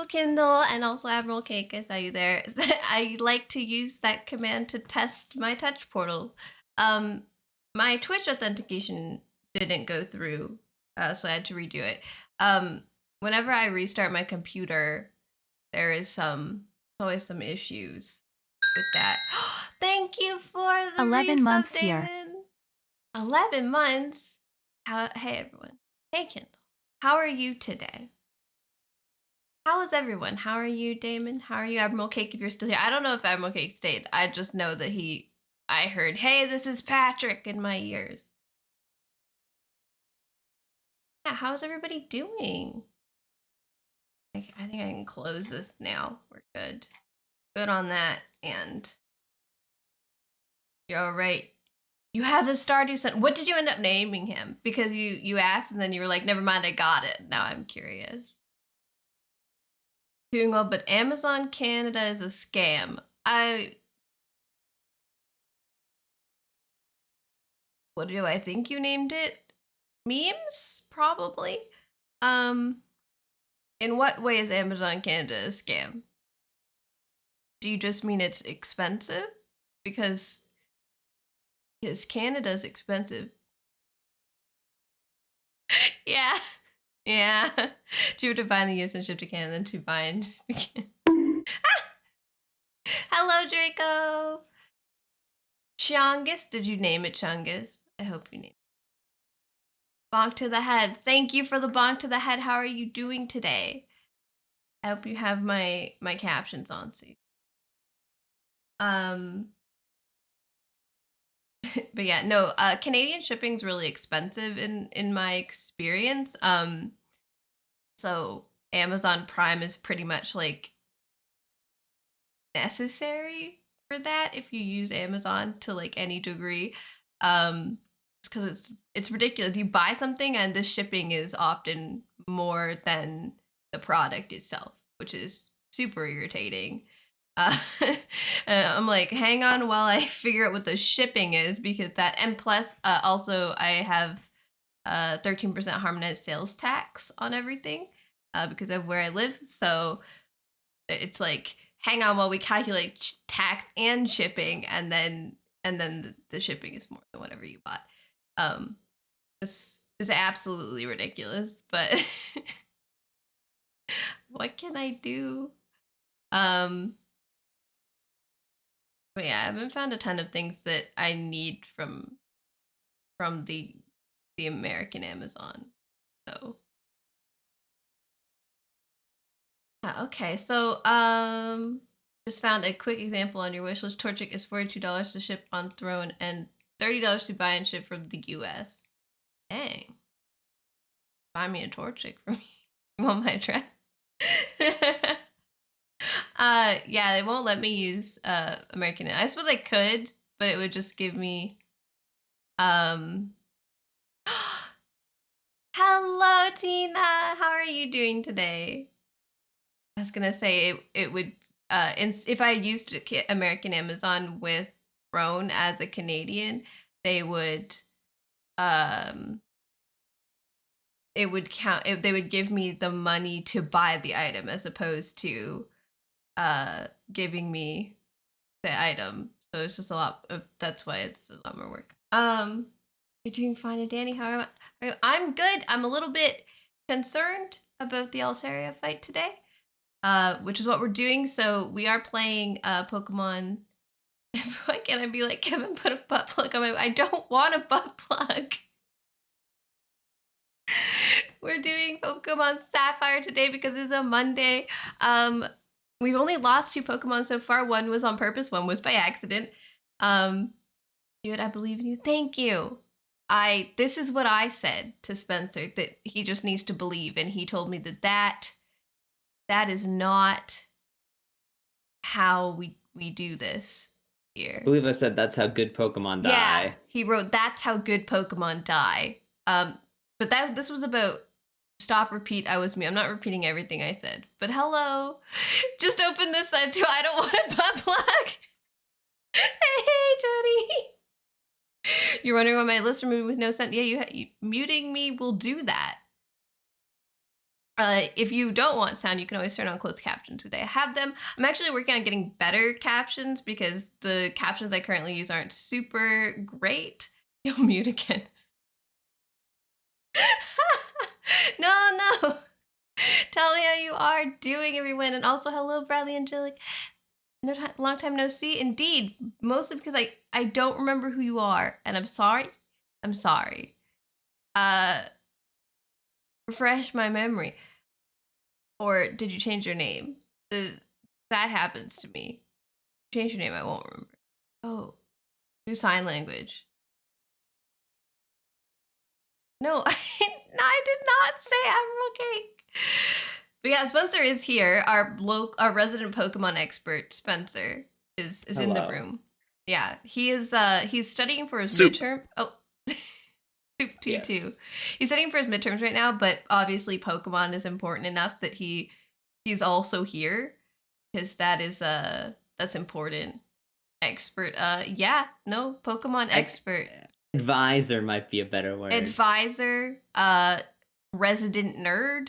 Kindle and also Admiral Cake. I saw you there. I like to use that command to test my touch portal. Um, my Twitch authentication didn't go through, so I had to redo it. Whenever I restart my computer, there is always some issues with that. Thank you for the 11 resub, months here. Damon. 11 months. Hey everyone. Hey Kindle. How are you today? How is everyone? How are you, Damon? How are you, Admiral Cake, if you're still here? I don't know if Admiral Cake stayed. I just know that I heard, hey, this is Patrick in my ears. Yeah, how's everybody doing? I think I can close this now. We're good. Good on that. And you're all right. You have a Stardew son. What did you end up naming him? Because you asked and then you were like, never mind, I got it. Now I'm curious. Doing well, but Amazon Canada is a scam. What do I think you named it? Memes? Probably. In what way is Amazon Canada a scam? Do you just mean it's expensive? Because Canada's expensive. Yeah. Yeah. Cheaper to buy in the US and ship to Canada than to buy in. Hello, Draco. Chungus. Did you name it Chungus? I hope you named it. Bonk to the head. Thank you for the bonk to the head. How are you doing today? I hope you have my captions on, so but yeah, no, Canadian shipping's really expensive in my experience. So Amazon Prime is pretty much like necessary for that if you use Amazon to like any degree. Because it's ridiculous. You buy something and the shipping is often more than the product itself, which is super irritating. I'm like, hang on while I figure out what the shipping is, because that, and plus, also I have 13% harmonized sales tax on everything because of where I live. So it's like, hang on while we calculate tax and shipping, and then the shipping is more than whatever you bought. This is absolutely ridiculous, but what can I do? But yeah, I haven't found a ton of things that I need from the American Amazon. So yeah, okay. So just found a quick example on your wish list. Torchic is $42 to ship on Throne and $30 to buy and ship from the US. Dang. Buy me a Torchic for me. You want my address? Yeah, they won't let me use American. I suppose I could, but it would just give me Hello, Tina. How are you doing today? I was gonna say it would if I used American Amazon with Throne as a Canadian, they would it would count. They would give me the money to buy the item as opposed to giving me the item. So it's just a lot of, that's why it's a lot more work. You're doing fine, and Danny. How am I? I'm good. I'm a little bit concerned about the Altaria fight today, which is what we're doing. So we are playing Pokemon. Why can't I be like, Kevin, put a butt plug on my? I don't want a butt plug. We're doing Pokemon Sapphire today because it's a Monday. We've only lost 2 Pokemon so far. One was on purpose, one was by accident. Dude, I believe in you. Thank you. This is what I said to Spencer, that he just needs to believe, and he told me that is not how we do this here. I believe I said that's how good Pokemon die. Yeah, he wrote that's how good Pokemon die. But this was about stop, repeat, I was me. I'm not repeating everything I said, but hello. Just open this side too. I don't want a butt plug. Hey, Jody. You're wondering why my list removed with no sense. Yeah, you muting me will do that. If you don't want sound, you can always turn on closed captions. They have them. I'm actually working on getting better captions because the captions I currently use aren't super great. You'll mute again. No, no. Tell me how you are doing, everyone. And also, hello, Bradley Angelic. Long time no see. Indeed, mostly because I don't remember who you are, and I'm sorry. I'm sorry. Refresh my memory. Or did you change your name? That happens to me. Change your name, I won't remember. Oh, do sign language. No, I did not say Admiral Cake. But yeah, Spencer is here. Our resident Pokemon expert, Spencer, is in the Hello. room. Yeah, he is. He's studying for his Soup. midterm. Oh, Soup too Yes. too. He's studying for his midterms right now, but obviously Pokemon is important enough that he's also here because that's important. Expert. Yeah, no, Pokemon expert. Advisor might be a better word. Advisor, resident nerd,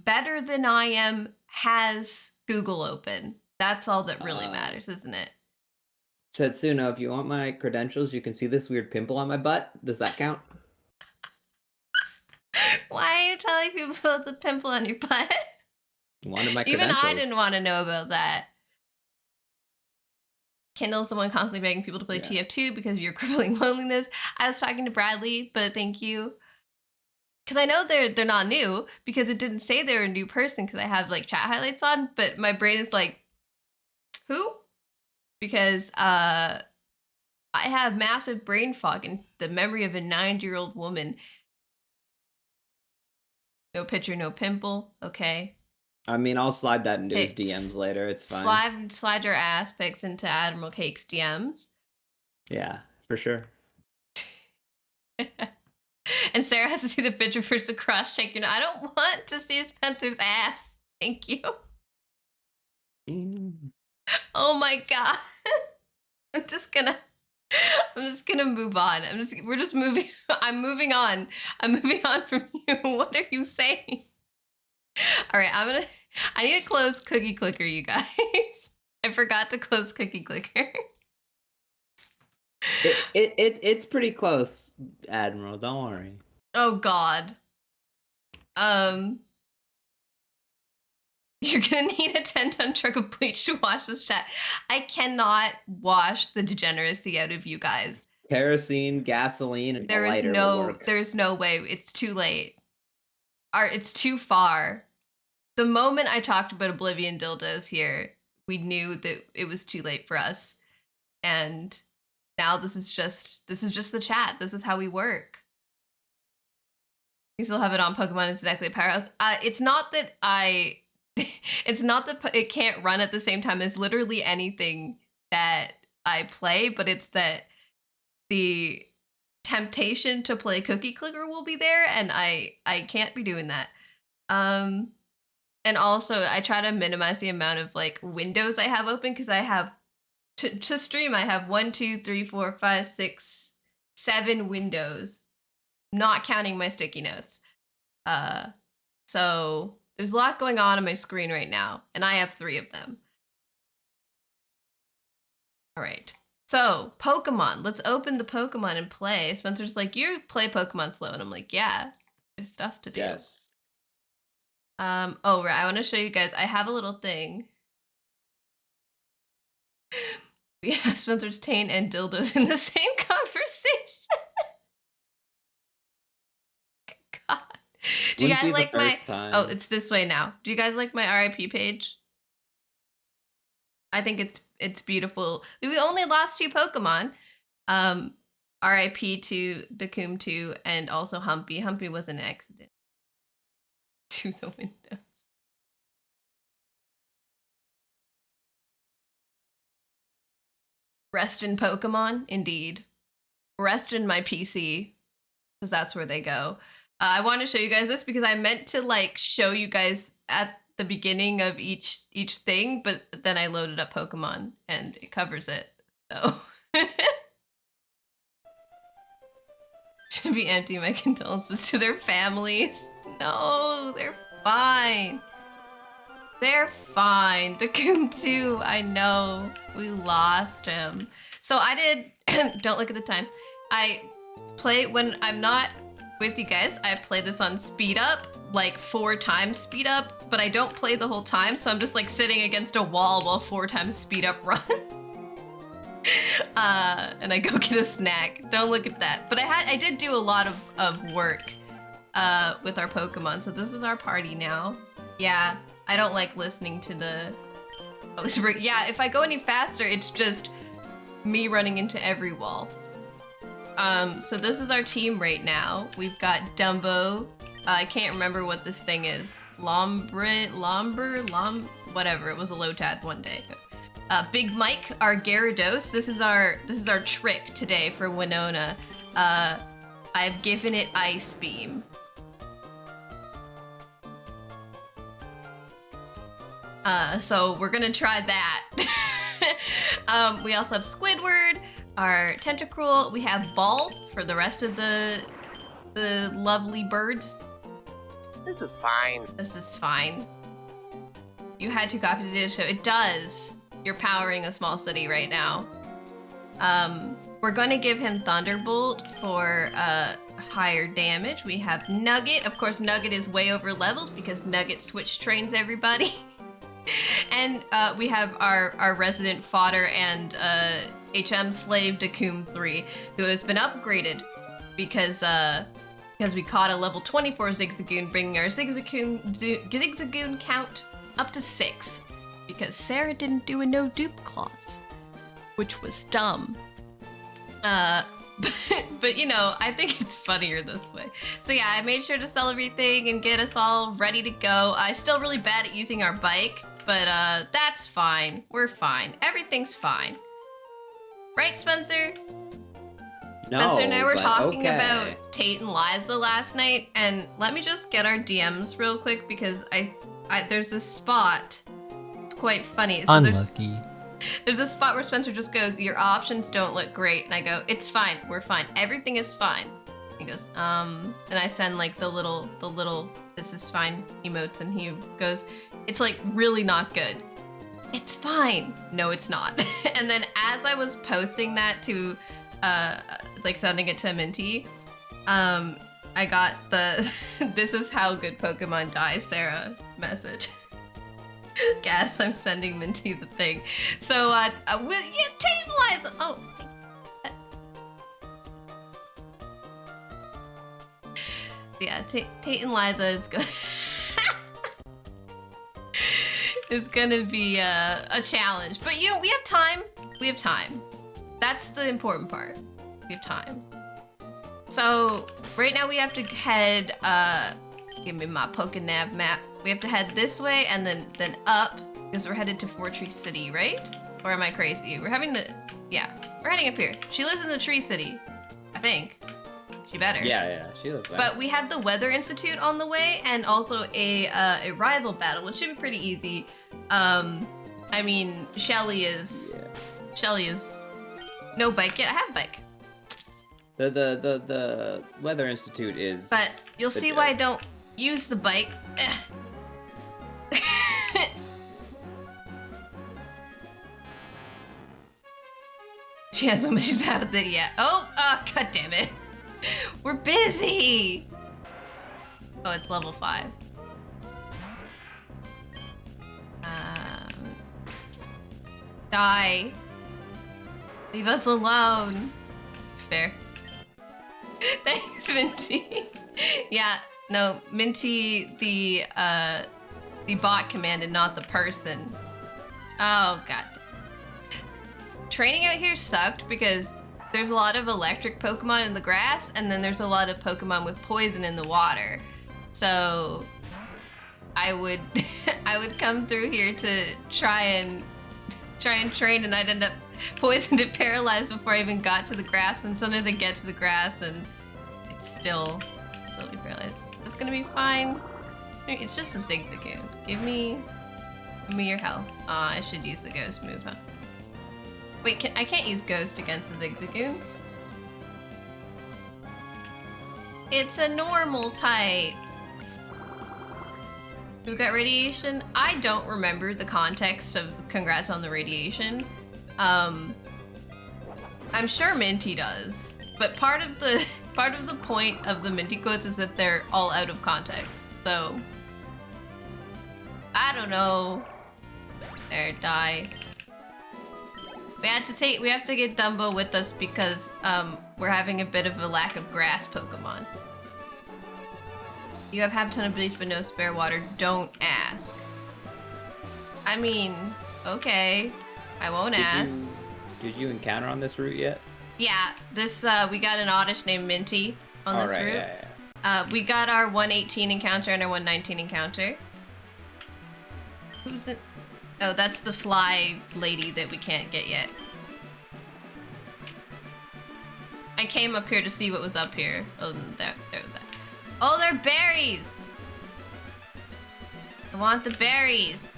better than I am, has Google open. That's all that really matters, isn't it? Setsuno, if you want my credentials, you can see this weird pimple on my butt. Does that count? Why are you telling people about the pimple on your butt? One of my Even credentials. I didn't want to know about that. Kendall's the one constantly begging people to play TF2 because of your crippling loneliness. I was talking to Bradley, but thank you. Because I know they're not new because it didn't say they're a new person because I have like chat highlights on, but my brain is like, who? Because I have massive brain fog and the memory of a 9-year-old woman. No picture, no pimple. Okay. I mean, I'll slide that into his Hey, DMs later. It's fine. Slide your ass pics into Admiral Cake's DMs. Yeah, for sure. And Sarah has to see the picture first to cross check. I don't want to see Spencer's ass. Thank you. Oh my god. I'm just gonna move on. We're just moving. I'm moving on. I'm moving on from you. What are you saying? All right, I need to close Cookie Clicker, you guys. I forgot to close Cookie Clicker. It's pretty close, Admiral. Don't worry. Oh god. You're gonna need a 10-ton truck of bleach to wash this chat. I cannot wash the degeneracy out of you guys. Kerosene, gasoline, and a lighter will work. There's no way. It's too late. It's too far. The moment I talked about Oblivion dildos here, we knew that it was too late for us. And now this is just the chat. This is how we work. You still have it on Pokemon exactly a powerhouse. It's not that it's not that it can't run at the same time as literally anything that I play, but it's that the temptation to play Cookie Clicker will be there, and I can't be doing that. And also I try to minimize the amount of like windows I have open because I have to stream. I have 1, 2, 3, 4, 5, 6, 7 windows, not counting my sticky notes. So there's a lot going on my screen right now, and I have 3 of them. All right. So, Pokemon. Let's open the Pokemon and play. Spencer's like, you play Pokemon slow. And I'm like, yeah, there's stuff to do. Yes. Oh, right. I want to show you guys. I have a little thing. We have Spencer's taint and dildos in the same conversation. God. Do you guys like my... Oh, it's this way now. Do you guys like my RIP page? I think it's beautiful. We only lost 2 Pokemon. RIP to Dakum 2 and also Humpy. Humpy was an accident. To the windows. Rest in Pokemon, indeed. Rest in my PC, because that's where they go. I want to show you guys this because I meant to like show you guys at the beginning of each thing, but then I loaded up Pokemon and it covers it. So should be empty. My condolences to their families. No, they're fine. They're fine. Dacoom 2, I know. We lost him. So I did, don't look at the time. I play, when I'm not with you guys, I play this on speed up, like 4 times speed up, but I don't play the whole time, so I'm just like sitting against a wall while 4 times speed up run. And I go get a snack. Don't look at that. But I did do a lot of work with our Pokemon, so this is our party now. Yeah, I don't like listening to the... Oh, yeah, if I go any faster, it's just me running into every wall. So this is our team right now. We've got Dumbo. I can't remember what this thing is. Whatever. It was a Lotad one day. Big Mike, our Gyarados. This is our trick today for Winona. I've given it Ice Beam. So we're gonna try that. We also have Squidward, our Tentacruel. We have Ball for the rest of the lovely birds. This is fine. This is fine. You had to copy the data show. It does. You're powering a small city right now. We're going to give him Thunderbolt for higher damage. We have Nugget. Of course, Nugget is way over leveled because Nugget switch trains everybody. And we have our resident fodder and HM slave Dacoom 3, who has been upgraded because we caught a level 24 Zigzagoon, bringing our Zigzagoon count up to 6. Because Sarah didn't do a no dupe clause, which was dumb. But you know, I think it's funnier this way. So yeah, I made sure to sell everything and get us all ready to go. I'm still really bad at using our bike, but that's fine. We're fine. Everything's fine. Right, Spencer? No, Spencer and I were talking okay. about Tate and Liza last night, and let me just get our DMs real quick because I there's this spot. It's quite funny. So Unlucky. There's a spot where Spencer just goes, "Your options don't look great," and I go, "It's fine. We're fine. Everything is fine." He goes, and I send like the little "this is fine" emotes, and he goes, "It's like really not good." It's fine. No, it's not. And then as I was posting that to, like sending it to Minty, I got the "This is how good Pokemon die" Sarah message. Guess I'm sending Minty the thing. So, Tate and Liza. Oh, yeah, Tate and Liza is good. It's gonna be a challenge, but you know, we have time. We have time. That's the important part. We have time. So right now we have to head. Give me my PokeNav map. We have to head this way and then up because we're headed to Fortree City, right? Or am I crazy? We're heading up here. She lives in the Tree City, I think. She better. Yeah, she lives there. But we have the Weather Institute on the way, and also a rival battle, which should be pretty easy. I mean, Shelly is no bike yet. I have a bike. The Weather Institute is. But you'll see why I don't use the bike. She has so much bad with it yet. Oh, god damn it. We're busy. Oh, it's level 5. Die. Leave us alone. Fair. Thanks, Minty. Yeah, no, Minty, the bot commanded, not the person. Oh, god. Training out here sucked because there's a lot of electric Pokemon in the grass, and then there's a lot of Pokemon with poison in the water. So I would I would come through here to try and train, and I'd end up poisoned and paralyzed before I even got to the grass. And sometimes I get to the grass and it's still be paralyzed. It's gonna be fine. It's just a Zigzagoon. Give me your health. I should use the ghost move, huh? Wait, I can't use Ghost against the Zigzagoon. It's a normal type. Who got radiation? I don't remember the context of congrats on the radiation. I'm sure Minty does, but part of the point of the Minty quotes is that they're all out of context. So I don't know. There, die. We have to get Dumbo with us because we're having a bit of a lack of grass Pokemon. You have half a ton of bleach but no spare water. Don't ask. I mean, okay. I won't ask. Did you encounter on this route yet? Yeah, this we got an Oddish named Minty on this route. Yeah. We got our 118 encounter and our 119 encounter. Who's it? Oh, that's the fly lady that we can't get yet. I came up here to see what was up here. Oh, there was that. Oh, they're berries! I want the berries.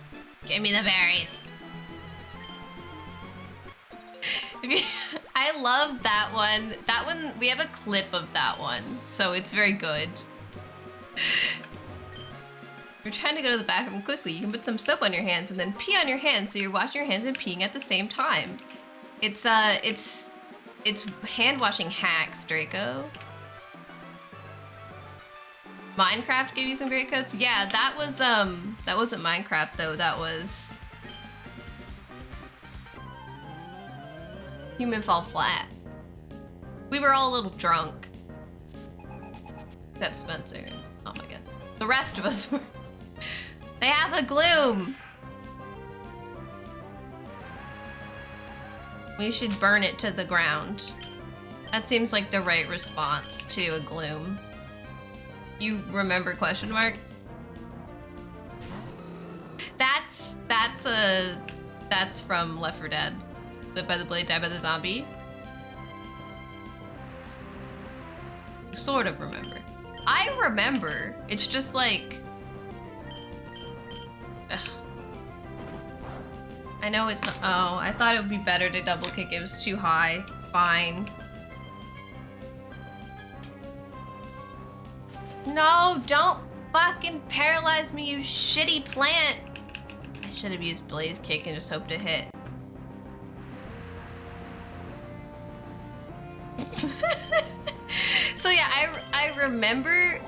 Give me the berries. I love that one. That one, we have a clip of that one, so it's very good. You're trying to go to the bathroom quickly. You can put some soap on your hands and then pee on your hands so you're washing your hands and peeing at the same time. It's hand washing hacks, Draco. Minecraft gave you some great coats? Yeah, that wasn't Minecraft though, that was Human Fall Flat. We were all a little drunk. Except Spencer. Oh my god. The rest of us were. They have a gloom! We should burn it to the ground. That seems like the right response to a gloom. You remember question mark? That's from Left 4 Dead. Live by the blade, die by the zombie. Sort of remember. I remember. It's just like... Ugh. I know it's not... Oh, I thought it would be better to double kick. It was too high. Fine. No, don't fucking paralyze me, you shitty plant! I should have used Blaze Kick and just hoped to hit. So yeah, I remember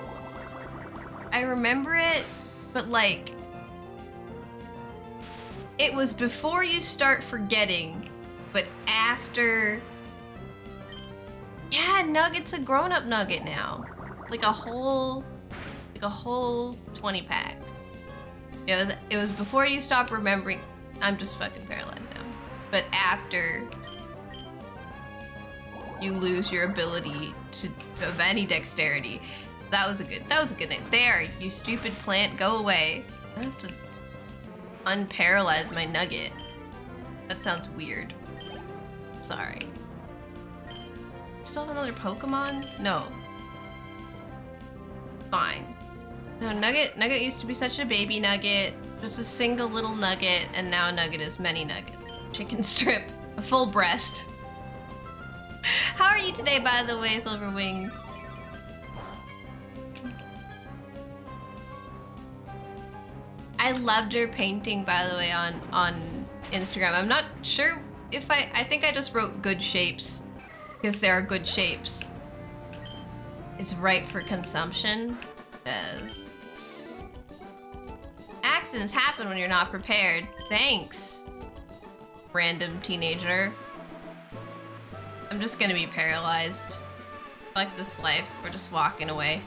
it, but like, it was before you start forgetting, but after. Yeah, Nugget's a grown-up Nugget now. Like a whole 20 pack. It was before you stop remembering. I'm just fucking paralyzed now. But after you lose your ability of any dexterity. That was a good name. There, you stupid plant, go away. I have to unparalyze my Nugget. That sounds weird. Sorry. Still have another Pokemon? No. Fine. No, Nugget used to be such a baby Nugget. Just a single little Nugget, and now Nugget is many Nuggets. Chicken strip. A full breast. How are you today, by the way, Silverwing? I loved your painting, by the way, on Instagram. I'm not sure if I think I just wrote good shapes because there are good shapes. It's ripe for consumption. Says. Accidents happen when you're not prepared. Thanks, random teenager. I'm just gonna be paralyzed. Fuck this life. We're just walking away.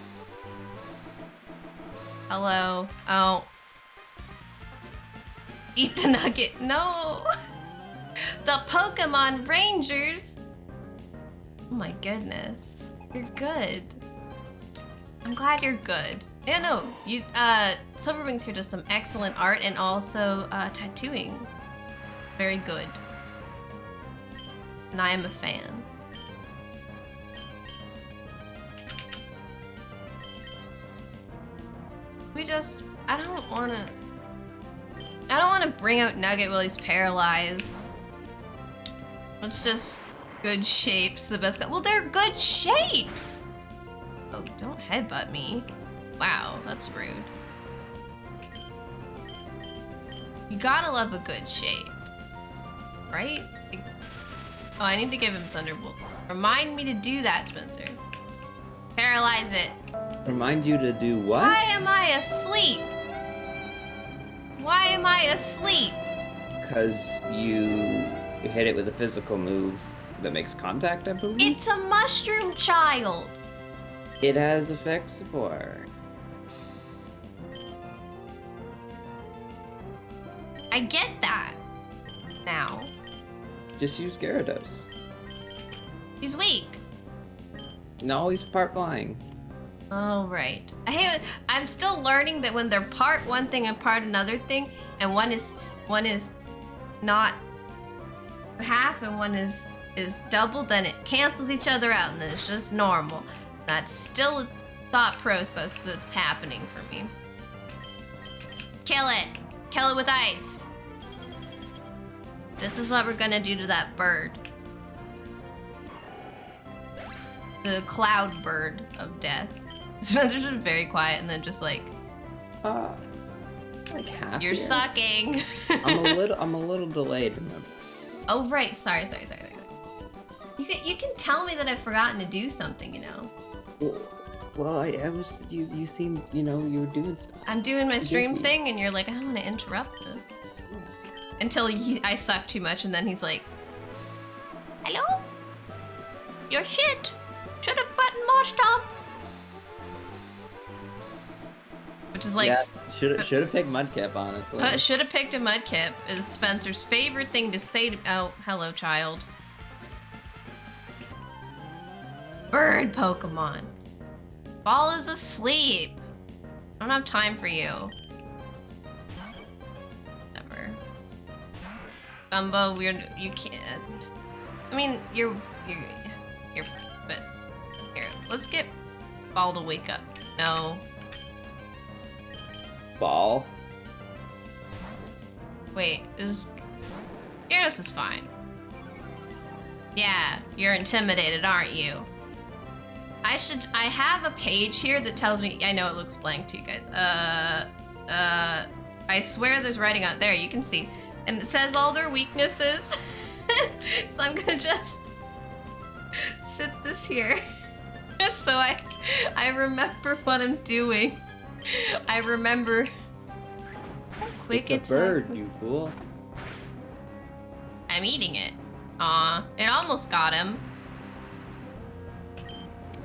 Hello. Oh. Eat the Nugget. No. The Pokemon Rangers. Oh my goodness. You're good. I'm glad you're good. Yeah, no. You Silverwings here does some excellent art and also tattooing. Very good. And I am a fan. I don't wanna bring out Nugget while he's paralyzed. It's just good shapes, the best guy. Well, they're good shapes! Oh, don't headbutt me. Wow, that's rude. You gotta love a good shape. Right? Oh, I need to give him Thunderbolt. Remind me to do that, Spencer. Paralyze it. Remind you to do what? Why am I asleep? Why am I asleep? Because you hit it with a physical move that makes contact, I believe? It's a mushroom child. It has effect support. I get that. Now. Just use Gyarados. He's weak. No, he's part flying. Oh, right. I'm still learning that when they're part one thing and part another thing, and one is not half and one is double, then it cancels each other out and then it's just normal. That's still a thought process that's happening for me. Kill it. Kill it with ice. This is what we're gonna do to that bird. The cloud bird of death. Spencer's been very quiet and then just like half. You're sucking. I'm a little delayed, remember. Oh right, sorry. You can tell me that I've forgotten to do something, you know. Well, I was you seemed, you know, you were doing stuff. I'm doing my stream busy. thing and you're like, I don't want to interrupt this. Until I suck too much and then he's like, hello? Your shit. Should have button more stop. Which is like... Yeah, should have picked Mudkip, honestly. Should have picked a Mudkip is Spencer's favorite thing to say to... Oh, hello, child. Bird Pokemon. Ball is asleep. I don't have time for you. Never. Gumbo, you can't. I mean, you're, but here, let's get Ball to wake up. No. Ball. Wait, Gyarados is fine. Yeah, you're intimidated, aren't you? I have a page here that tells me, I know it looks blank to you guys. I swear there's writing on there, you can see. And it says all their weaknesses. So I'm gonna just sit this here. So I remember what I'm doing. I remember how quick It's a bird, you fool. I'm eating it. Aw, it almost got him.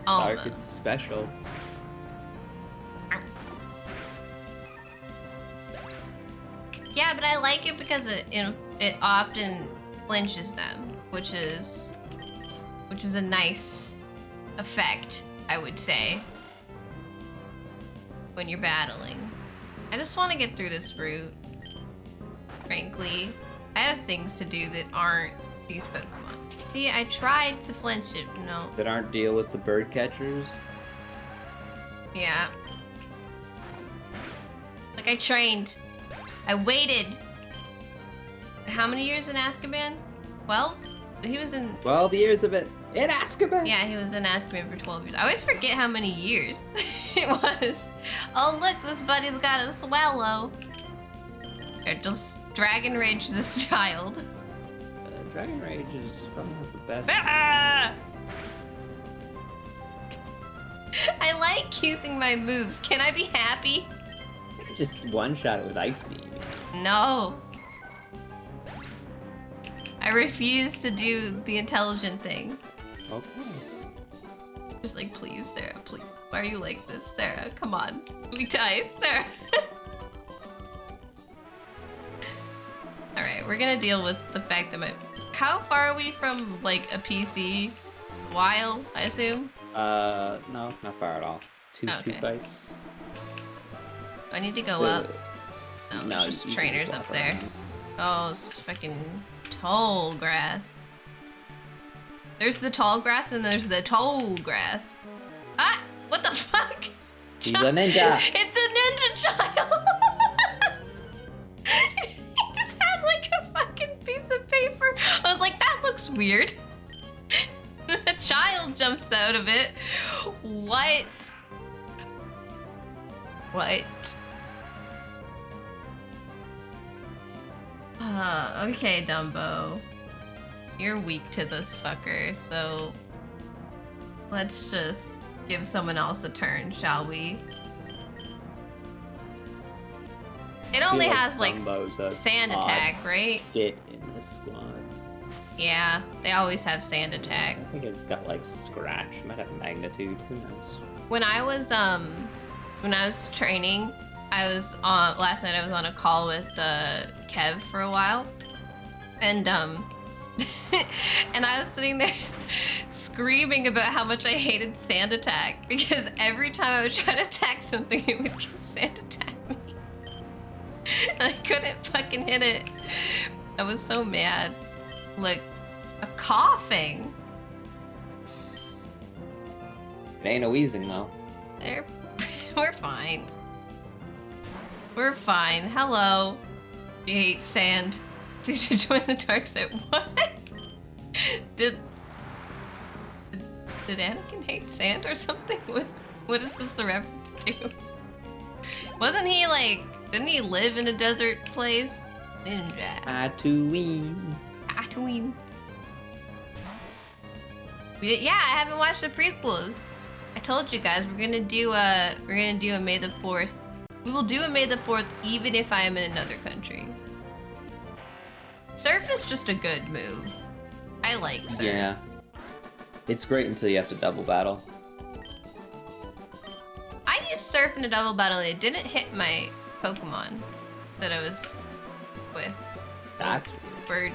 Dark is special. Yeah, but I like it because it often flinches them, which is a nice effect, I would say, when you're battling. I just want to get through this route, frankly. I have things to do that aren't these Pokemon. See, I tried to flinch it, no. That aren't deal with the bird catchers. Yeah. Like I trained. I waited. How many years in Azkaban? 12? He was in... 12 years of it in Azkaban! Yeah, he was in Azkaban for 12 years. I always forget how many years it was. Oh look, this buddy's got a swallow. Here, just Dragon Rage this child. Dragon Rage is probably not the best. Ah! I like using my moves. Can I be happy? Just one shot it with Ice Beam. No. I refuse to do the intelligent thing. Okay. Just like, please, Sarah, please. Why are you like this, Sarah? Come on. We die, Sarah. Alright, we're gonna deal with the fact that How far are we from, like, a PC? A while, I assume? No, not far at all. Two fights. I need to go up. No, No, there's just you can trainers just up walk there. around. Oh, it's fucking tall grass. There's the tall grass and there's the tall grass. Ah! What the fuck? He's a ninja! It's a ninja child! He just had like a fucking piece of paper. I was like, that looks weird. A child jumps out of it. What? What? Okay, Dumbo. You're weak to this fucker, so let's just give someone else a turn, shall we? It only has like sand attack, right? Fit in this squad. Yeah, they always have sand attack. I think it's got like scratch. Might have magnitude. Who knows? When I was training, I was on last night. I was on a call with Kev for a while, and and I was sitting there screaming about how much I hated sand attack because every time I would try to attack something, it would sand attack me, and I couldn't fucking hit it. I was so mad. Look, I'm coughing. It ain't a wheezing though. We're fine. We're fine. Hello. You hate sand. Did you join the dark side? What? Did Anakin hate sand or something? What is this a reference to? Wasn't he like? Didn't he live in a desert place? Ninja. Tatooine. Tatooine. Yeah, I haven't watched the prequels. I told you guys we're gonna do a May the 4th. We will do a May the 4th even if I am in another country. Surf is just a good move. I like surf. Yeah. It's great until you have to double battle. I used surf in a double battle and it didn't hit my Pokemon that I was with. That's Bird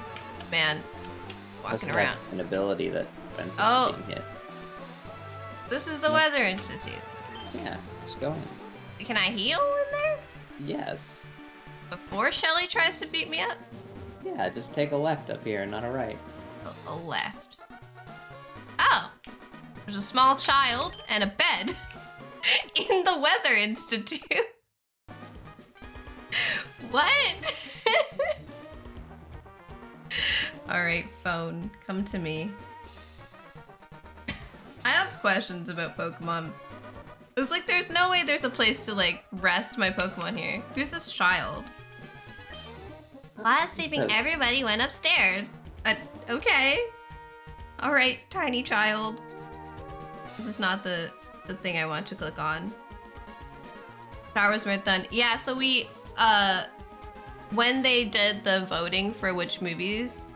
man walking like around. an ability that prevents it Oh. from being hit. This is the Weather Institute. Yeah, just go in. Can I heal in there? Yes. Before Shelly tries to beat me up? Yeah, just take a left up here and not a right. A left. Oh! There's a small child and a bed in the Weather Institute. What? Alright, phone, come to me. I have questions about Pokemon. It's like there's no way there's a place to like rest my Pokemon here. Who's this child? While sleeping, everybody went upstairs. Okay. Alright, tiny child. This is not the thing I want to click on. Star Wars Marathon. Yeah, so we, when they did the voting for which movies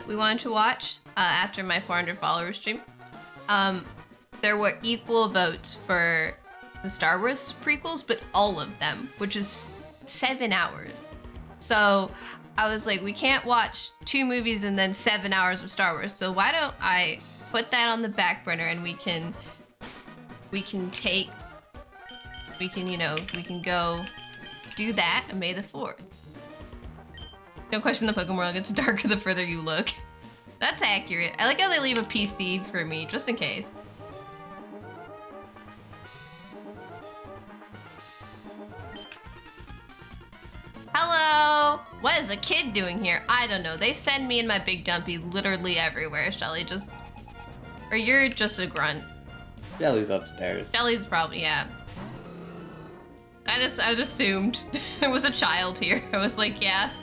we wanted to watch after my 400 followers stream, there were equal votes for the Star Wars prequels, but all of them, which is 7 hours. So I was like, we can't watch 2 movies and then 7 hours of Star Wars. So why don't I put that on the back burner and we can go do that on May the 4th. Don't question the Pokemon world, it gets darker the further you look. That's accurate. I like how they leave a PC for me, just in case. Hello! What is a kid doing here? I don't know. They send me and my big dumpy literally everywhere, Shelly. Or you're just a grunt. Shelly's upstairs. Shelly's probably, yeah. I just assumed there was a child here. I was like, yes,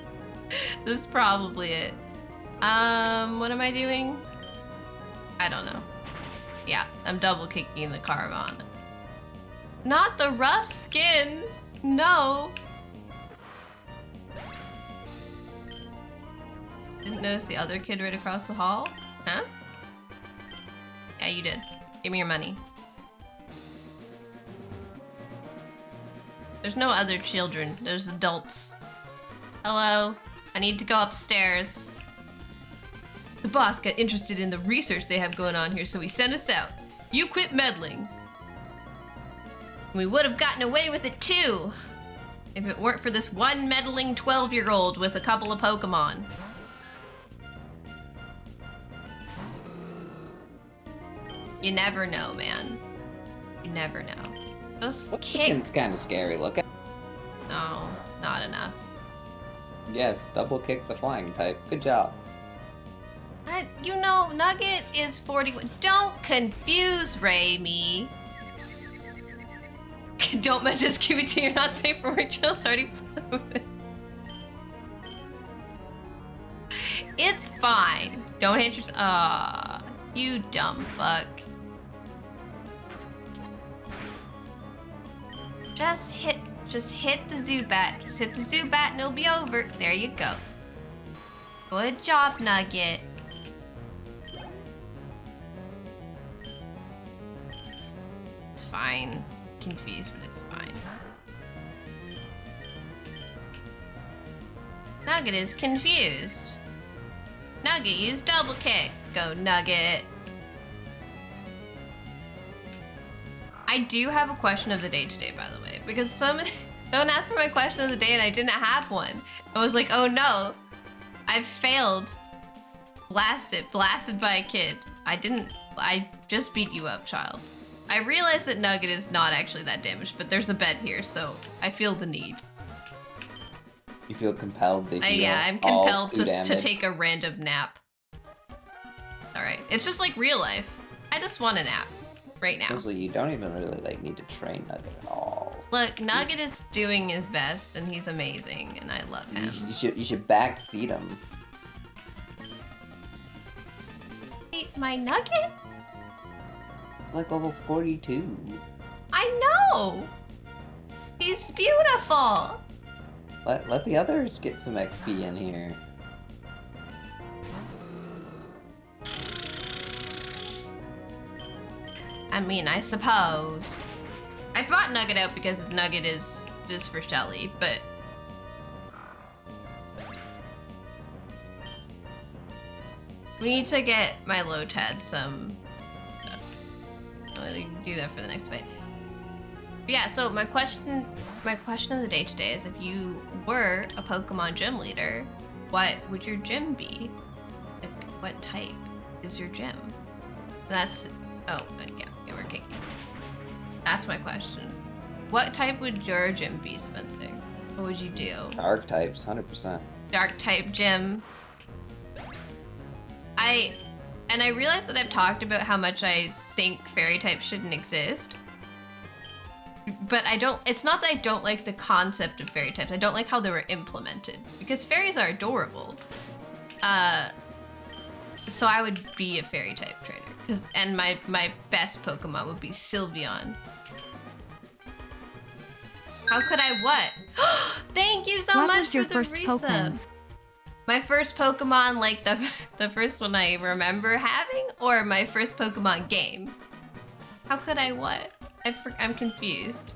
this is probably it. What am I doing? I don't know. Yeah, I'm double kicking the Caravan. Not the rough skin! No! Didn't notice the other kid right across the hall? Huh? Yeah, you did. Give me your money. There's no other children. There's adults. Hello? I need to go upstairs. The boss got interested in the research they have going on here, so he sent us out. You quit meddling. We would have gotten away with it too, if it weren't for this one meddling 12-year-old with a couple of Pokemon. You never know, man. You never know. Those Chicken's kind of scary looking. No, not enough. Yes, double kick the flying type. Good job. You know, Nugget is 41. Don't confuse me. Don't mention Scooby-Doo. You're not safe for work. Jill's already floated. It's fine. Don't hit yourself. Ah, you dumb fuck. Just hit the Zubat. Just hit the Zubat and it'll be over. There you go. Good job, Nugget. It's fine. Confused, but it's fine. Nugget is confused. Nugget, use double kick. Go, Nugget. I do have a question of the day today, by the way, because someone asked for my question of the day and I didn't have one. I was like, oh no, I've failed. Blasted by a kid. I just beat you up, child. I realize that Nugget is not actually that damaged, but there's a bed here, so I feel the need. You feel compelled to heal. Yeah, I'm compelled to take a random nap. Alright, it's just like real life. I just want a nap. Right now. Actually, you don't even really like need to train Nugget at all. Look, Nugget is doing his best, and he's amazing, and I love him. You should backseat him. Hey, my Nugget? It's like level 42. I know. He's beautiful. Let the others get some XP in here. I mean, I suppose. I brought Nugget out because Nugget is for Shelly, but... We need to get my Lotad some stuff. I'll do that for the next fight. But yeah, so my question of the day today is, if you were a Pokemon gym leader, what would your gym be? Like, what type is your gym? That's... Oh, yeah, we're kicking. That's my question. What type would your gym be, Spencer? What would you do? Dark types, 100%. Dark type gym. I realize that I've talked about how much I think fairy types shouldn't exist. But it's not that I don't like the concept of fairy types. I don't like how they were implemented. Because fairies are adorable. So I would be a fairy type trainer. And my best Pokemon would be Sylveon. How could I what? Thank you so much for the resub. My first Pokemon, like the first one I remember having, or my first Pokemon game? How could I what? I'm confused.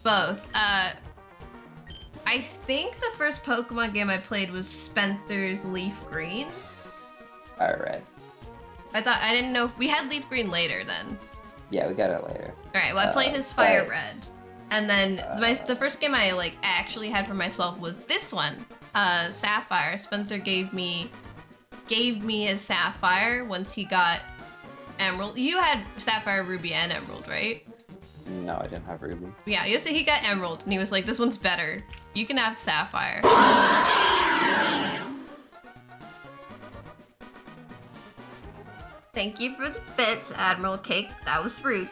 Both. I think the first Pokemon game I played was Spencer's Leaf Green. Alright. I didn't know we had Leaf Green later then. Yeah, we got it later. Alright, well I played his Fire Red. And then the first game I actually had for myself was this one. Sapphire. Spencer gave me his Sapphire once he got Emerald. You had Sapphire, Ruby, and Emerald, right? No, I didn't have Ruby. Yeah, you see he got Emerald and he was like, this one's better. You can have Sapphire. Thank you for the bits, Admiral Cake. That was rude.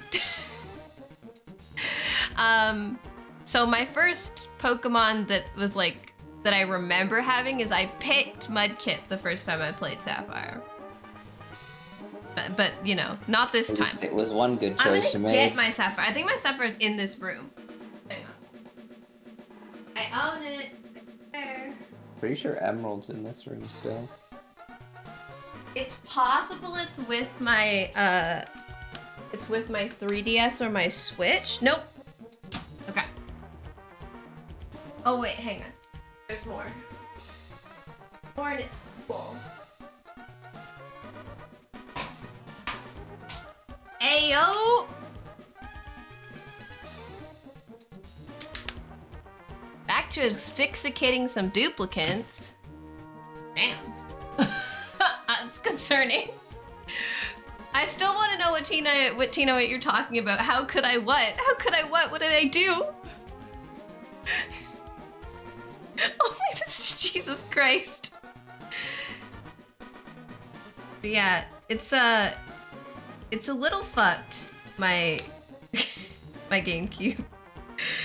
So my first Pokemon that I remember having is I picked Mudkip the first time I played Sapphire. But you know, not this time. It was one good choice to I'm make. gonna get my Sapphire. I think my Sapphire is in this room. Hang on. I own it. There. Pretty sure Emerald's in this room still. It's possible it's with my 3DS or my Switch. Nope. Okay. Oh wait, hang on. There's more. More and it's full. Ayo! Back to asphyxiating some duplicates. Damn. That's concerning. I still want to know what Tina, you're talking about. How could I what? How could I what? What did I do? Oh my, Jesus Christ. But yeah, it's a little fucked, my GameCube.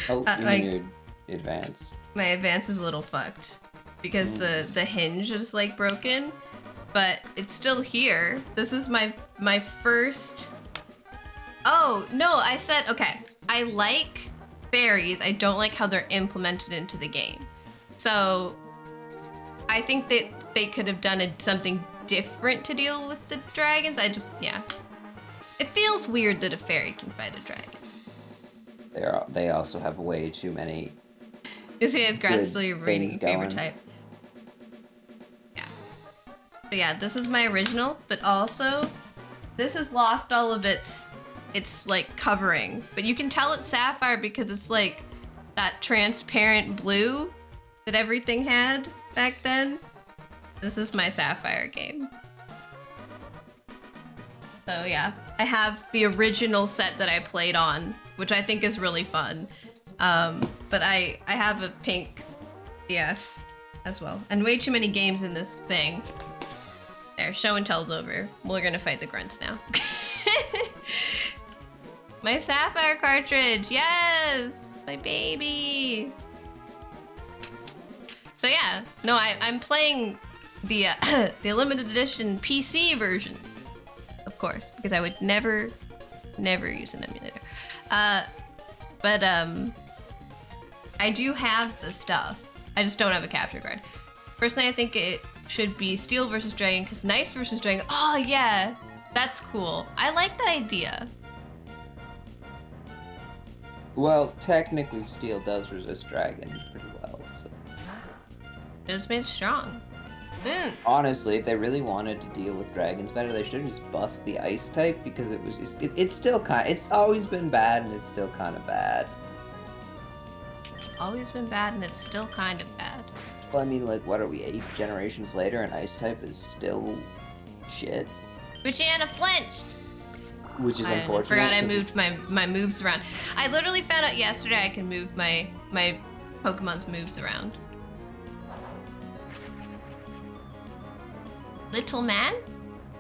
Oh, you mean your advance. My advance is a little fucked. because the hinge is like broken, but it's still here. This is my first. Oh no, I said okay. I like fairies. I don't like how they're implemented into the game. So I think that they could have done something different to deal with the dragons. Yeah. It feels weird that a fairy can fight a dragon. They also have way too many. Is grass still your things favorite going. type? Yeah. But yeah, this is my original, but also this has lost all of its like covering. But you can tell it's sapphire because it's like that transparent blue that everything had back then. This is my sapphire game. So yeah, I have the original set that I played on, which I think is really fun. But I have a pink DS as well. And way too many games in this thing. There, show and tell's over. We're gonna fight the grunts now. My sapphire cartridge, yes! My baby! So yeah, no, I'm playing the the limited edition PC version, of course, because I would never use an emulator. But I do have the stuff. I just don't have a capture card. Personally, I think it should be Steel versus Dragon, because Nice versus Dragon. Oh yeah, that's cool. I like that idea. Well, technically, Steel does resist Dragon pretty well. So. It was made strong. Honestly, if they really wanted to deal with dragons better, they should have just buffed the Ice type because it's still it's always been bad and it's still kind of bad. It's always been bad and it's still kind of bad. Well, I mean, like, what are we, 8 generations later and Ice type is still shit? Luciana flinched! Which is unfortunate. I forgot I moved my moves around. I literally found out yesterday I can move my Pokemon's moves around. Little man?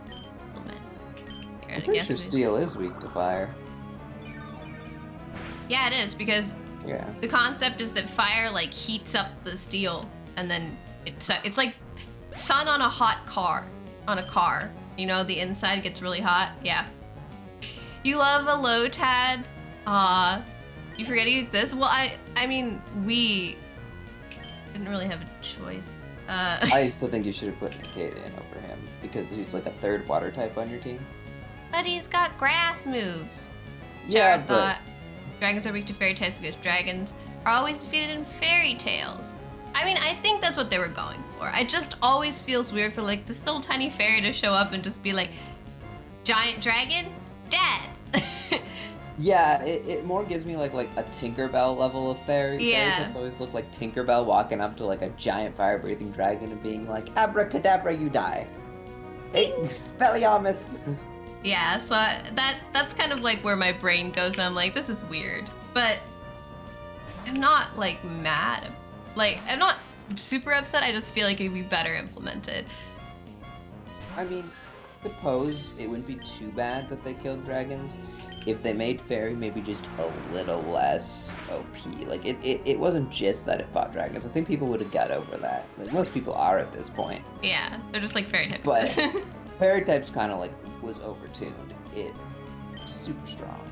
Little man. Here, I'm pretty sure Steel is weak to fire. Yeah, it is, because yeah. The concept is that fire like heats up the steel, and then it's like sun on a hot car. On a car. You know, the inside gets really hot. Yeah. You love a Lotad? You forget he exists? Well, I mean, we didn't really have a choice. I still think you should have put Nikita in over him, because he's like a 3rd water type on your team. But he's got grass moves. Yeah, Jared thought dragons are weak to fairy types because dragons are always defeated in fairy tales. I mean, I think that's what they were going for. I just always feels weird for like this little tiny fairy to show up and just be like, giant dragon, dead. Yeah, it more gives me like a Tinkerbell level of fairy. Yeah. Fairy types always look like Tinkerbell walking up to like a giant fire-breathing dragon and being like, abracadabra, you die. Expelliarmus. Yeah, so that's kind of like where my brain goes, and I'm like, this is weird. But I'm not like mad. Like, I'm not super upset, I just feel like it'd be better implemented. I mean, suppose it wouldn't be too bad that they killed dragons if they made fairy maybe just a little less OP. Like, it wasn't just that it fought dragons. I think people would have got over that. Like, most people are at this point. Yeah, they're just like fairy type. But fairy types kind of like was overtuned. It was super strong.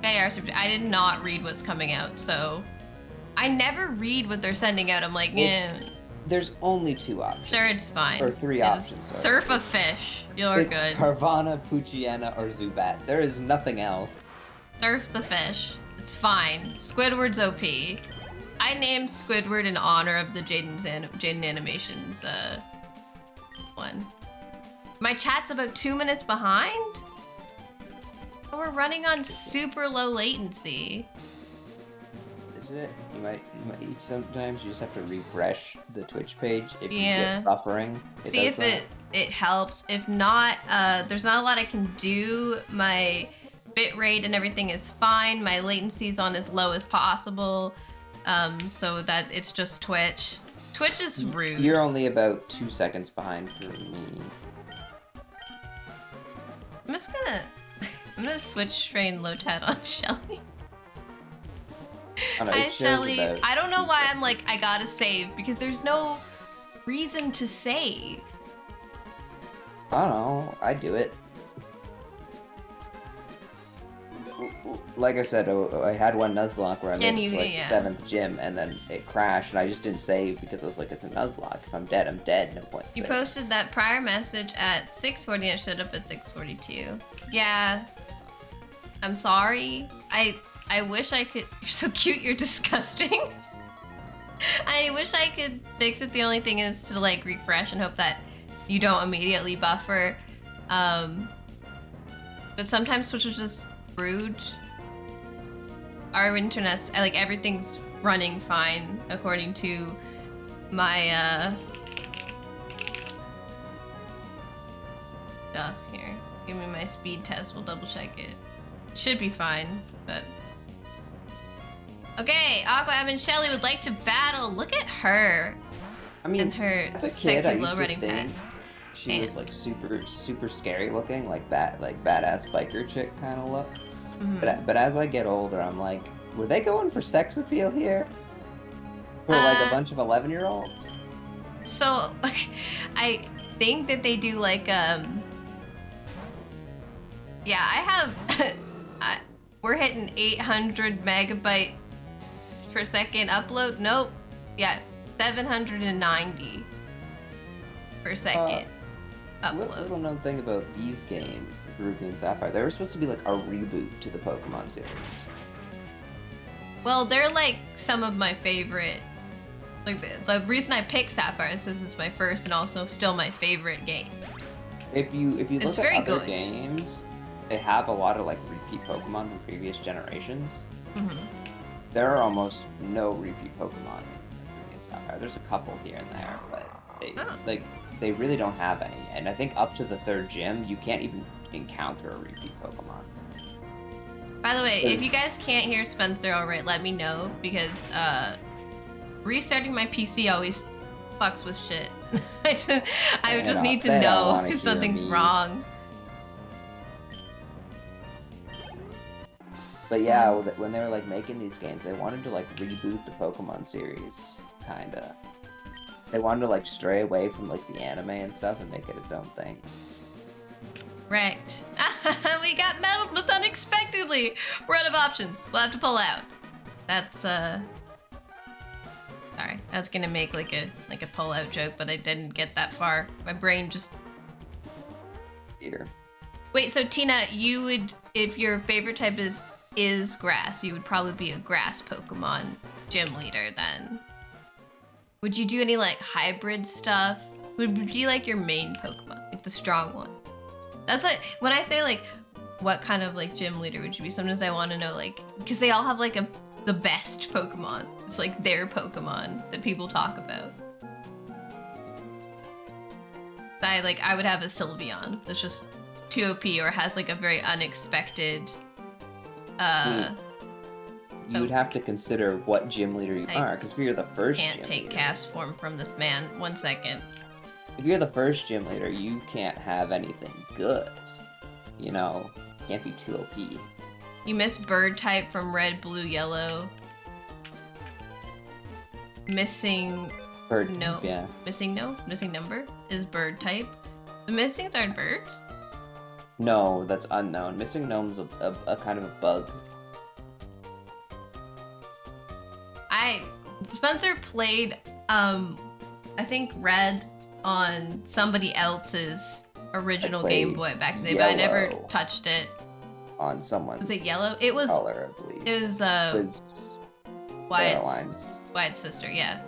They are super. I did not read what's coming out, so I never read what they're sending out. I'm like, yeah. There's only 2 options. Sure, it's fine. Or 3 options. Sorry. Surf a fish. You're it's good. Carvana, Poochyena, or Zubat. There is nothing else. Surf the fish. It's fine. Squidward's OP. I named Squidward in honor of the Jaden Animations one. My chat's about 2 minutes behind? Oh, we're running on super low latency. Is it? You might sometimes you just have to refresh the Twitch page if you get buffering. See if it helps. If not, there's not a lot I can do. My bitrate and everything is fine. My latency's on as low as possible. So that it's just Twitch. Twitch is rude. You're only about 2 seconds behind for me. I'm gonna switch train Lotad on Shelly. Oh, no, Hi Shelly. I don't know why I'm like, I gotta save, because there's no reason to save? I don't know. I do it. Like I said, I had one Nuzlocke where I made it to like the 7th gym, and then it crashed, and I just didn't save because I was like, it's a Nuzlocke. If I'm dead, I'm dead. No point. You posted that prior message at 6:40 and it showed up at 6:42. Yeah. I'm sorry. I wish I could. You're so cute. You're disgusting. I wish I could fix it. The only thing is to like refresh and hope that you don't immediately buffer. But sometimes Twitch is just rude. Our internet, like everything's running fine according to my stuff here. Give me my speed test. We'll double check it. Should be fine, but okay. Aqua Evan Shelly would like to battle. Look at her. I mean, and her as a sexy kid, I low used riding to pad. think she was like super scary looking, like badass biker chick kind of look. Mm-hmm. But as I get older, I'm like, were they going for sex appeal here? For like a bunch of 11-year-olds? So, I think that they do like yeah, I have we're hitting 800 megabytes per second upload. Nope. Yeah, 790 per second upload. Little known thing about these games, Ruby and Sapphire, they were supposed to be like a reboot to the Pokemon series. Well, they're like some of my favorite. Like the reason I picked Sapphire is because it's my first and also still my favorite game. If you It's look very at other good. games, they have a lot of like repeat Pokemon from previous generations. Mm-hmm. There are almost no repeat Pokemon in Ruby and Sapphire. There's a couple here and there, but they really don't have any. And I think up to the 3rd gym, you can't even encounter a repeat Pokemon. By the way, if you guys can't hear Spencer alright, let me know because restarting my PC always fucks with shit. I just need to know if something's wrong. But yeah, when they were like making these games, they wanted to like reboot the Pokemon series, kinda. They wanted to like stray away from like the anime and stuff and make it its own thing. Wrecked. We got meddled with unexpectedly. We're out of options. We'll have to pull out. That's sorry. I was gonna make like a pull out joke, but I didn't get that far. My brain just. Here. Wait, so Tina, you would, if your favorite type is grass, you would probably be a grass Pokemon gym leader then. Would you do any like hybrid stuff? Would be like your main Pokemon, like the strong one? That's like when I say like, what kind of like gym leader would you be? Sometimes I want to know like, because they all have like the best Pokemon. It's like their Pokemon that people talk about. I would have a Sylveon that's just too OP or has like a very unexpected. You would have to consider what gym leader you are, because if you're the first Can't gym take leader, cast form from this man. 1 second. if you're the first gym leader, you can't have anything good. You know, can't be too OP. You missed bird type from red, blue, yellow. Missing Bird no. type, yeah. Missing number is bird type. The missings aren't birds. No, that's unknown. Missing Gnome's a kind of a bug. Spencer played I think red on somebody else's original Game Boy back in the day, but I never touched it. On someone's Was it yellow? It was color, I believe. It was Wyatt's sister, yeah.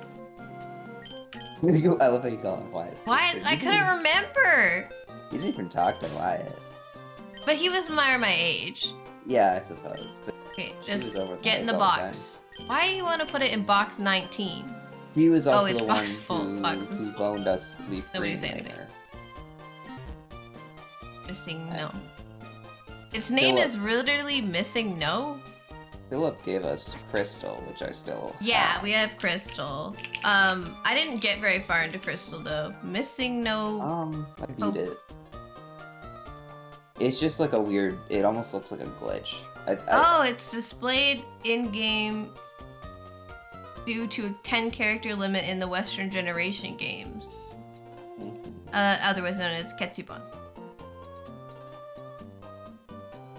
I love how you call him Wyatt. Wyatt, I couldn't remember. You didn't even talk to Wyatt. But he was my age. Yeah, I suppose. But Okay, she just was over get in the all box. Why do you want to put it in box 19? He was also it's the one box full. Box is who full. loaned us Leaf Nobody Green say anything. later. Missing no. Its name is literally Missing No? Philip gave us Crystal, which I still Yeah, have. we have Crystal. I didn't get very far into Crystal though. Missing No. I beat it. It's just like a weird, it almost looks like a glitch. Oh, it's displayed in-game. due to a 10 character limit in the Western Generation games. Otherwise known as Ketsuban.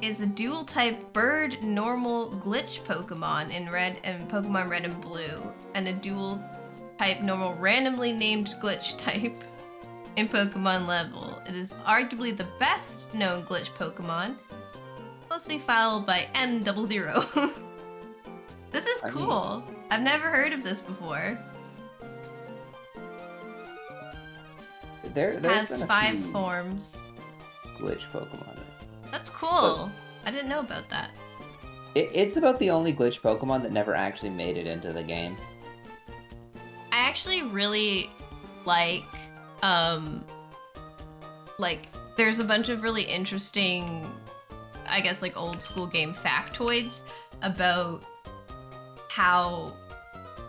Is a dual type bird normal glitch Pokemon in Pokemon Red and Blue, and a dual type normal randomly named glitch type in Pokemon Level. It is arguably the best known glitch Pokemon, closely followed by N00. This is cool. I've never heard of this before. There's Has been a 5 few forms. glitch Pokemon. That's cool. I didn't know about that. It's about the only glitch Pokemon that never actually made it into the game. I actually really like there's a bunch of really interesting, I guess, like old school game factoids about how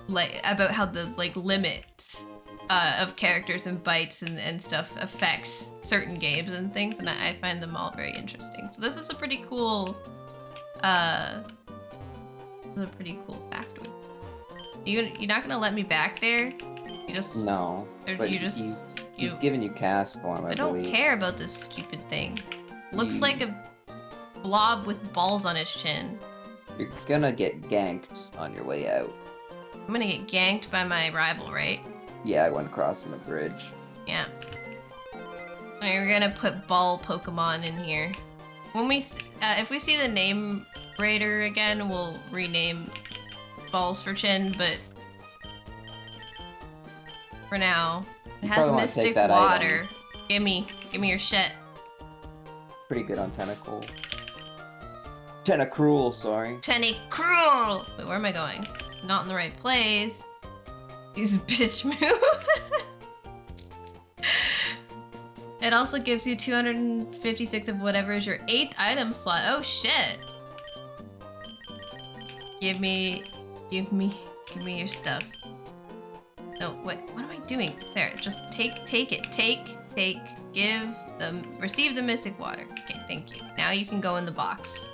the like limits of characters and bytes and stuff affects certain games and things, and I find them all very interesting. So this is a pretty cool factoid. You're not gonna let me back there? You just No. But he's giving you cast form, I don't believe. care about this stupid thing. Looks like a blob with balls on its chin. You're gonna get ganked on your way out. I'm gonna get ganked by my rival, right? Yeah, I went crossing the bridge. Yeah. Alright, we're gonna put ball Pokemon in here. When we, if we see the name Raider again, we'll rename Balls for Chin, but for now, it has Mystic Water. Give me your shit. Pretty good on Tentacle. Tentacruel, sorry. Tentacruel! Wait, where am I going? Not in the right place. Use bitch move. It also gives you 256 of whatever is your 8th item slot. Oh shit. Give me your stuff. No, what am I doing? Sarah, just take it. Receive the Mystic Water. Okay, thank you. Now you can go in the box.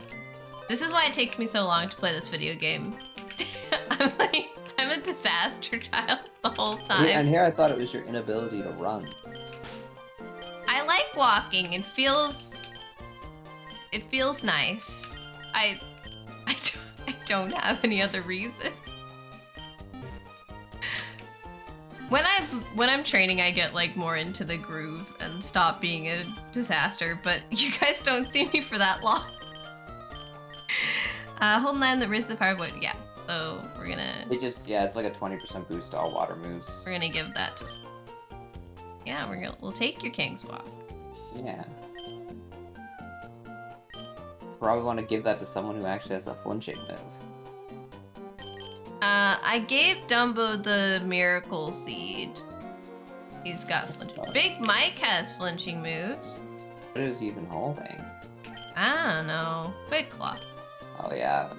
This is why it takes me so long to play this video game. I'm a disaster child the whole time. Yeah, and here I thought it was your inability to run. I like walking. It feels nice. I don't have any other reason. When I'm training, I get like more into the groove and stop being a disaster, but you guys don't see me for that long. Hold on, the wrist of power void. Yeah, so we're gonna. It's like a 20% boost to all water moves. We're gonna give that to. Yeah, we'll take your King's Walk. Yeah. Probably want to give that to someone who actually has a flinching move. I gave Dumbo the Miracle Seed. He's got flinching. Big Mike has flinching moves. What is he even holding? I don't know. Quick Claw. Oh yeah.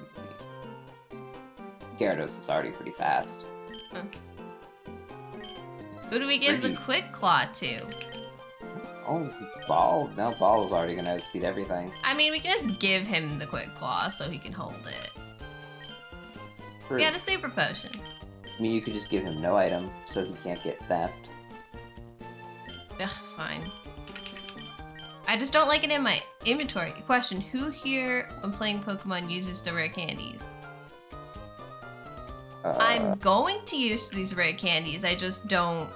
Gyarados is already pretty fast. Who do we give the Quick Claw to? Oh, Ball. No, Ball is already gonna outspeed everything. I mean, we can just give him the Quick Claw so he can hold it. True. Yeah, the Super Potion. I mean, you could just give him no item so he can't get theft. Ugh, fine. I just don't like it in my inventory. Question, who here when playing Pokemon uses the rare candies? I'm going to use these rare candies, I just don't...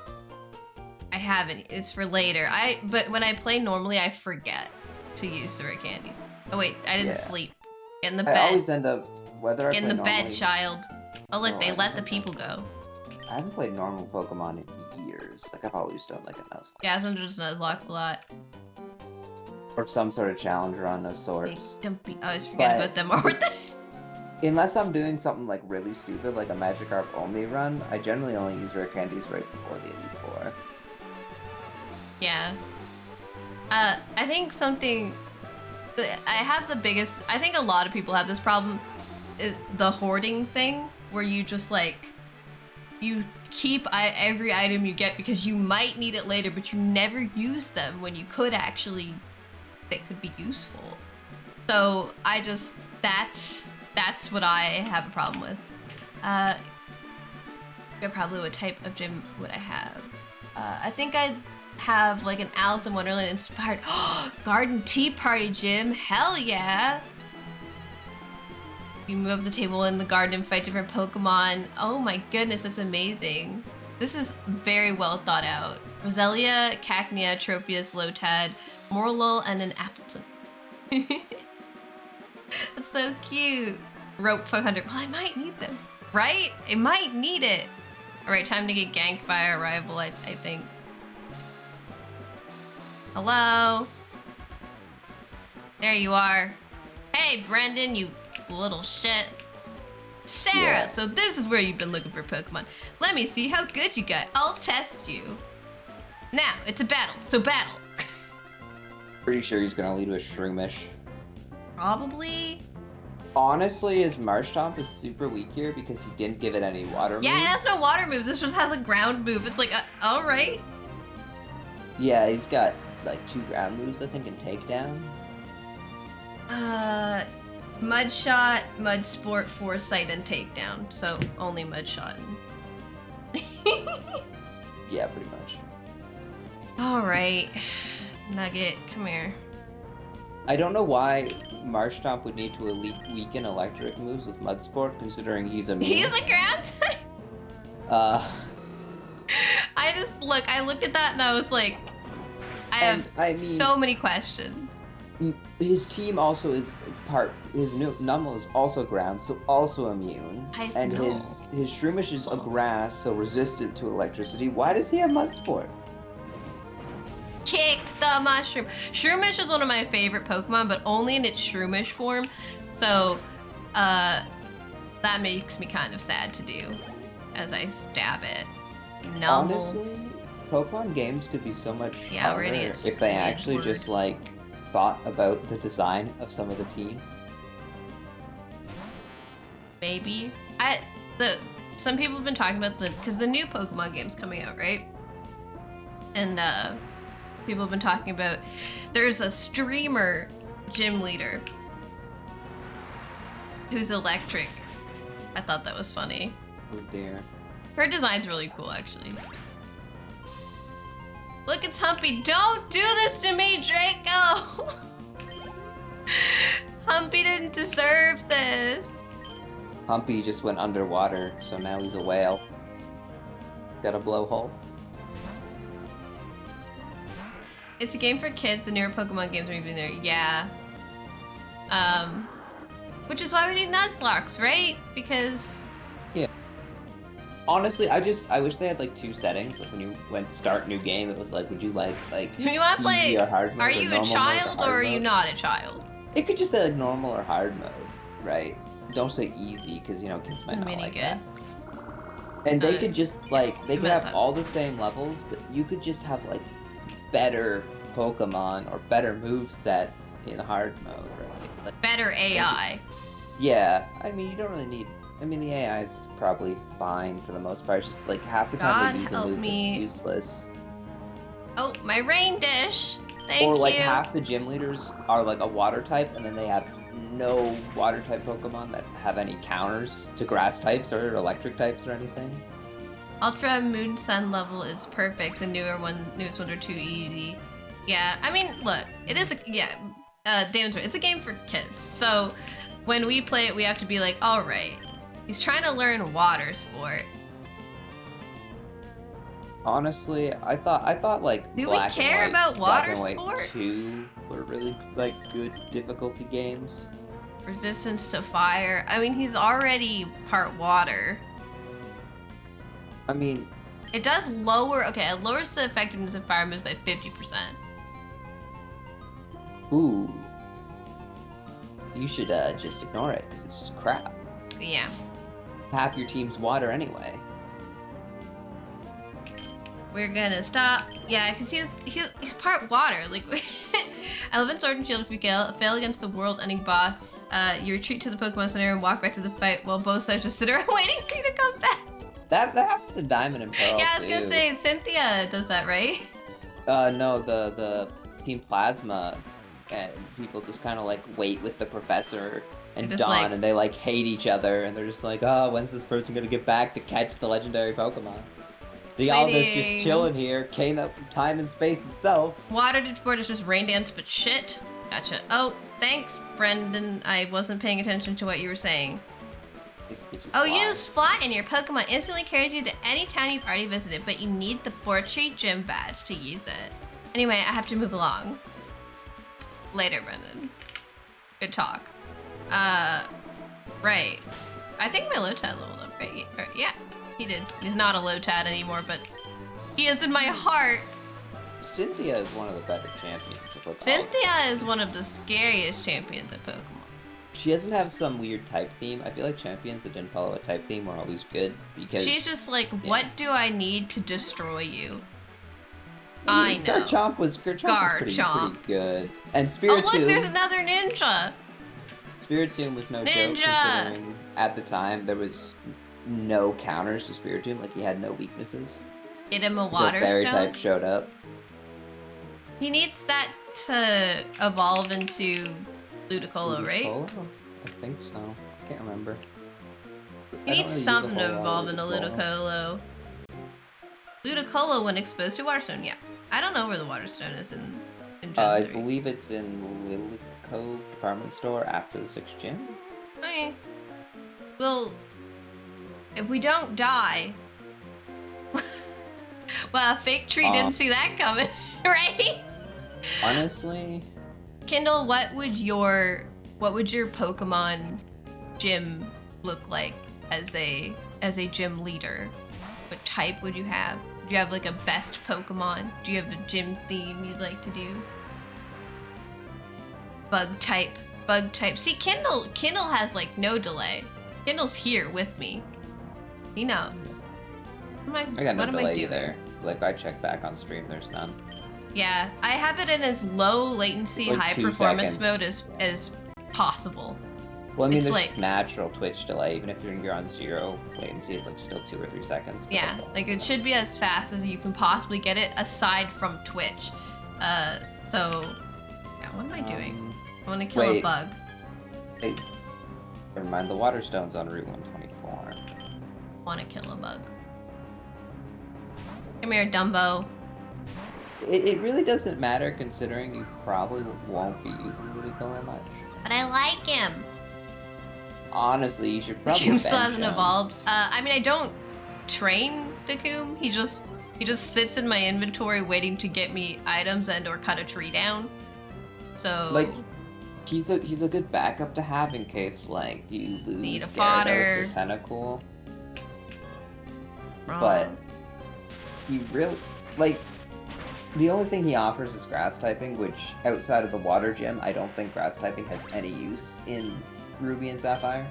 I haven't. It's for later. But when I play normally, I forget to use the rare candies. Oh wait, I didn't sleep. Get in the bed. I always end up, whether I Get play in the normally, bed, child. Oh look, No, they I let the haven't. people go. I haven't played normal Pokemon in years. Like, I've always done like a Nuzlocke. Yeah, sometimes Nuzlocke's a lot. Or some sort of challenge run of They sorts. don't be. I always forget about them. Or Unless I'm doing something like really stupid, like a Magikarp only run, I generally only use rare candies right before the Elite Four. Yeah. I think something. I have the biggest. I think a lot of people have this problem. The hoarding thing, where you just like. You keep every item you get because you might need it later, but you never use them when you could actually. They could be useful. So that's what I have a problem with. Yeah, probably what type of gym would I have? I think I'd have like an Alice in Wonderland inspired garden tea party gym. Hell yeah! You move up the table in the garden and fight different Pokemon. Oh my goodness, that's amazing. This is very well thought out. Roselia, Cacnea, Tropius, Lotad, Morlul, and an Appleton. That's so cute. Rope 500. Well, I might need them, right? I might need it. All right, time to get ganked by our rival, I think. Hello? There you are. Hey, Brendan, you little shit. Sarah, Yeah. so this is where you've been looking for Pokemon. Let me see how good you got. I'll test you. Now, it's a battle, so battle. Pretty sure he's gonna lead with Shroomish. Probably. Honestly, his Marshtomp is super weak here because he didn't give it any water Yeah, moves. it has no water moves. This just has a ground move. It's like, all right. Yeah, he's got like 2 ground moves, I think, in Takedown. Mud Shot, Mud Sport, Foresight, and Takedown. So only Mud Shot. Yeah, pretty much. All right, Nugget, come here. I don't know why Marshtomp would need to weaken electric moves with Mudsport, considering he's immune. He's a ground type. I looked at that and I was like, I mean, so many questions. His team also is his Numel is also ground, so also immune. And his Shroomish is a grass, so resistant to electricity. Why does he have Mudsport? Kick the mushroom. Shroomish is one of my favorite Pokemon, but only in its Shroomish form. So, that makes me kind of sad to do as I stab it. No. Honestly, Pokemon games could be so much harder if they actually just like thought about the design of some of the teams. Maybe. Some people have been talking about because the new Pokemon game's coming out, right? And people have been talking about there's a streamer gym leader who's electric. I thought that was funny. Oh dear. Her design's really cool, actually. Look, it's Humpy. Don't do this to me, Draco! Humpy didn't deserve this. Humpy just went underwater, so now he's a whale. Got a blowhole. It's a game for kids. The newer Pokemon games are even there. Yeah. Which is why we need Nuzlocke, right? Because... Yeah. Honestly, I wish they had like 2 settings. Like when you went start new game, it was like, would you like you want to play? easy or hard mode? Are or you a normal child mode or are hard you mode? not a child? It could just say like normal or hard mode, right? Don't say easy, because you know kids might not Mini like good. that. And they could just like they could have Methods. all the same levels, but you could just have like better Pokemon or better move sets in hard mode, right? Like, Better AI. yeah, I mean you don't really need. I mean the AI is probably fine for the most part. It's just like half the time God they use a help move me. that's useless. Oh, my rain dish. Thank Or like you. half the gym leaders are like a water type, and then they have no water type Pokemon that have any counters to grass types or electric types or anything. Ultra Moon Sun level is perfect. The newest ones are too easy. Yeah, I mean, look, it is Damon's right. It's a game for kids. So when we play it, we have to be like, all right, he's trying to learn water sport. Honestly, I thought like Do we Black and care White, about Black water and White sport? 2 were really like good difficulty games. Resistance to fire. I mean, he's already part water. I mean, It does lower. Okay, it lowers the effectiveness of fire moves by 50%. ooh, you should just ignore it because it's just crap. Yeah. Half your team's water anyway. We're gonna stop. Yeah, because he's part water. Like, I live in Sword and Shield. If you fail against the world-ending boss, you retreat to the Pokemon Center and walk back to the fight while both sides just sit around waiting for you to come back. That happens in Diamond and Pearl. Yeah, I was too. gonna say Cynthia does that, right? No, the Team Plasma and people just kind of like wait with the professor and Just Dawn, like- and they like hate each other, and they're just like, oh, when's this person gonna get back to catch the legendary Pokemon? The Aldous just Waiting. chilling here, came up from time and space itself. Water sport is just rain dance, but shit. Gotcha. Oh, thanks, Brendan. I wasn't paying attention to what you were saying. Oh, use Fly and your Pokemon instantly carries you to any town you've already visited, but you need the Fortree Gym badge to use it. Anyway, I have to move along. Later, Brendan. Good talk. Right. I think my Lotad leveled up, right? Yeah, he did. He's not a Lotad anymore, but he is in my heart. Cynthia is one of the better champions. Cynthia is one of the scariest champions of Pokemon. She doesn't have some weird type theme. I feel like champions that didn't follow a type theme were always good because She's just like, what do I need to destroy you? I know. Garchomp was pretty good. And Spiritomb. Oh look, there's another ninja! Spiritomb was no joke considering at the time there was no counters to Spiritomb, like he had no weaknesses. Get him a water The fairy stone? type showed up. He needs that to evolve into Ludicolo, right? Ludicolo? I think so. I can't remember. He needs something to evolve into Ludicolo. Ludicolo when exposed to Waterstone, yeah. I don't know where the Waterstone is in Gen 3. I believe it's in Lilico department store after the 6th gym. Okay. Well, if we don't die... well, Fake Tree didn't see that coming, right? Honestly... Kindle, what would your Pokemon gym look like as a gym leader? What type would you have? Do you have like a best Pokemon? Do you have a gym theme you'd like to do? Bug type. See, Kindle has like no delay. Kindle's here with me. He knows. I got no delay either. Like I checked back on stream, there's none. Yeah, I have it in as low latency, like high 2 performance seconds. mode as possible. Well, I mean, It's there's like- natural Twitch delay. Even if you're on 0 latency, it's like still 2 or 3 seconds. but Yeah, that's all. like it should be as fast as you can possibly get it, aside from Twitch. So, yeah, what am I doing? I want to kill a wait. bug. Hey, never mind. The water stone's on Route 124. Want to kill a bug. Come here, Dumbo. It really doesn't matter considering you probably won't be using Ludicolo that much. But I like him. Honestly, you should probably. Coom still bench hasn't him. evolved. I mean, I don't train the Coom. He just sits in my inventory waiting to get me items and or cut a tree down. So Like, he's a good backup to have in case like you lose Need a Gyarados fodder. or Tentacool. wrong. But he really like. The only thing he offers is grass typing, which outside of the water gym, I don't think grass typing has any use in Ruby and Sapphire.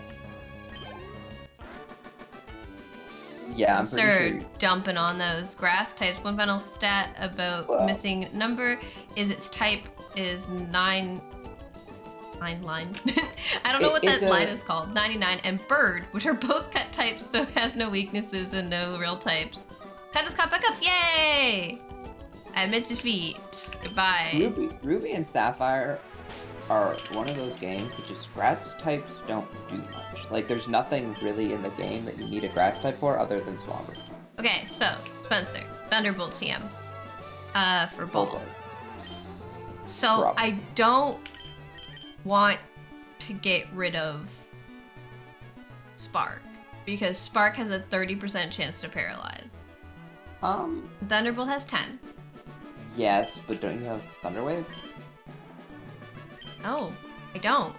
Yeah, I'm pretty Sir, sure. dumping on those grass types. One final stat about missing number is its type is 9 line. I don't know what that line is called. 99 and bird, which are both cut types, so it has no weaknesses and no real types. Cut just caught back up. Yay! Admit defeat. Goodbye. Ruby and Sapphire are one of those games that just grass types don't do much. Like, there's nothing really in the game that you need a grass type for other than Swampert. Okay, so Spencer, Thunderbolt TM. For Bolt. So Probably. I don't want to get rid of Spark because Spark has a 30% chance to paralyze. Thunderbolt has 10. Yes, but don't you have Thunder Wave? No, I don't.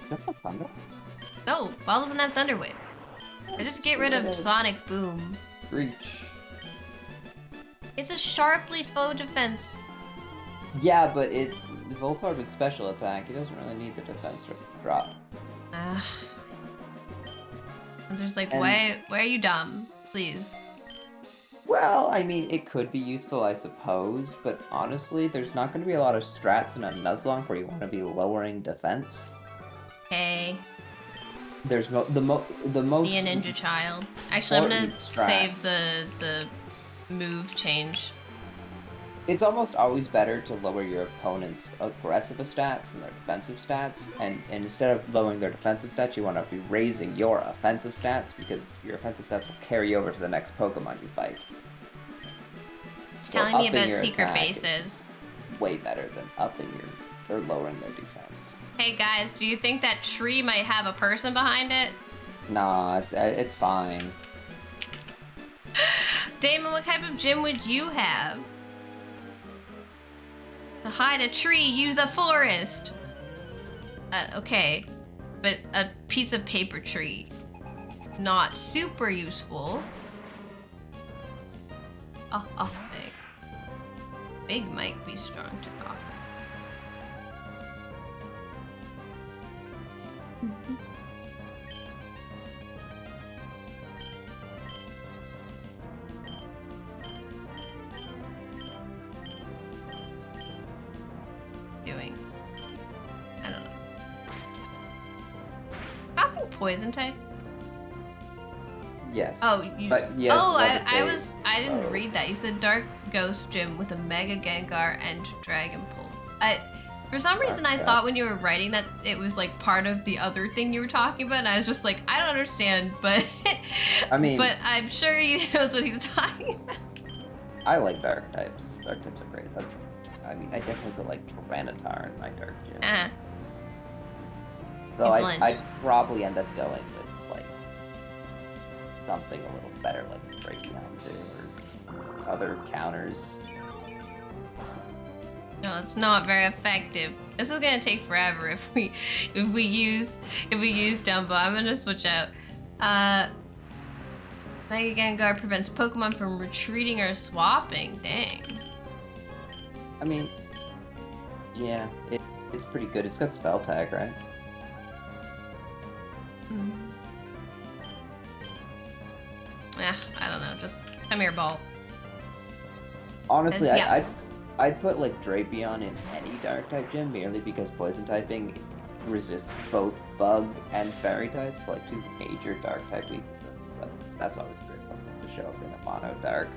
You don't have Thunder? No, Ball doesn't have Thunder Wave. I just get rid of Sonic Boom. Reach. It's a sharply foe defense. Yeah, but Voltorb is special attack. He doesn't really need the defense drop. And there's like, And- why are you dumb? Please. Well, I mean, it could be useful, I suppose, but honestly, there's not going to be a lot of strats in a Nuzlocke where you want to be lowering defense. Okay. There's the most. Be a ninja child. Actually, I'm gonna important save strats. the move change. It's almost always better to lower your opponent's aggressive stats than their defensive stats, and instead of lowering their defensive stats, you want to be raising your offensive stats, because your offensive stats will carry over to the next Pokemon you fight. It's So telling me upping about your secret attack bases. is way better than upping your or lowering their defense. Hey guys, do you think that tree might have a person behind it? Nah, it's fine. Damon, what type of gym would you have? To hide a tree, use a forest. Okay, but a piece of paper tree. Not super useful. Oh, big. Big might be strong to cough. Doing? I don't know. Falcon poison type? Yes. Oh, you. But yes, oh, I levitate. didn't read that. You said Dark Ghost Gym with a Mega Gengar and Dragon Pulse. For some reason, I thought when you were writing that it was like part of the other thing you were talking about, and I was just like, I don't understand, but I mean, but I'm sure he knows what he's talking about. I like dark types. Dark types are great. I mean, I definitely put like Tyranitar in my dark gym. Though I'd probably end up going with like something a little better, like Drapion too, or other counters. No, it's not very effective. This is gonna take forever if we use Dumbo. I'm gonna switch out. Mega Gengar prevents Pokemon from retreating or swapping. Dang. I mean, yeah, it's pretty good. It's got Spell Tag, right? I don't know. Just come here, ball. Honestly, Yeah. I'd put like Drapion in any dark type gym merely because poison typing resists both bug and fairy types, like two major dark type weaknesses. So that's always a great Pokemon to show up in a mono dark.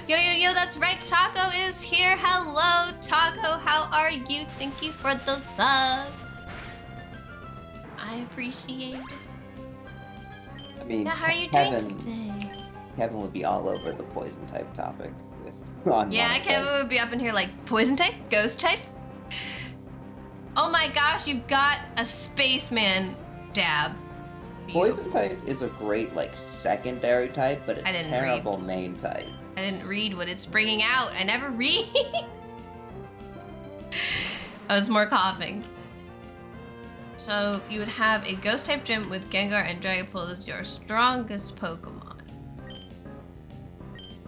Yo, that's right. Taco is here. Hello, Taco. How are you? Thank you for the love. I appreciate it. I mean, Yeah, how are you doing today? Kevin would be all over the poison type topic. On Yeah, mono Kevin type. would be up in here like poison type, ghost type. Oh my gosh, you've got a spaceman dab. Poison type is a great like secondary type, but a terrible main type. I didn't read what it's bringing out. I never read. I was more coughing. So you would have a ghost type gym with Gengar and Dragapult as your strongest Pokemon.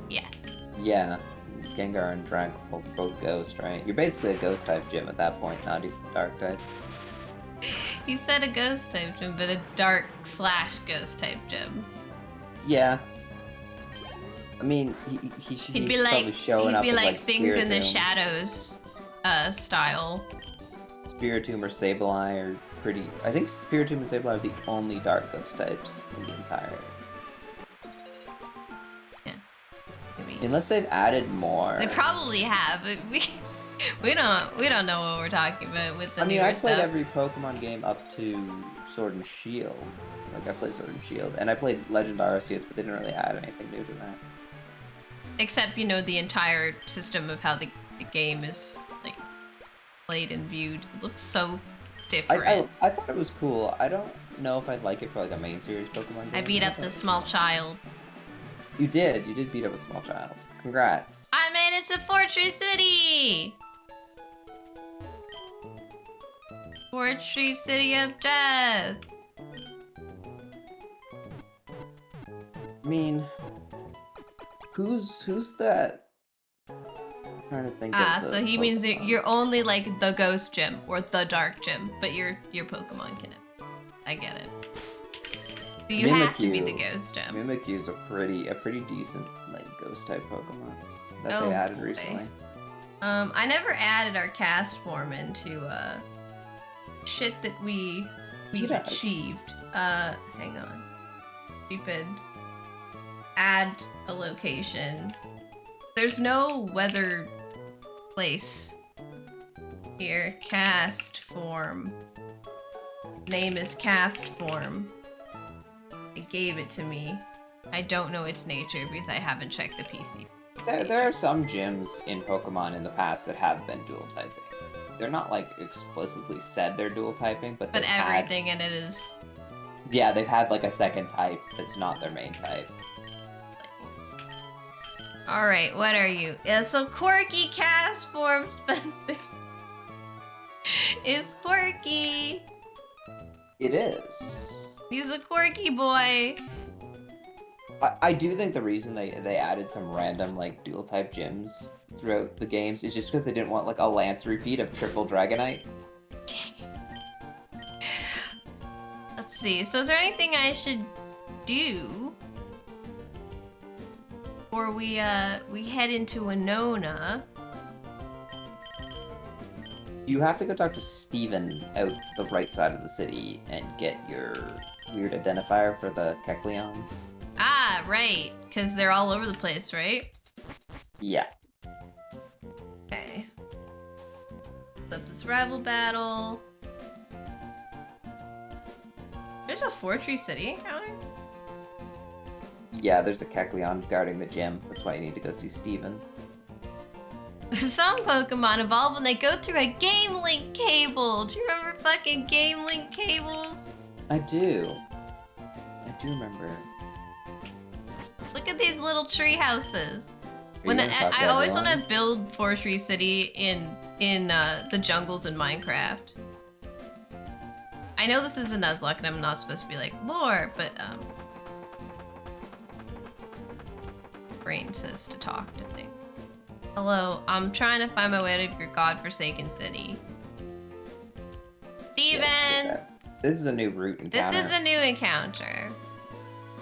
Yes. Yeah, Gengar and Dragapult are both ghost, right? You're basically a ghost type gym at that point, not even dark type. He said a ghost type gym, but a dark / ghost type gym. Yeah. I mean, he's probably showing up with like things in the Spiritomb. shadows style. Spiritomb or Sableye are pretty... I think Spiritomb and Sableye are the only dark ghost types in the entire... Yeah. Maybe. Unless they've added more. They probably have, but we don't know what we're talking about with the newer I played stuff. every Pokemon game up to Sword and Shield. Like, I played Sword and Shield. And I played Legend Arceus, but they didn't really add anything new to that. Except, the entire system of how the game is, like, played and viewed. It looks so different. I thought it was cool. I don't know if I'd like it for, like, a main series Pokemon game. I beat up the small child. You did beat up a small child. Congrats. I made it to Fortress City! Fortress City of Death! I mean... Who's that? I'm trying to think of So he means that you're only like the ghost gym or the dark gym, but your Pokemon can. I get it. So you have to be the ghost gym. Mimikyu's a pretty decent like ghost type Pokemon that they added recently. I never added our cast form into shit that we've achieved. Hang on. Stupid. Add a location. There's no weather place here. Cast form. Name is cast form. It gave it to me. I don't know its nature because I haven't checked the PC. There are some gyms in Pokemon in the past that have been dual typing. They're not like explicitly said they're dual typing, but But they've everything in it is. yeah, they've had like a second type that's not their main type. Alright, what are you? It's a quirky cast form, Spencer. It's quirky. It is. He's a quirky boy. I do think the reason they added some random like dual type gyms throughout the games is just because they didn't want like a Lance repeat of triple Dragonite. Let's see. So is there anything I should do before we head into Winona? You have to go talk to Steven out the right side of the city and get your weird identifier for the Kecleons. Ah, right. Because they're all over the place, right? Yeah. Okay. Flip this rival battle. There's a Fortree City encounter? Yeah, there's a Kecleon guarding the gym. That's why you need to go see Steven. Some Pokemon evolve when they go through a Game Link cable. Do you remember fucking Game Link cables? I do. I do remember. Look at these little tree houses. Are you gonna talk to I always want everyone? to build Fortree City in the jungles in Minecraft. I know this is a Nuzlocke and I'm not supposed to be like lore, but brain says to talk to things. Hello, I'm trying to find my way to your godforsaken city. Steven! Yeah, this is a new route encounter. This is a new encounter.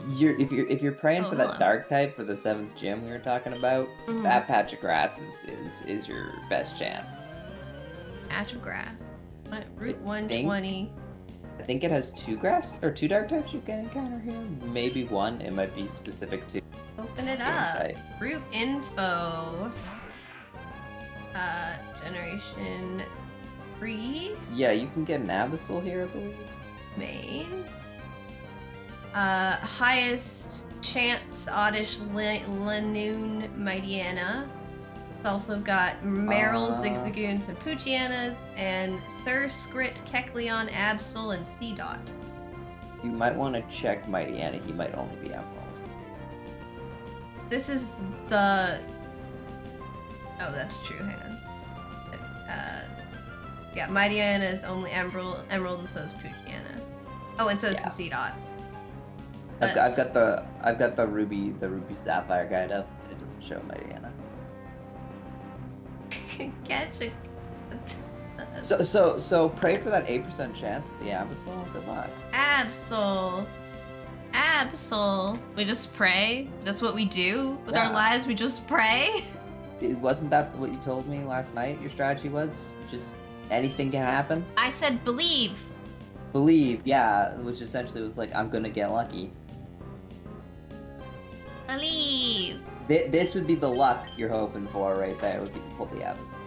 If you're praying Oh, for that hello. dark type for the 7th gym we were talking about, Mhm. that patch of grass is your best chance. Patch of grass. What? Route I 120. I think it has 2 grass or 2 dark types you can encounter here. Maybe 1. It might be specific to Open it game up. type. Route info. Generation 3. Yeah, you can get an Abyssal here, I believe. Main. Highest chance Oddish Lanoon Mightyana. It's also got Meryl, Zigzagoons, and Poochianas, and Sir Skrit, Kecleon, Absol, and Seedot. You might want to check Mighty Anna. He might only be Emerald. This is the. Oh, that's true. Hang on. Yeah, Mightyana is only Emerald, and so is Poochiana. Oh, and so is Yeah. the Seedot. I've got the Ruby Sapphire guide up. It doesn't show Mighty Anna. Catch a. So pray for that 8% chance at the Abyssal. Good luck. Absol. We just pray. That's what we do with our Yeah. lives. We just pray. Wasn't that what you told me last night? Your strategy was just anything can happen. I said believe. Believe, yeah, which essentially was like I'm gonna get lucky. Believe. This would be the luck you're hoping for right there. Was you can pull the Abyssal.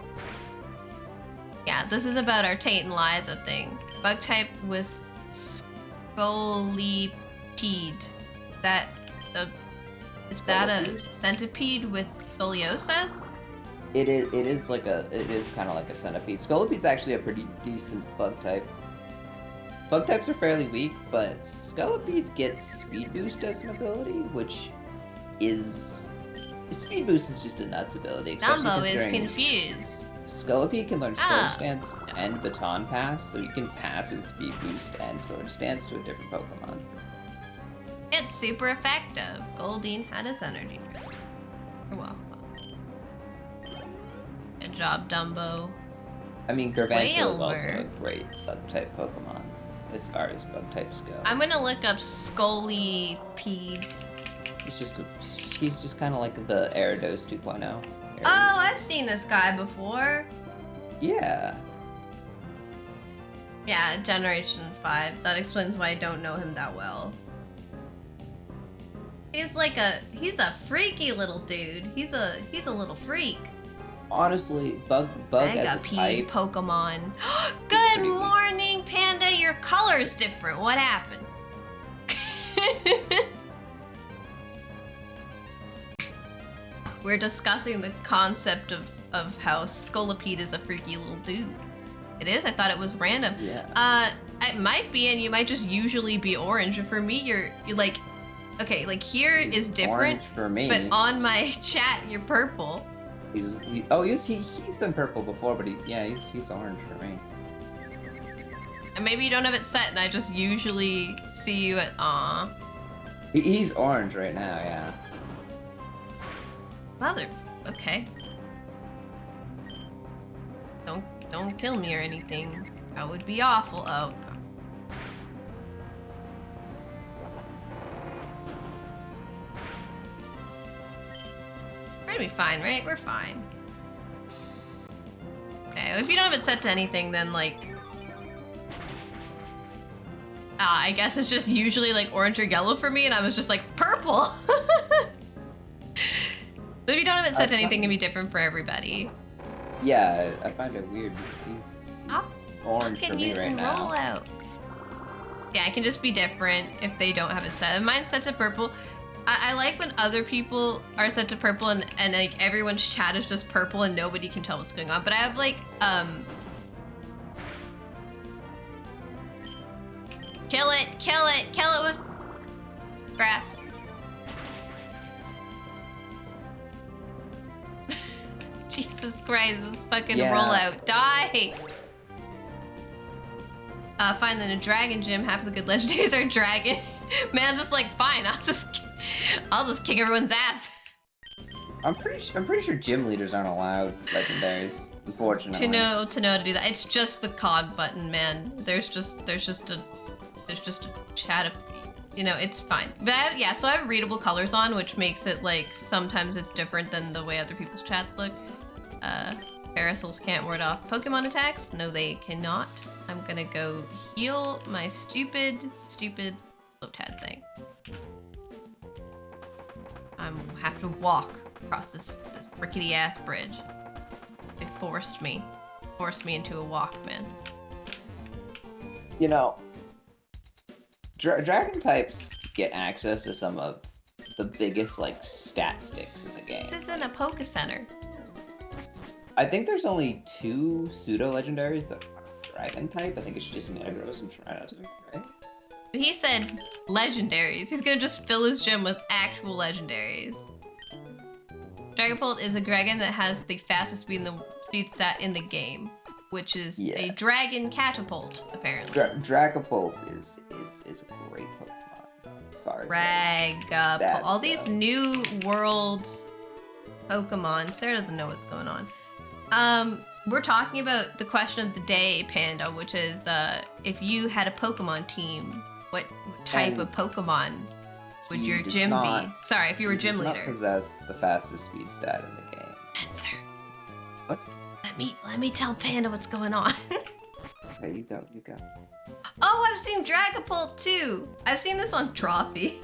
Yeah, this is about our Tate and Liza thing. Bug type with Scolipede. Is that a centipede with scoliosis? It is kind of like a centipede. Scolipede's actually a pretty decent bug type. Bug types are fairly weak, but Scolipede gets speed boost as an ability, which is speed boost is just a nuts ability. especially Dumbo is considering confused. Scolipede can learn Ah. Sword Stance and Baton Pass, so you can pass his speed boost and Sword Stance to a different Pokemon. It's super effective. Goldeen had his energy. You're welcome. Good job, Dumbo. I mean, Garvantil is also Wailmer. a great bug type Pokemon as far as bug types go. I'm gonna look up Scolipede. He's just kind of like the Gyarados 2.0. Oh, I've seen this guy before. Yeah. Yeah, Generation 5. That explains why I don't know him that well. He's a freaky little dude. He's a little freak. Honestly, Bug as a type. Pokemon. Good morning, Panda. Your color's different. What happened? We're discussing the concept of how Scolipede is a freaky little dude. It is? I thought it was random. Yeah. It might be, and you might just usually be orange. And for me, you're like, okay, like here is different. Orange for me. But on my chat, you're purple. He's been purple before, but he's orange for me. And maybe you don't have it set, and I just usually see you at He's orange right now, yeah. Mother. Okay. Don't kill me or anything. That would be awful. Oh god. We're gonna be fine, right? We're fine. Okay, if you don't have it set to anything, then like I guess it's just usually like orange or yellow for me, and I was just like purple. But if you don't have it set to anything, it can be different for everybody. Yeah, I find it weird because he's orange for me right now. Rollout. Yeah, it can just be different if they don't have it set. And mine's set to purple. I like when other people are set to purple and like everyone's chat is just purple and nobody can tell what's going on. But I have like kill it with grass. Jesus Christ, this fucking rollout. Die! Find that a dragon gym, half of the good legendaries are dragon. Man's just like, fine, I'll just kick everyone's ass. I'm pretty sure gym leaders aren't allowed legendaries, unfortunately. To know to do that. It's just the cog button, man. There's just a chat of, you know, it's fine. But so I have readable colors on, which makes it like sometimes it's different than the way other people's chats look. Parasols can't ward off Pokemon attacks. No, they cannot. I'm gonna go heal my stupid Lotad thing. I have to walk across this rickety ass bridge. They forced me into a walk, man. You know, dragon types get access to some of the biggest like stat sticks in the game. This isn't a Poke Center. I think there's only 2 pseudo legendaries that are dragon type. I think it's just Metagross and Triceratops, right? But he said legendaries. He's gonna just fill his gym with actual legendaries. Dragapult is a dragon that has the fastest speed stat in the game, which is a dragon catapult, apparently. Dragapult is a great Pokemon as far as Dragapult. All these new world Pokemon. Sarah doesn't know what's going on. We're talking about the question of the day, Panda, which is if you had a Pokemon team, what type of Pokemon would your gym be? Sorry, if you were gym leader. He does not possess the fastest speed stat in the game. Answer. What? Let me tell Panda what's going on. Okay, you go. Oh, I've seen Dragapult too. I've seen this on Trophy.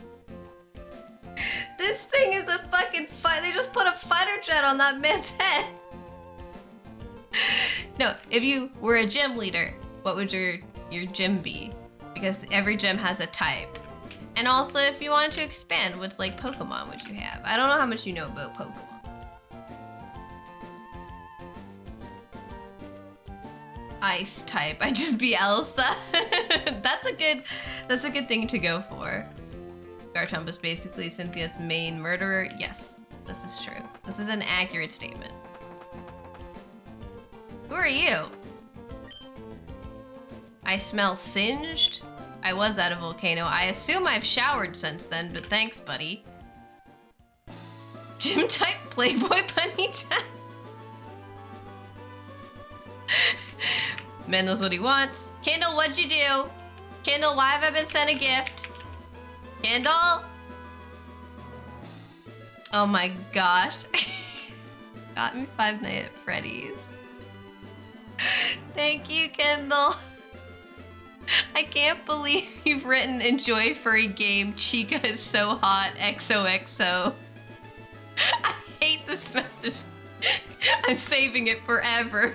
This thing is a fucking fight. They just put a fighter jet on that man's head. No, if you were a gym leader, what would your gym be? Because every gym has a type. And also, if you wanted to expand, what's like Pokemon would you have? I don't know how much you know about Pokemon. Ice type. I'd just be Elsa. That's a good thing to go for. Garchomp is basically Cynthia's main murderer. Yes, this is true. This is an accurate statement. Who are you? I smell singed. I was at a volcano. I assume I've showered since then, but thanks, buddy. Gym type Playboy Bunnyta. Man knows what he wants. Kendall, what'd you do? Kendall, why have I been sent a gift? Kendall? Oh my gosh. Got me Five Nights at Freddy's. Thank you, Kendall. I can't believe you've written enjoy furry game. Chica is so hot. XOXO. I hate this message. I'm saving it forever.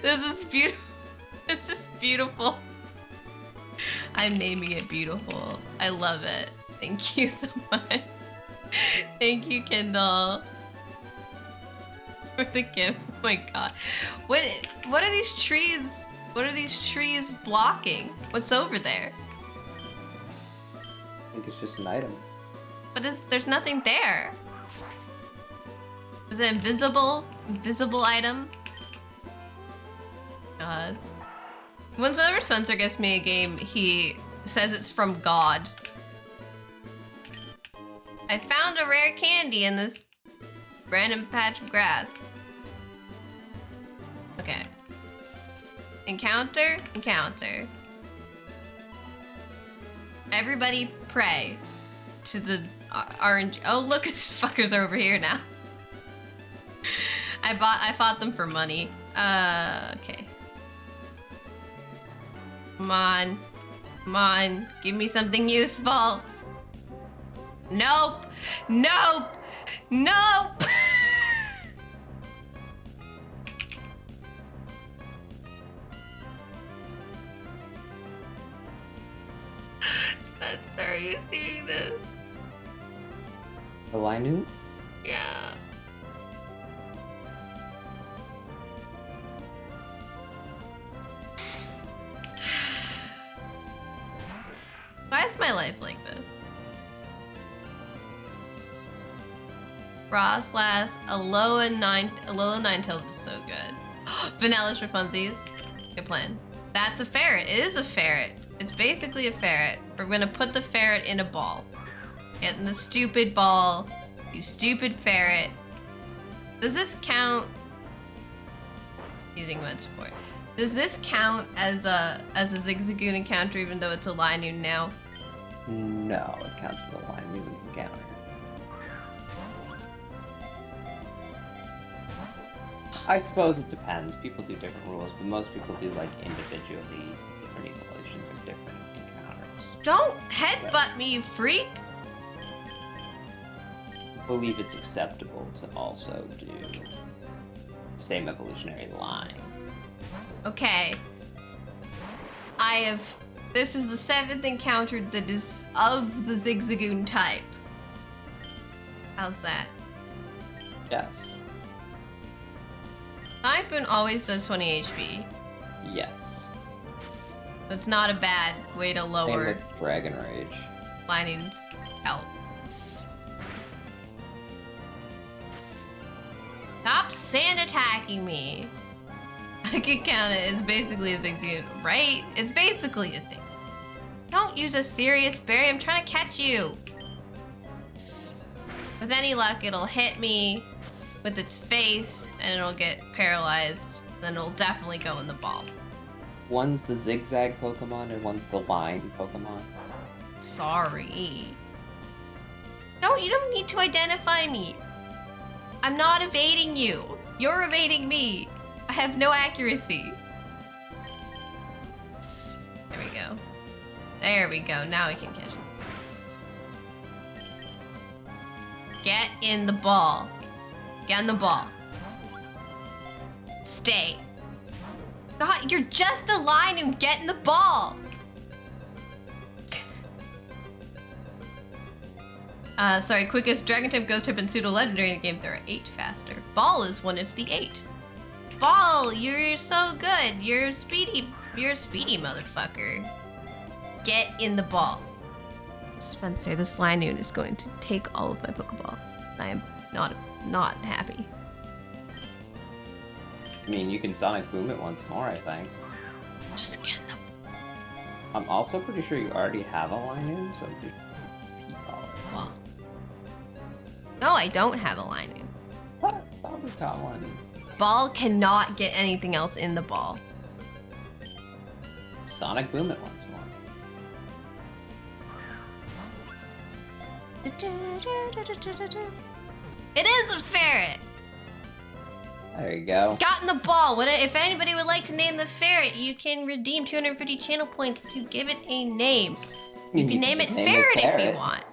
This is beautiful. This is beautiful. I'm naming it beautiful. I love it. Thank you so much. Thank you, Kendall. For the gift. Oh my god. What are these trees? What are these trees blocking? What's over there? I think it's just an item. But there's nothing there. Is it invisible? Invisible item? God. Whenever Spencer gives me a game, he says it's from God. I found a rare candy in this random patch of grass. Okay. Encounter, encounter. Everybody pray to the orange. Oh, look, these fuckers are over here now. I fought them for money. Okay. Come on. Come on. Give me something useful. Nope. Nope. Nope. Spencer, are you seeing this? The Linute? Yeah. Why is my life like this? Frost last Alola Ninetales is so good. Vanillish for funsies. Good plan. That's a ferret. It is a ferret. It's basically a ferret. We're gonna put the ferret in a ball. Get in the stupid ball. You stupid ferret. Does this count? Using med support. Does this count as a Zigzagoon encounter even though it's a Linune now? No, it counts as a Linute encounter. I suppose it depends. People do different rules, but most people do like individually different evolutions of different encounters. Don't headbutt me, you freak! I believe it's acceptable to also do same evolutionary line. Okay. This is the 7th encounter that is of the Zigzagoon type. How's that? Yes. Sonic Boom always does 20 HP. Yes. It's not a bad way to Same lower with Dragon Rage. Linune's health. Stop sand attacking me. I can count it. It's basically a Zigzagoon, right? It's basically a thing. Don't use a serious berry. I'm trying to catch you. With any luck, it'll hit me with its face and it'll get paralyzed. Then it'll definitely go in the ball. One's the Zigzag Pokemon and one's the Line Pokemon. Sorry. No, you don't need to identify me. I'm not evading you. You're evading me. I have no accuracy. There we go. There we go. Now we can catch him. Get in the ball. Get in the ball. Stay. God, you're just a Linune. Get in the ball. Sorry, quickest Dragon type, Ghost type, and Pseudo Legendary in the game. There are 8 faster. Ball is one of the 8. Ball, you're so good. You're speedy. You're a speedy motherfucker. Get in the ball. Spencer, this Linune is going to take all of my Pokeballs. I am not happy. I mean, you can Sonic Boom it once more, I think. Just get in the I'm also pretty sure you already have a Linune, so I'm just ball. No, I don't have a Linune. What? I thought we got one. Ball cannot get anything else in the ball. Sonic Boom it once more. It is a ferret! There you go. Gotten the ball. If anybody would like to name the ferret, you can redeem 250 channel points to give it a name. You can name it ferret if you want.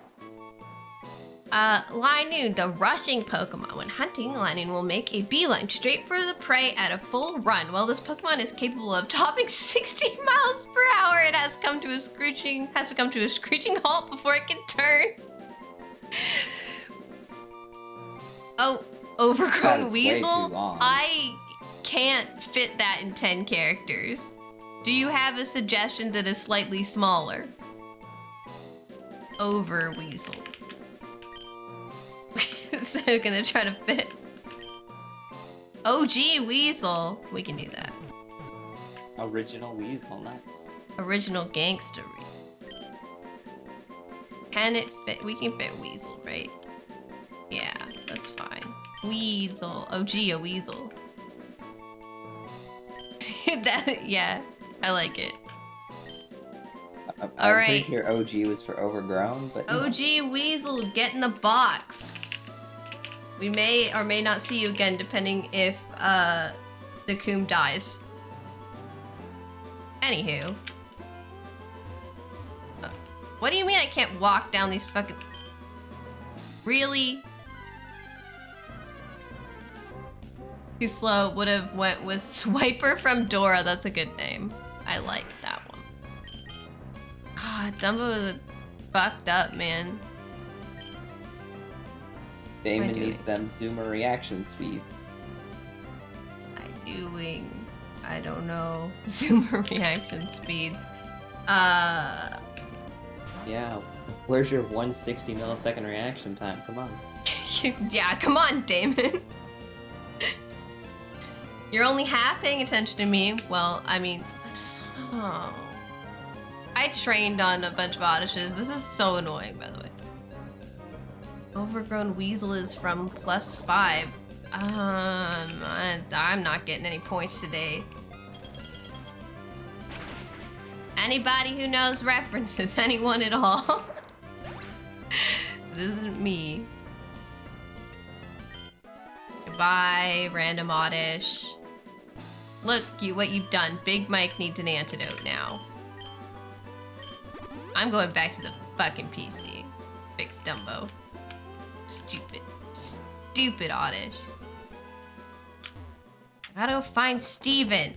Linoon, the rushing Pokemon. When hunting, Linoon will make a beeline straight for the prey at a full run. While this Pokemon is capable of topping 60 miles per hour, it has to come to a screeching halt before it can turn. Oh, overgrown weasel? I can't fit that in 10 characters. Do you have a suggestion that is slightly smaller? Over weasel. So I'm gonna try to fit. OG weasel. We can do that. Original weasel, nice. Original gangster. Can it fit? We can fit weasel, right? Yeah, that's fine. Weasel. OG a weasel. Yeah, I like it. I'm pretty sure OG was for overgrown, but OG weasel, get in the box. We may or may not see you again, depending if the coom dies. Anywho, what do you mean I can't walk down these fucking? Really? Too slow. Would have went with Swiper from Dora. That's a good name. I like that one. God, Dumbo is fucked up, man. Damon needs them zoomer reaction speeds. I don't know. Zoomer reaction speeds. Yeah. Where's your 160 millisecond reaction time? Come on. Yeah, come on, Damon. You're only half paying attention to me. Well, I mean, oh. I trained on a bunch of Oddishes. This is so annoying, by the way. Overgrown weasel is from +5. I'm not getting any points today. Anybody who knows references, anyone at all. It isn't me. Goodbye, random Oddish. Look, what you've done. Big Mike needs an antidote now. I'm going back to the fucking PC. Fix Dumbo. Stupid Oddish. I gotta go find Steven.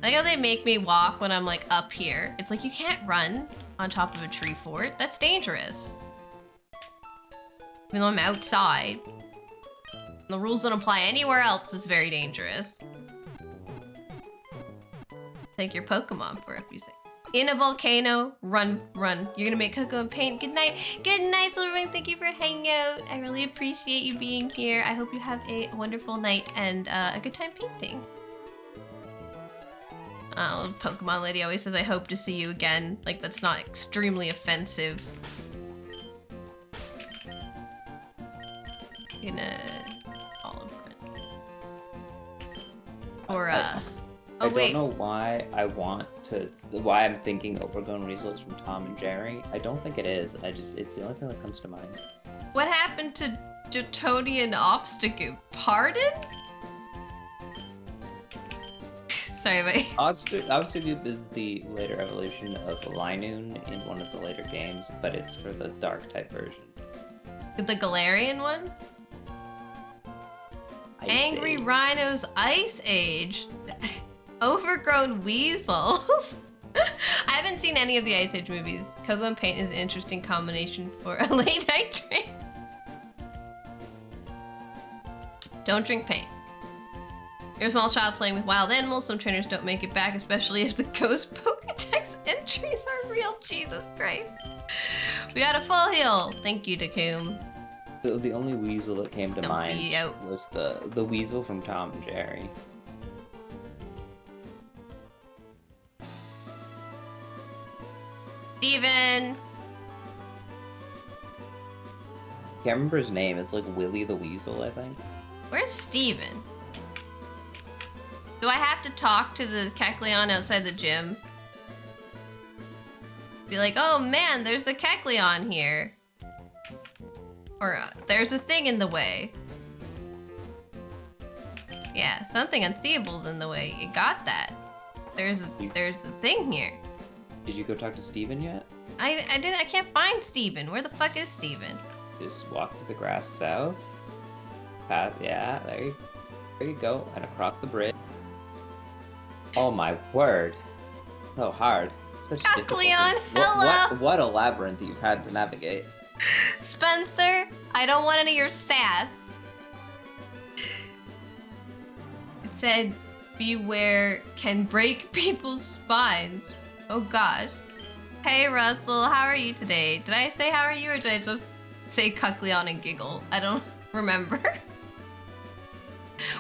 I like how they make me walk when I'm like up here. It's like you can't run on top of a tree fort. That's dangerous. Even though I'm outside. The rules don't apply anywhere else. It's very dangerous. Take your Pokemon for a few seconds. In a volcano, run. You're gonna make Cocoa and Paint. Good night. Good night, Silverwing. Thank you for hanging out. I really appreciate you being here. I hope you have a wonderful night and a good time painting. Pokemon lady always says, I hope to see you again. Like, that's not extremely offensive. Gonna olive print. Or, I don't know why why I'm thinking Overgrown Weasel is from Tom and Jerry. I don't think it is. It's the only thing that comes to mind. What happened to Jotonian Obstagoon? Pardon? Sorry, mate. Obstagoon is the later evolution of Linoon in one of the later games, but it's for the dark type version. The Galarian one? Angry Age. Rhino's Ice Age. Overgrown weasels. I haven't seen any of the Ice Age movies. Cocoa and Paint is an interesting combination for a late night train. Don't drink paint. You're a small child playing with wild animals. Some trainers don't make it back, especially if the ghost Pokedex entries are real. Jesus Christ. We got a full heal. Thank you, Dacoom. The only weasel that came to mind was the weasel from Tom and Jerry. Steven! Can't remember his name. It's like Willy the Weasel, I think. Where's Steven? Do I have to talk to the Kecleon outside the gym? Be like, oh man, there's a Kecleon here. Or there's a thing in the way. Yeah, something unseeable's in the way. You got that. There's a thing here. Did you go talk to Steven yet? I can't find Steven. Where the fuck is Steven? Just walk to the grass south. Path, yeah, there you go, and across the bridge. Oh my word. So hard. Such Leon, hello! What a labyrinth you've had to navigate. Spencer, I don't want any of your sass. It said, beware can break people's spines. Oh gosh. Hey Russell, how are you today? Did I say how are you or did I just say cuck Leon and giggle? I don't remember.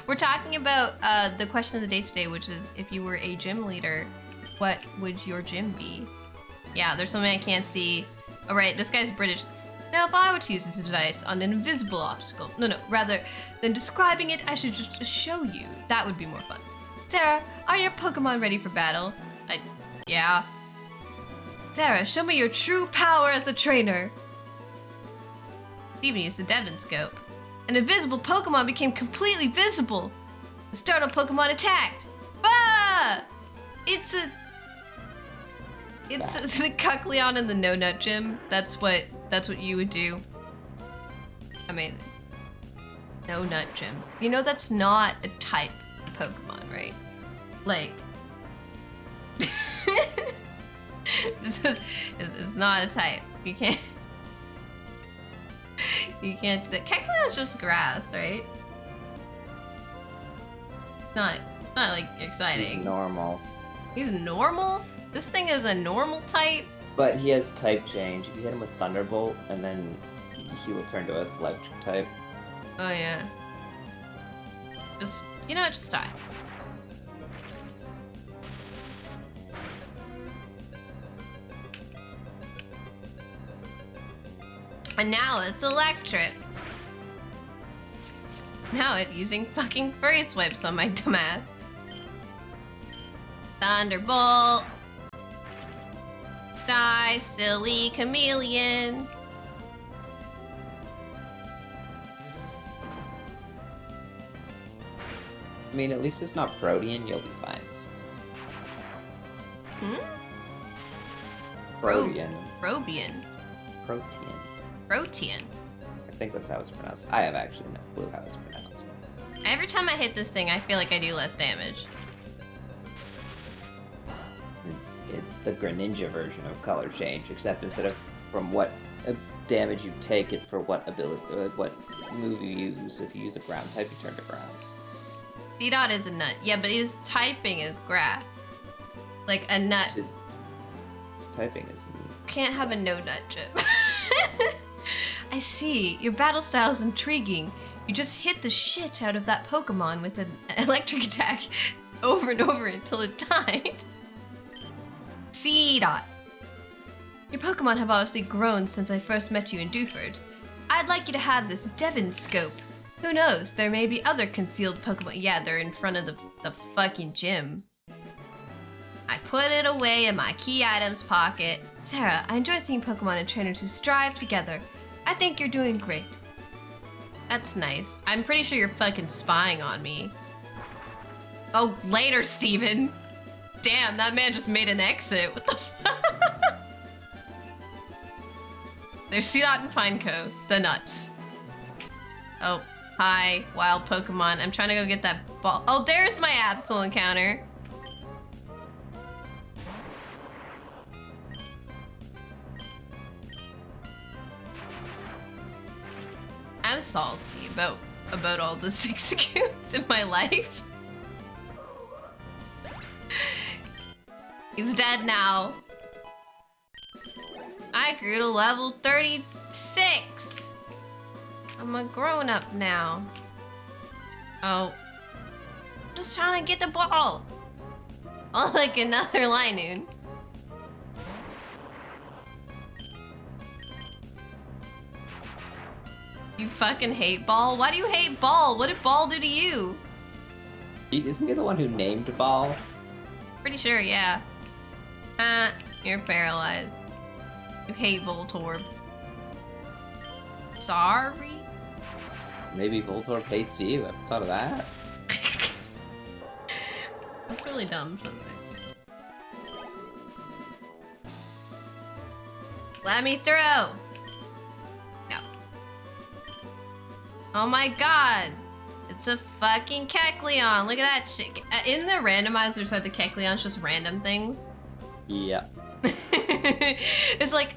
We're talking about the question of the day today, which is if you were a gym leader, what would your gym be? Yeah, there's something I can't see. All right, this guy's British. Now, if I were to use this advice on an invisible obstacle, no, rather than describing it, I should just show you. That would be more fun. Sarah, are your Pokemon ready for battle? Yeah. Sarah, show me your true power as a trainer. Steven used the Devon scope. An invisible Pokemon became completely visible. The startled Pokemon attacked. Ah! It's the Cuck Leon in the No Nut Gym. That's what you would do. Amazing. No Nut Gym. You know that's not a type of Pokemon, right? Like it's not a type. You can't do that. Cuck Leon's just grass, right? It's not like exciting. He's normal. He's normal? This thing is a normal type? But he has type change. If you hit him with Thunderbolt, and then he will turn to an electric type. Oh yeah. Just die. And now it's electric. Now it's using fucking furry swipes on my dumbass. Thunderbolt. Die, silly chameleon. I mean, at least it's not Protean, you'll be fine. Protean. Protean. Protean. I think that's how it's pronounced. I have actually no clue how it's pronounced. Every time I hit this thing, I feel like I do less damage. It's the Greninja version of color change, except instead of from what damage you take, it's for what ability, what move you use. If you use a ground type, you turn to ground. C-Dot is a nut. Yeah, but his typing is grass. Like a nut. His typing is... Can't have a no-nut chip. I see. Your battle style is intriguing. You just hit the shit out of that Pokemon with an electric attack over and over until it died. C-Dot. Your Pokemon have obviously grown since I first met you in Dewford. I'd like you to have this Devon scope. Who knows, there may be other concealed Pokemon. Yeah, they're in front of the fucking gym. I put it away in my key items pocket. Sarah, I enjoy seeing Pokemon and trainers who strive together. I think you're doing great. That's nice. I'm pretty sure you're fucking spying on me. Oh, later, Steven. Damn, that man just made an exit. What the fuck? There's C-Dot and Pineco, the nuts. Oh, hi, wild Pokemon. I'm trying to go get that ball. Oh, there's my Absol encounter. I'm salty about all the Zigzagoons in my life. He's dead now. I grew to level 36. I'm a grown-up now. Oh. Just trying to get the ball. Oh, like another Linoon. You fucking hate Ball? Why do you hate Ball? What did Ball do to you? Isn't he the one who named Ball? Pretty sure, yeah. You're paralyzed. You hate Voltorb. Sorry? Maybe Voltorb hates you. I haven't thought of that. That's really dumb, Spencer. Let me through! No. Oh my god! It's a fucking Kecleon! Look at that shit! In the randomizer side, the Kecleon's just random things. Yeah. It's like,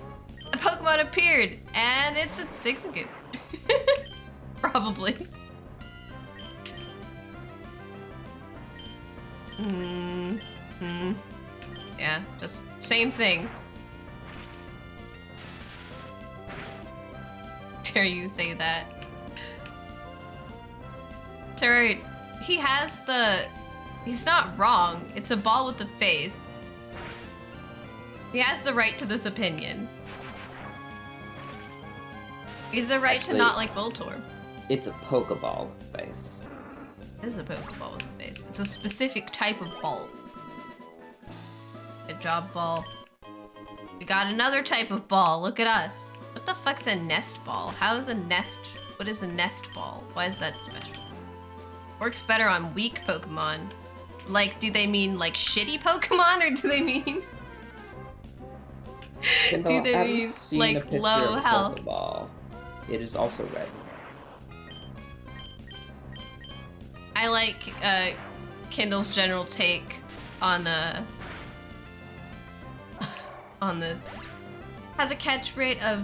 a Pokemon appeared, and it's a Dixon. Probably. Yeah, just same thing. Dare you say that? Terry, he has the... He's not wrong. It's a ball with a face. He has the right to this opinion. He's the right to not like Voltorb. It's a Pokeball with a face. It is a Pokeball with a face. It's a specific type of ball. Good job, ball. We got another type of ball. Look at us. What the fuck's a nest ball? How is a nest... What is a nest ball? Why is that special? Works better on weak Pokemon. Like, do they mean like shitty Pokemon, or do they mean... Kendall, do they have mean you seen a like picture low of a health? Pokeball? It is also red. I like Kindle's general take on this. Has a catch rate of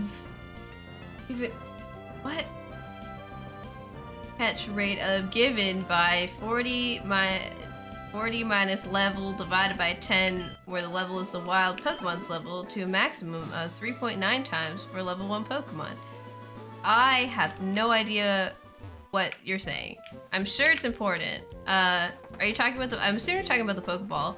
what? Catch rate of given by 40 minus level divided by 10, where the level is the wild Pokemon's level, to a maximum of 3.9 times for level 1 Pokemon. I have no idea what you're saying. I'm sure it's important. Are you talking about the... I'm assuming you're talking about the Pokeball.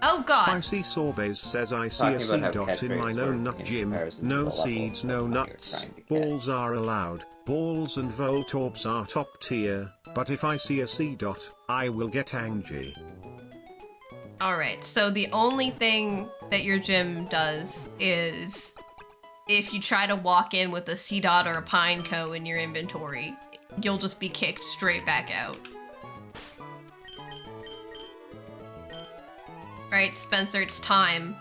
Oh god! Spicy Sorbet says I see a Talking about C how dot catch in my rates no work nut in gym. comparison to No the level seeds, of no Pokemon you're nuts. trying to catch. Balls are allowed. Balls and Voltorbs are top tier. But if I see a C dot, I will get angry. Alright, so the only thing that your gym does is if you try to walk in with a C-Dot or a Pineco in your inventory, you'll just be kicked straight back out. Alright, Spencer, it's time.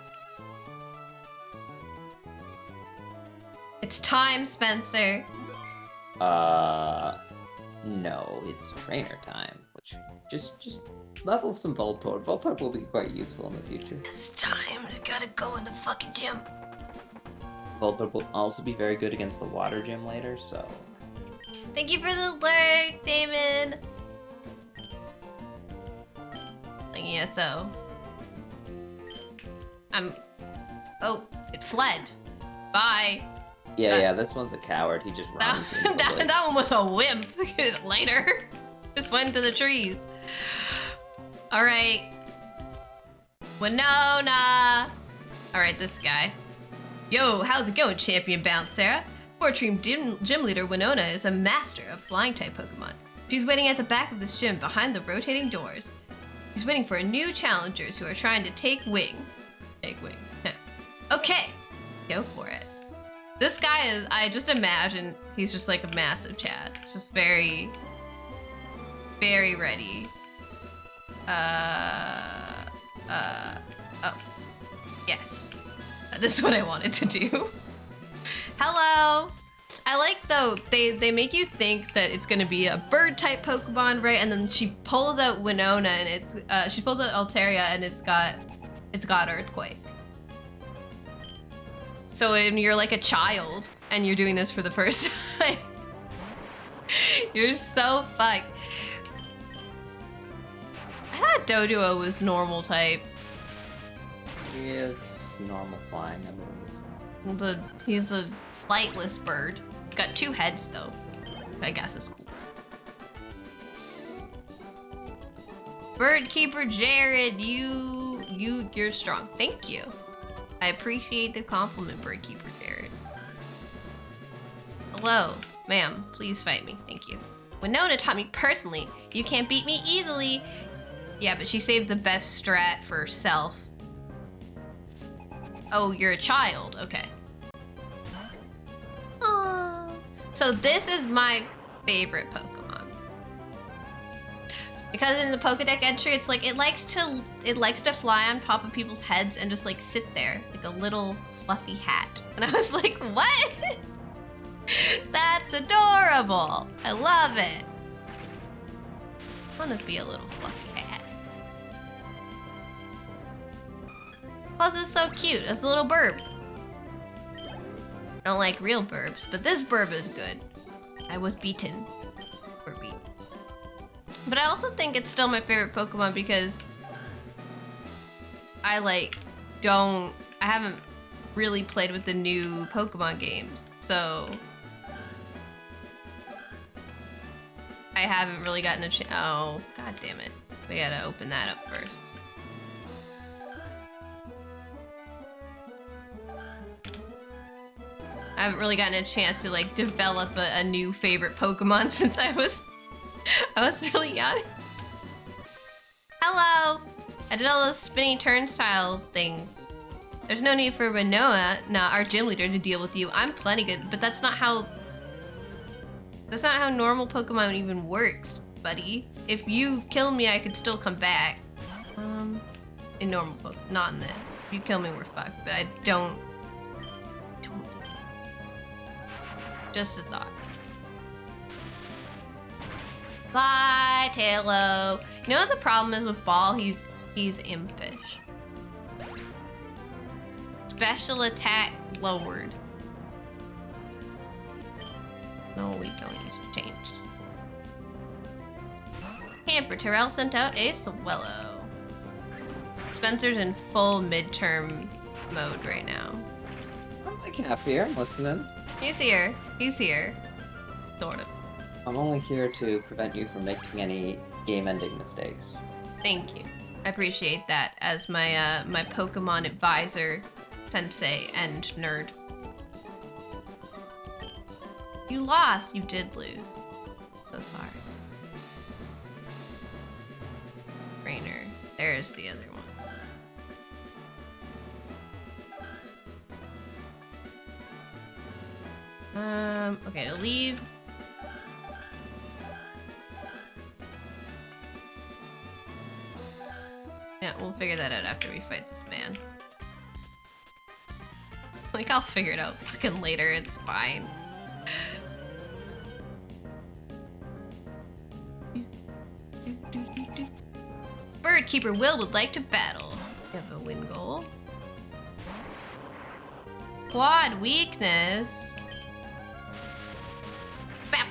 It's time, Spencer. No, it's trainer time. Which, just level some Voltorb. Voltorb will be quite useful in the future. It's time. I gotta go in the fucking gym. Voltorb will also be very good against the water gym later, so... Thank you for the lurk, Damon. ESO. Oh, it fled. Bye. Yeah, this one's a coward. He just runs. That one was a wimp. Later. Just went to the trees. Alright. Winona. Alright, this guy. Yo, how's it going, Champion Bounce, Sarah? 4-team gym leader Winona is a master of flying-type Pokemon. She's waiting at the back of this gym behind the rotating doors. She's waiting for new challengers who are trying to take wing. Take wing. Okay, go for it. This guy is, I just imagine he's just like a massive Chad. Just very, very ready. Oh. Yes. This is what I wanted to do. Hello! I like, though, they make you think that it's gonna be a bird-type Pokemon, right? And then she pulls out Winona, and it's, she pulls out Altaria, and it's got Earthquake. So when you're like a child, and you're doing this for the first time, you're so fucked. I thought Doduo was normal type. Yeah, it's normal flying, I believe. He's a flightless bird. Got 2 heads though. I guess it's cool. Bird Keeper Jared, you're strong. Thank you. I appreciate the compliment, Bird Keeper Jared. Hello, ma'am. Please fight me. Thank you. Winona taught me personally. You can't beat me easily. Yeah, but she saved the best strat for herself. Oh, you're a child. Okay. Aww. So this is my favorite Pokemon. Because in the Pokédex entry, it's like it likes to fly on top of people's heads and just like sit there like a little fluffy hat. And I was like, what? That's adorable. I love it. I want to be a little fluffy hat. Plus, it's so cute. It's a little burb. I don't like real burbs, but this burb is good. I was beaten. Or beat. But I also think it's still my favorite Pokemon because I haven't really played with the new Pokemon games, so I haven't really gotten a chance. Oh, god damn it. We gotta open that up first. I haven't really gotten a chance to like develop a new favorite Pokemon since I was really young. Hello! I did all those spinning turnstile things. There's no need for Renoa, our gym leader, to deal with you. I'm plenty good, but that's not how normal Pokemon even works, buddy. If you kill me, I could still come back. In normal Pokemon, not in this. If you kill me, we're fucked, but I don't. Just a thought. Bye, Tailo. You know what the problem is with Ball? He's impish. Special attack lowered. No, we don't need to change. Camper Terrell sent out a Swellow. Spencer's in full midterm mode right now. I'm like happy here. I'm listening. He's here. He's here. Sort of. I'm only here to prevent you from making any game-ending mistakes. Thank you. I appreciate that as my my Pokemon advisor, sensei, and nerd. You lost. You did lose. So sorry. Trainer. There's the other one. Okay, to leave. Yeah, we'll figure that out after we fight this man. Like, I'll figure it out fucking later, it's fine. Birdkeeper Will would like to battle. You have a win goal. Quad weakness. Bap.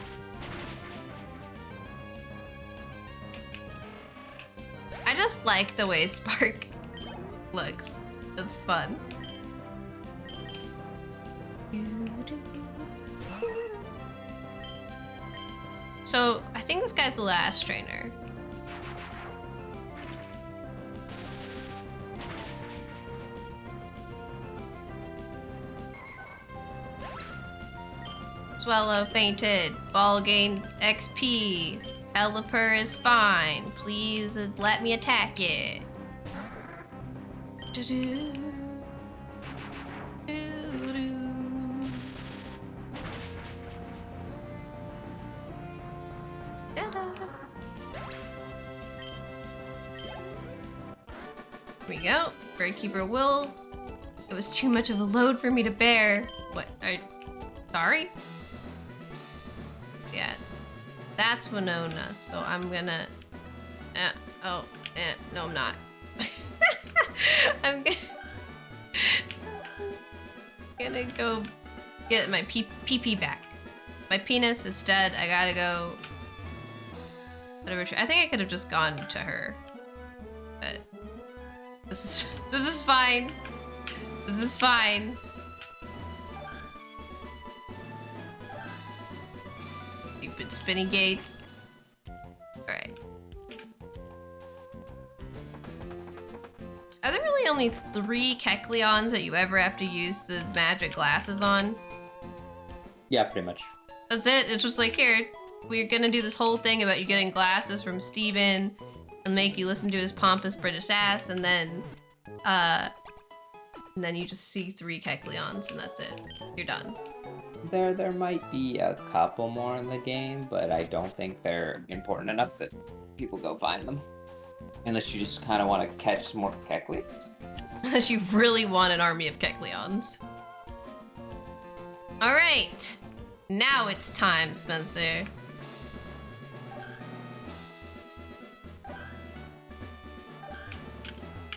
I just like the way Spark looks. It's fun. So, I think this guy's the last trainer. Swallow fainted. Ball gained XP. Pelipper is fine. Please let me attack it. Do-do. Do-do. Da-da. Here we go. Birdkeeper Will. It was too much of a load for me to bear. What? Sorry? Yeah. That's Winona, so I'm gonna... no, I'm not. I'm gonna go get my pee-pee back. My penis is dead. I gotta go... I think I could have just gone to her. But... This is fine. This is fine. Stupid spinny gates. Alright. Are there really only 3 Kecleons that you ever have to use the magic glasses on? Yeah, pretty much. That's it? It's just like, here, we're gonna do this whole thing about you getting glasses from Steven and make you listen to his pompous British ass, and then you just see 3 Kecleons, and that's it. You're done. There might be a couple more in the game, but I don't think they're important enough that people go find them. Unless you just kind of want to catch some more Kecleons. Unless you really want an army of Kecleons. Alright. Now it's time, Spencer.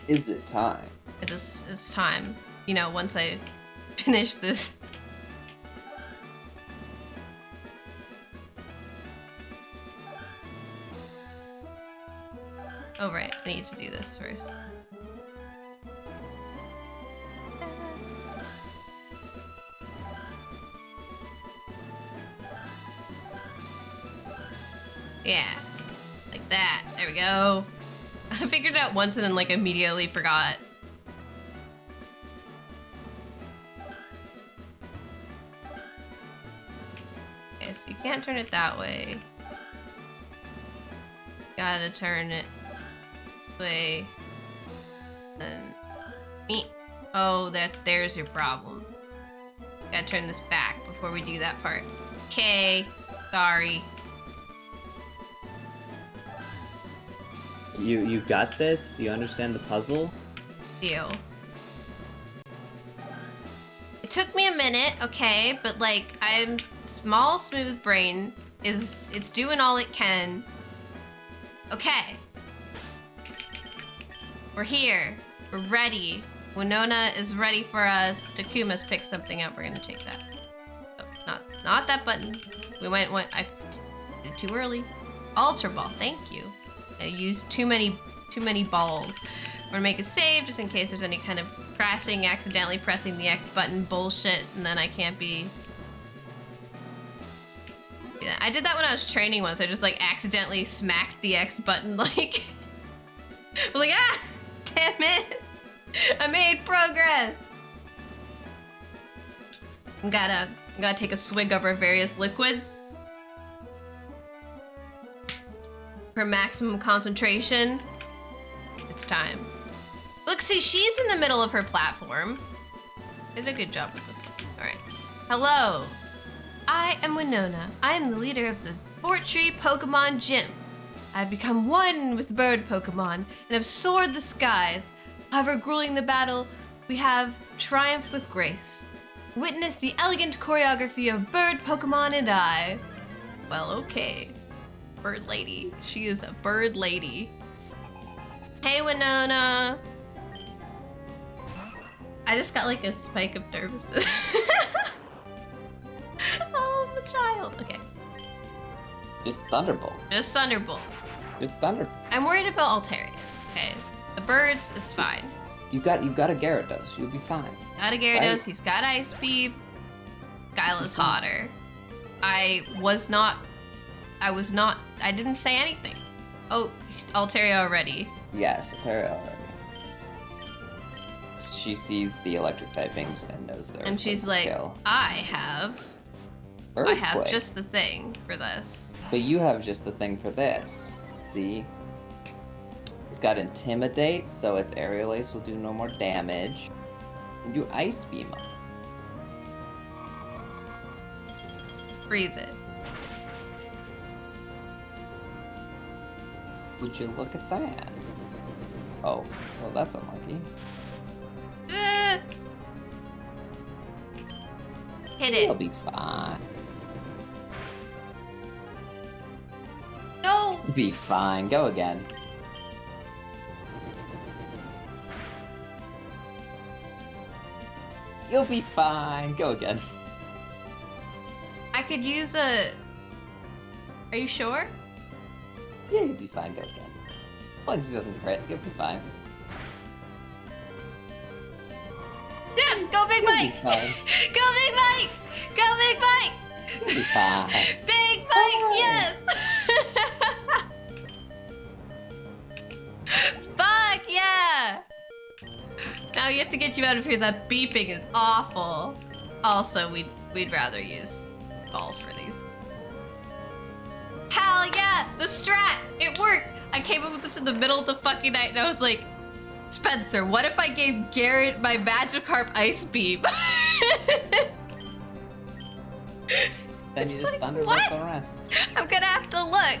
Is it time? It's time. You know, once I finish this. Oh, right. I need to do this first. Yeah. Like that. There we go. I figured it out once and then, like, immediately forgot. Okay, so you can't turn it that way. Gotta turn it this way. Then me. Oh, there's your problem. Gotta turn this back before we do that part. Okay. Sorry. You got this? You understand the puzzle? Deal. It took me a minute, okay, but like I'm small, smooth brain it's doing all it can. Okay. We're here. We're ready. Winona is ready for us. Takuma's picked something up. We're gonna take that. Oh, not that button. I did it too early. Ultra ball. Thank you. I used too many balls. We're gonna make a save just in case there's any kind of crashing, accidentally pressing the X button bullshit, and then I can't be. Yeah, I did that when I was training once. I just like accidentally smacked the X button, like, like damn it! I made progress. I'm gotta take a swig of our various liquids. For maximum concentration, it's time. Look, see, she's in the middle of her platform. Did a good job with this one. All right. Hello. I am Winona. I am the leader of the Fort Tree Pokemon Gym. I've become one with the bird Pokemon and have soared the skies. However, grueling the battle, we have triumphed with grace. Witness the elegant choreography of bird Pokemon and I. Well, okay. Bird lady. She is a bird lady. Hey, Winona. I just got like a spike of nervousness. Oh, I'm a child. Okay. Just Thunderbolt. Just Thunderbolt. Just Thunder. I'm worried about Altaria. Okay. The birds is fine. You got a Gyarados. You'll be fine. Got a Gyarados. Right? He's got Ice Beam. Skyla's hotter. I didn't say anything. Oh, Altaria already. Yes, Altaria already. She sees the electric typings and knows they're. And she's like, I have Earthquake. just the thing for this. But you have just the thing for this. See? It's got Intimidate, so its Aerial Ace will do no more damage. And do Ice Beam on it. Freeze it. Would you look at that? Oh, well that's unlucky. Hit It'll it. be fine. No. Be fine. Go again. You'll be fine. Go again. I could use a. Are you sure? Yeah, you'll be fine. Go again. As long as he doesn't crit, you'll be fine. Yes, go Big You'll be Mike! fine. Go Big Mike! Go Big Mike! You'll be fine. Big Mike, yes! Fuck yeah! Now we have to get you out of here. That beeping is awful. Also, we'd rather use balls for these. Hell yeah! The strat! It worked! I came up with this in the middle of the fucking night and I was like, Spencer, what if I gave Garrett my Magikarp Ice Beam? Then you just like, Thunderbolt what? the rest. I'm gonna have to look.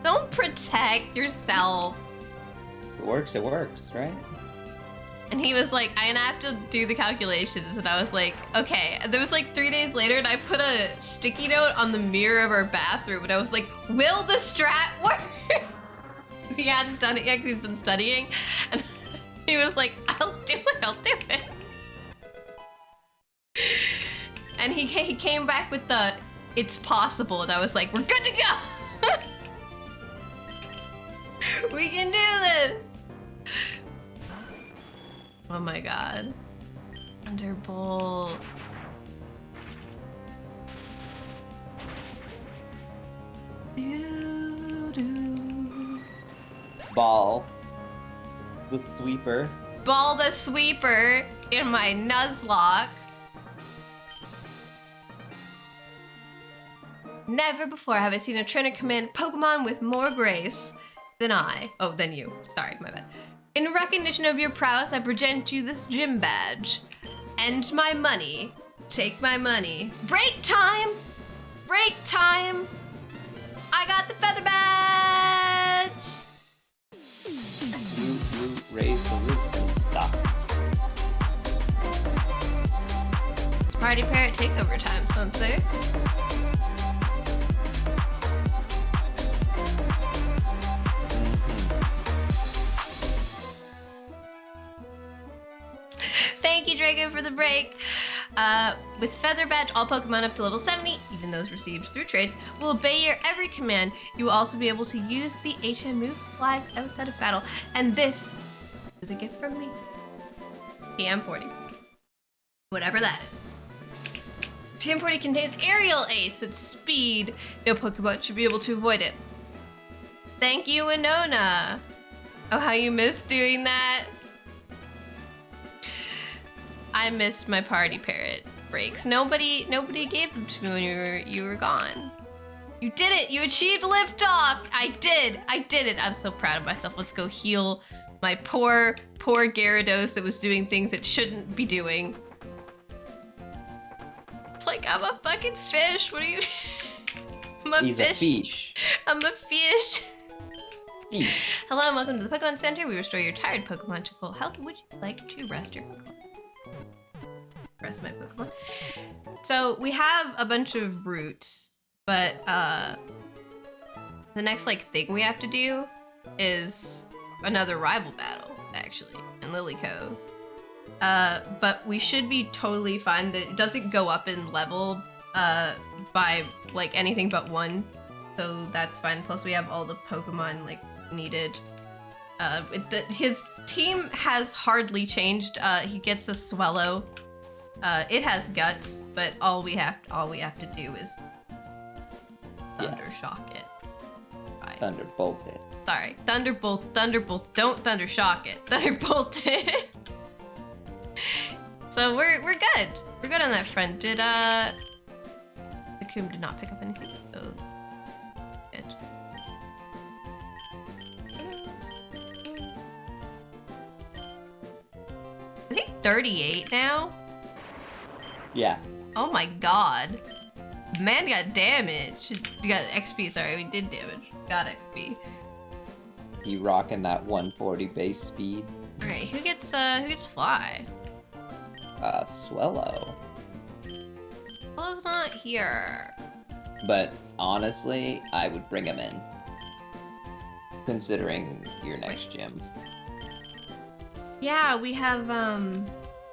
Don't protect yourself. It works, right? And he was like, I'm gonna have to do the calculations. And I was like, okay. And there was like 3 days later, and I put a sticky note on the mirror of our bathroom, and I was like, will the strat work? He hadn't done it yet because he's been studying. And he was like, I'll do it. And he came back with the, it's possible. And I was like, we're good to go. We can do this. Oh my god. Thunderbolt. Ball. The sweeper. Ball the sweeper in my Nuzlocke. Never before have I seen a trainer command Pokemon with more grace than I. Oh, than you. Sorry, my bad. In recognition of your prowess, I present you this gym badge. And my money. Take my money. Break time! Break time! I got the feather badge! Root, raise the roof and stop. It's Party Parrot takeover time, don't say? Thank you, Drago, for the break. With Feather Badge, all Pokemon up to level 70, even those received through trades, will obey your every command. You will also be able to use the HM move flag outside of battle. And this is a gift from me. TM40. Whatever that is. TM40 contains Aerial Ace at speed. No Pokemon should be able to avoid it. Thank you, Winona. Oh, how you missed doing that. I missed my Party Parrot breaks. Nobody gave them to me when you were gone. You did it! You achieved liftoff! I did it! I'm so proud of myself. Let's go heal my poor Gyarados that was doing things it shouldn't be doing. It's like I'm a fucking fish. What are you? I'm a He's fish. a fish. I'm a fish. Fish. Hello and welcome to the Pokemon Center. We restore your tired Pokemon to full health. Would you like to rest your Pokemon? Rest my Pokemon. So we have a bunch of routes, but the next thing we have to do is another rival battle, actually, in Lily Cove. But we should be totally fine. That it doesn't go up in level by anything but 1, so that's fine. Plus we have all the Pokemon needed. His team has hardly changed. He gets a Swellow. It has guts, but all we have to do is Thunder Shock it. Right. Thunderbolt it. Sorry, Thunderbolt. Don't Thunder Shock it. Thunderbolt it. So we're good. We're good on that front. The Coom did not pick up anything, so good. I think 38 now. Yeah. Oh my god. Man got damage. You got XP, sorry, we did damage. Got XP. You rocking that 140 base speed. Alright, who gets fly? Swellow. Swellow's not here. But honestly, I would bring him in. Considering your next gym. Yeah, we have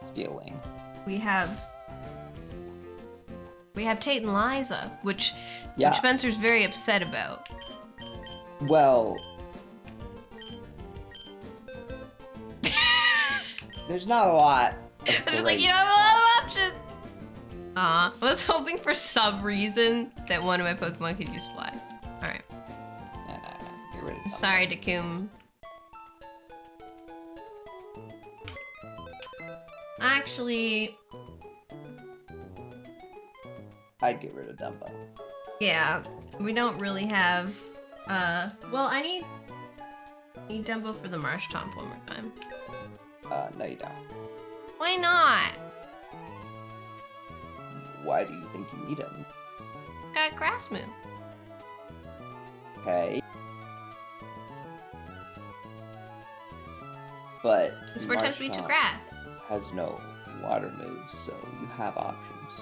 Steel Wing. we have Tate and Liza, which Yeah. Spencer's very upset about. Well, there's not a lot. I'm just like, you don't have a lot of options. I was hoping for some reason that one of my Pokemon could use fly. Alright. No. Get rid of them. Sorry, Dakum. Actually, I'd get rid of Dumbo. yeah, we don't really have, well, I need Dumbo for the Marsh Tomp one more time. No you don't. Why not? Why do you think you need him? Got Grass Moon. Okay. But This word tells me to Marshtomp grass. has no water moves, so you have options.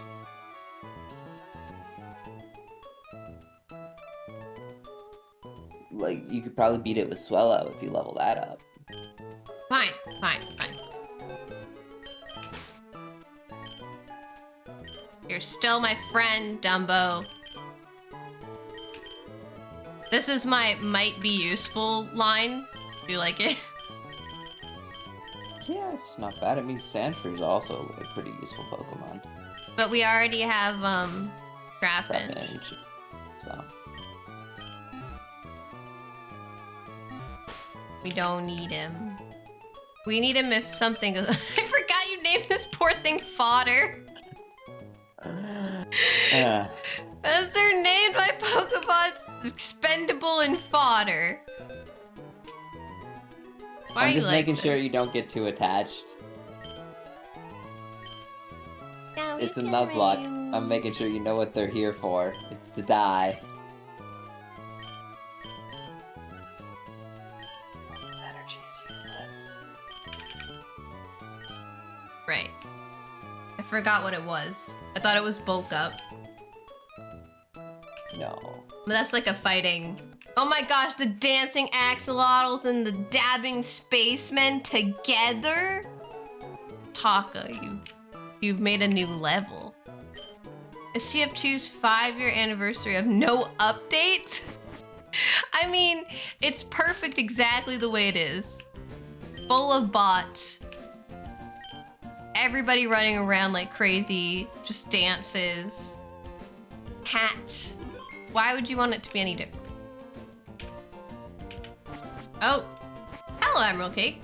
Like, you could probably beat it with Swellow if you level that up. Fine, fine, fine. You're still my friend, Dumbo. This is my might be useful line. Do you like it? Yeah, it's not bad. I mean, Sandshrew also a pretty useful Pokemon. But we already have, Trapinch. Trapinch, so. We don't need him. We need him if something goes- I forgot you named this poor thing Fodder. As they're named my Pokemon's expendable and fodder. Why I'm are you just like making this? sure you don't get too attached. Yeah, we It's a can Nuzlocke. ring. I'm making sure you know what they're here for. It's to die. This energy is useless. Right. I forgot what it was. I thought it was bulk up. No. But that's like a fighting. Oh my gosh, the dancing axolotls and the dabbing spacemen together? Taka, you've made a new level. Is CF2's 5-year anniversary of no updates? I mean, it's perfect exactly the way it is. Full of bots. Everybody running around like crazy, just dances. Hats. Why would you want it to be any different? Oh, hello, Emerald Cake.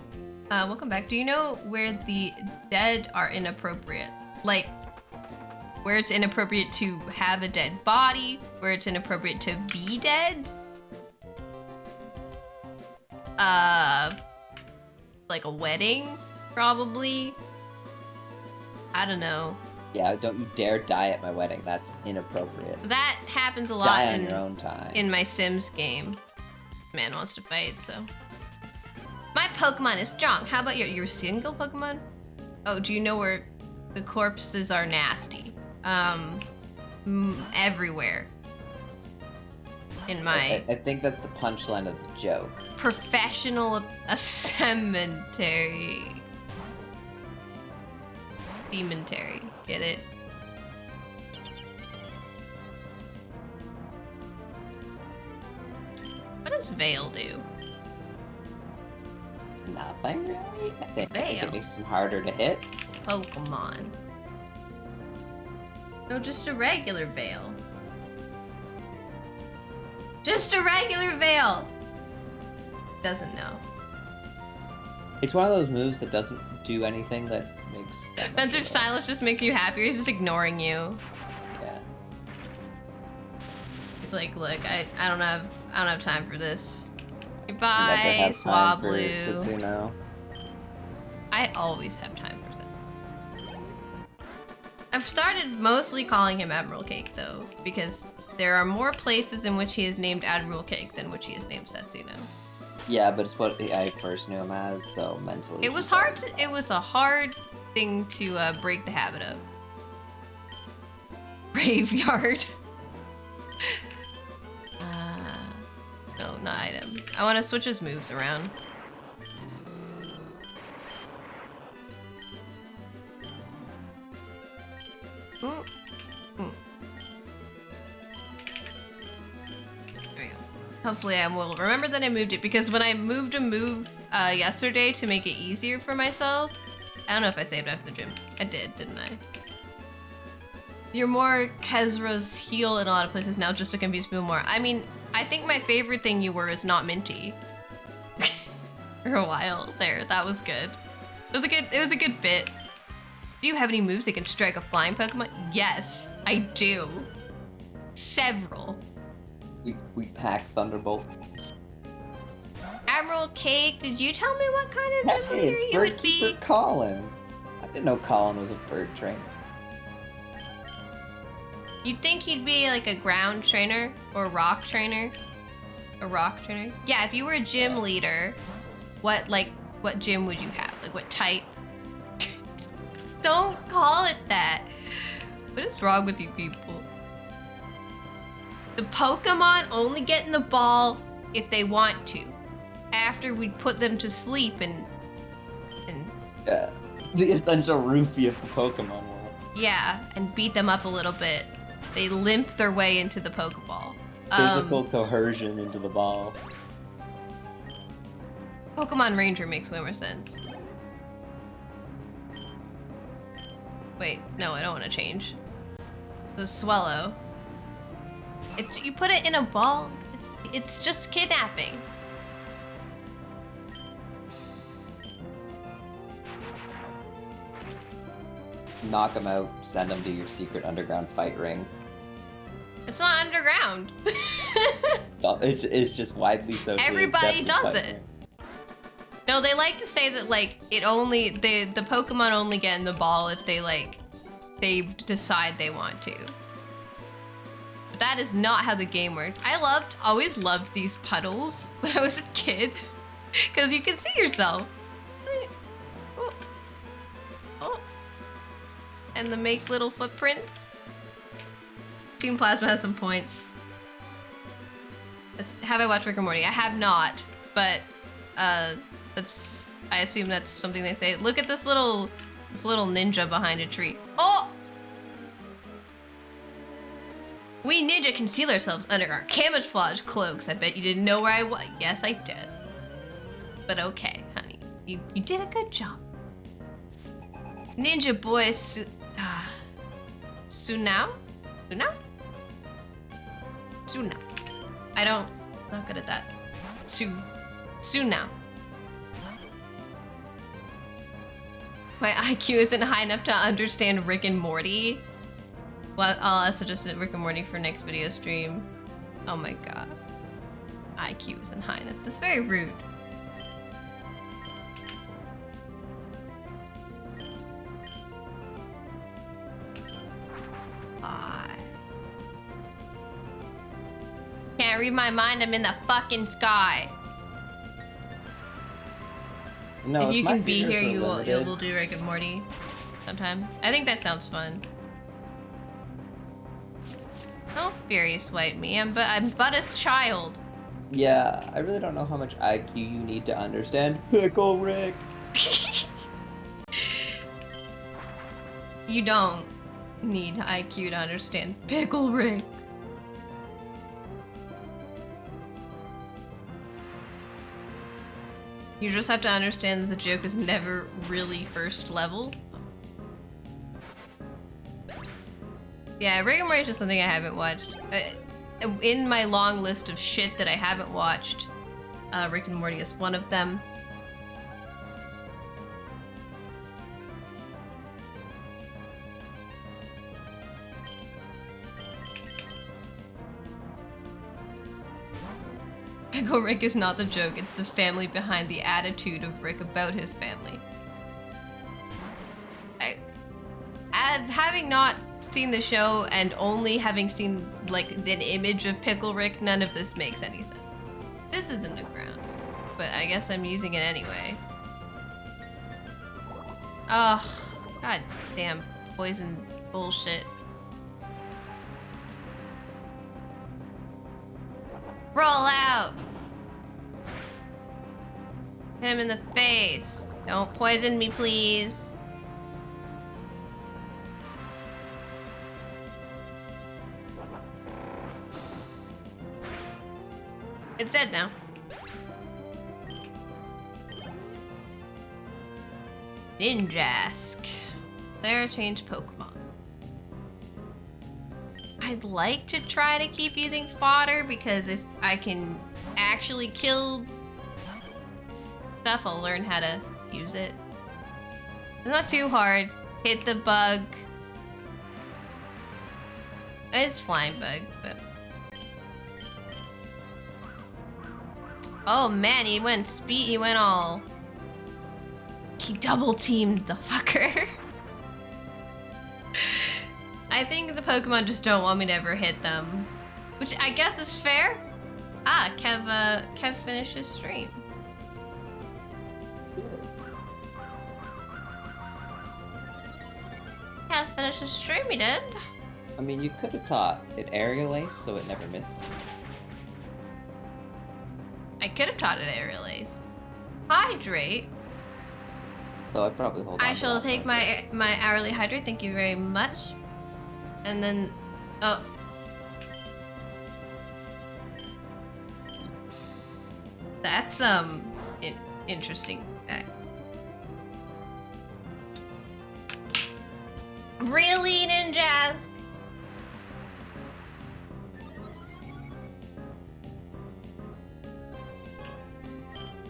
Welcome back. Do you know where the dead are inappropriate? Like, where it's inappropriate to have a dead body, where it's inappropriate to be dead? Like a wedding, probably? I don't know. Yeah, don't you dare die at my wedding. That's inappropriate. That happens a lot Die on your own time. in my Sims game. Man wants to fight, so. My Pokemon is strong. How about your single Pokemon? Oh, do you know where the corpses are nasty? Everywhere. In my I think that's the punchline of the joke. professional cemetery. Cemetery. Get it? What does Veil do? Nothing really. I think Veil. it makes them harder to hit. Pokemon. No, just a regular Veil. Just a regular Veil. Doesn't know. It's one of those moves that doesn't do anything that makes. that much Spencer's of a- silence just makes you happier. He's just ignoring you. Yeah. He's like, look, I don't have time for this. Never Goodbye, have time for Swablu. Setsuna. I always have time for Setsuna. I've started mostly calling him Emerald Cake though, because there are more places in which he is named Admiral Cake than which he is named Setsuna. Yeah, but it's what I first knew him as, so mentally. It was hard. It was a hard thing to break the habit of. Graveyard. No, not item. I want to switch his moves around. Mm. Mm. There we go. Hopefully I will remember that I moved it, because when I moved a move yesterday to make it easier for myself, I don't know if I saved after the gym. I did, didn't I? You're more Kezra's heel in a lot of places now, just to confuse people more. I mean, I think my favorite thing you were is not Minty. For a while there, that was good. It was a good bit. Do you have any moves that can strike a flying Pokemon? Yes, I do. Several. We pack Thunderbolt. Emerald Cake, did you tell me what kind of gym Hey, leader it's you would Birdkeeper be? Colin. I didn't know Colin was a bird trainer. You'd think he'd be like a ground trainer or rock trainer? A rock trainer? Yeah, if you were a gym leader, what like what gym would you have? Like, what type? Don't call it that. What is wrong with you people? The Pokemon only get in the ball if they want to. After we put them to sleep and Yeah. The essential roofie of the Pokemon world. yeah, and beat them up a little bit. They limp their way into the Pokeball. Physical coercion into the ball. Pokemon Ranger makes way more sense. Wait, no, I don't want to change. The Swallow. You put it in a ball. It's just kidnapping. Knock them out, send them to your secret underground fight ring. It's not underground. It's just widely socially Everybody accepted does fight it. ring. No, they like to say that like the Pokemon only get in the ball if they decide they want to. But that is not how the game works. I always loved these puddles when I was a kid, because you can see yourself. Oh. Oh. And the make little footprints. Team Plasma has some points. Have I watched Rick and Morty? I have not, but I assume that's something they say. Look at this little ninja behind a tree. Oh! We ninja conceal ourselves under our camouflage cloaks. I bet you didn't know where I was. Yes, I did. But okay, honey. You did a good job. Ninja boy Sunao? Sunao. Not good at that. Sunao. My IQ isn't high enough to understand Rick and Morty. Well, I'll suggest Rick and Morty for next video stream. Oh my god. IQ isn't high enough. That's very rude. Can't read my mind, I'm in the fucking sky. No, if you my can be fingers here, are you limited. will do Rick and Morty sometime. I think that sounds fun. Don't fury swipe me. I'm but a child. Yeah, I really don't know how much IQ you need to understand Pickle Rick. You don't need IQ to understand Pickle Rick. You just have to understand that the joke is never really first level. Yeah, Rick and Morty is just something I haven't watched. In my long list of shit that I haven't watched, Rick and Morty is one of them. Pickle Rick is not the joke, it's the family behind the attitude of Rick about his family. Having not seen the show and only having seen like an image of Pickle Rick, none of this makes any sense. This isn't a ground, but I guess I'm using it anyway. Ugh, god damn poison bullshit. Roll out! Hit him in the face. Don't poison me, please. It's dead now. Ninjask. There, change Pokemon. I'd like to try to keep using fodder because if I can actually kill stuff, I'll learn how to use it. It's not too hard. Hit the bug. It's flying bug, but... Oh man, he went all... He double teamed the fucker. I think the Pokemon just don't want me to ever hit them. Which I guess is fair. Ah, Kev finished his stream. finish the stream, you did. I mean, you could have taught it aerial ace so it never missed. I could have taught it aerial ace. Hydrate. So I'd probably hold on. I to shall that take one. my hourly hydrate. Thank you very much. And then, oh. That's interesting. Really, Ninjas?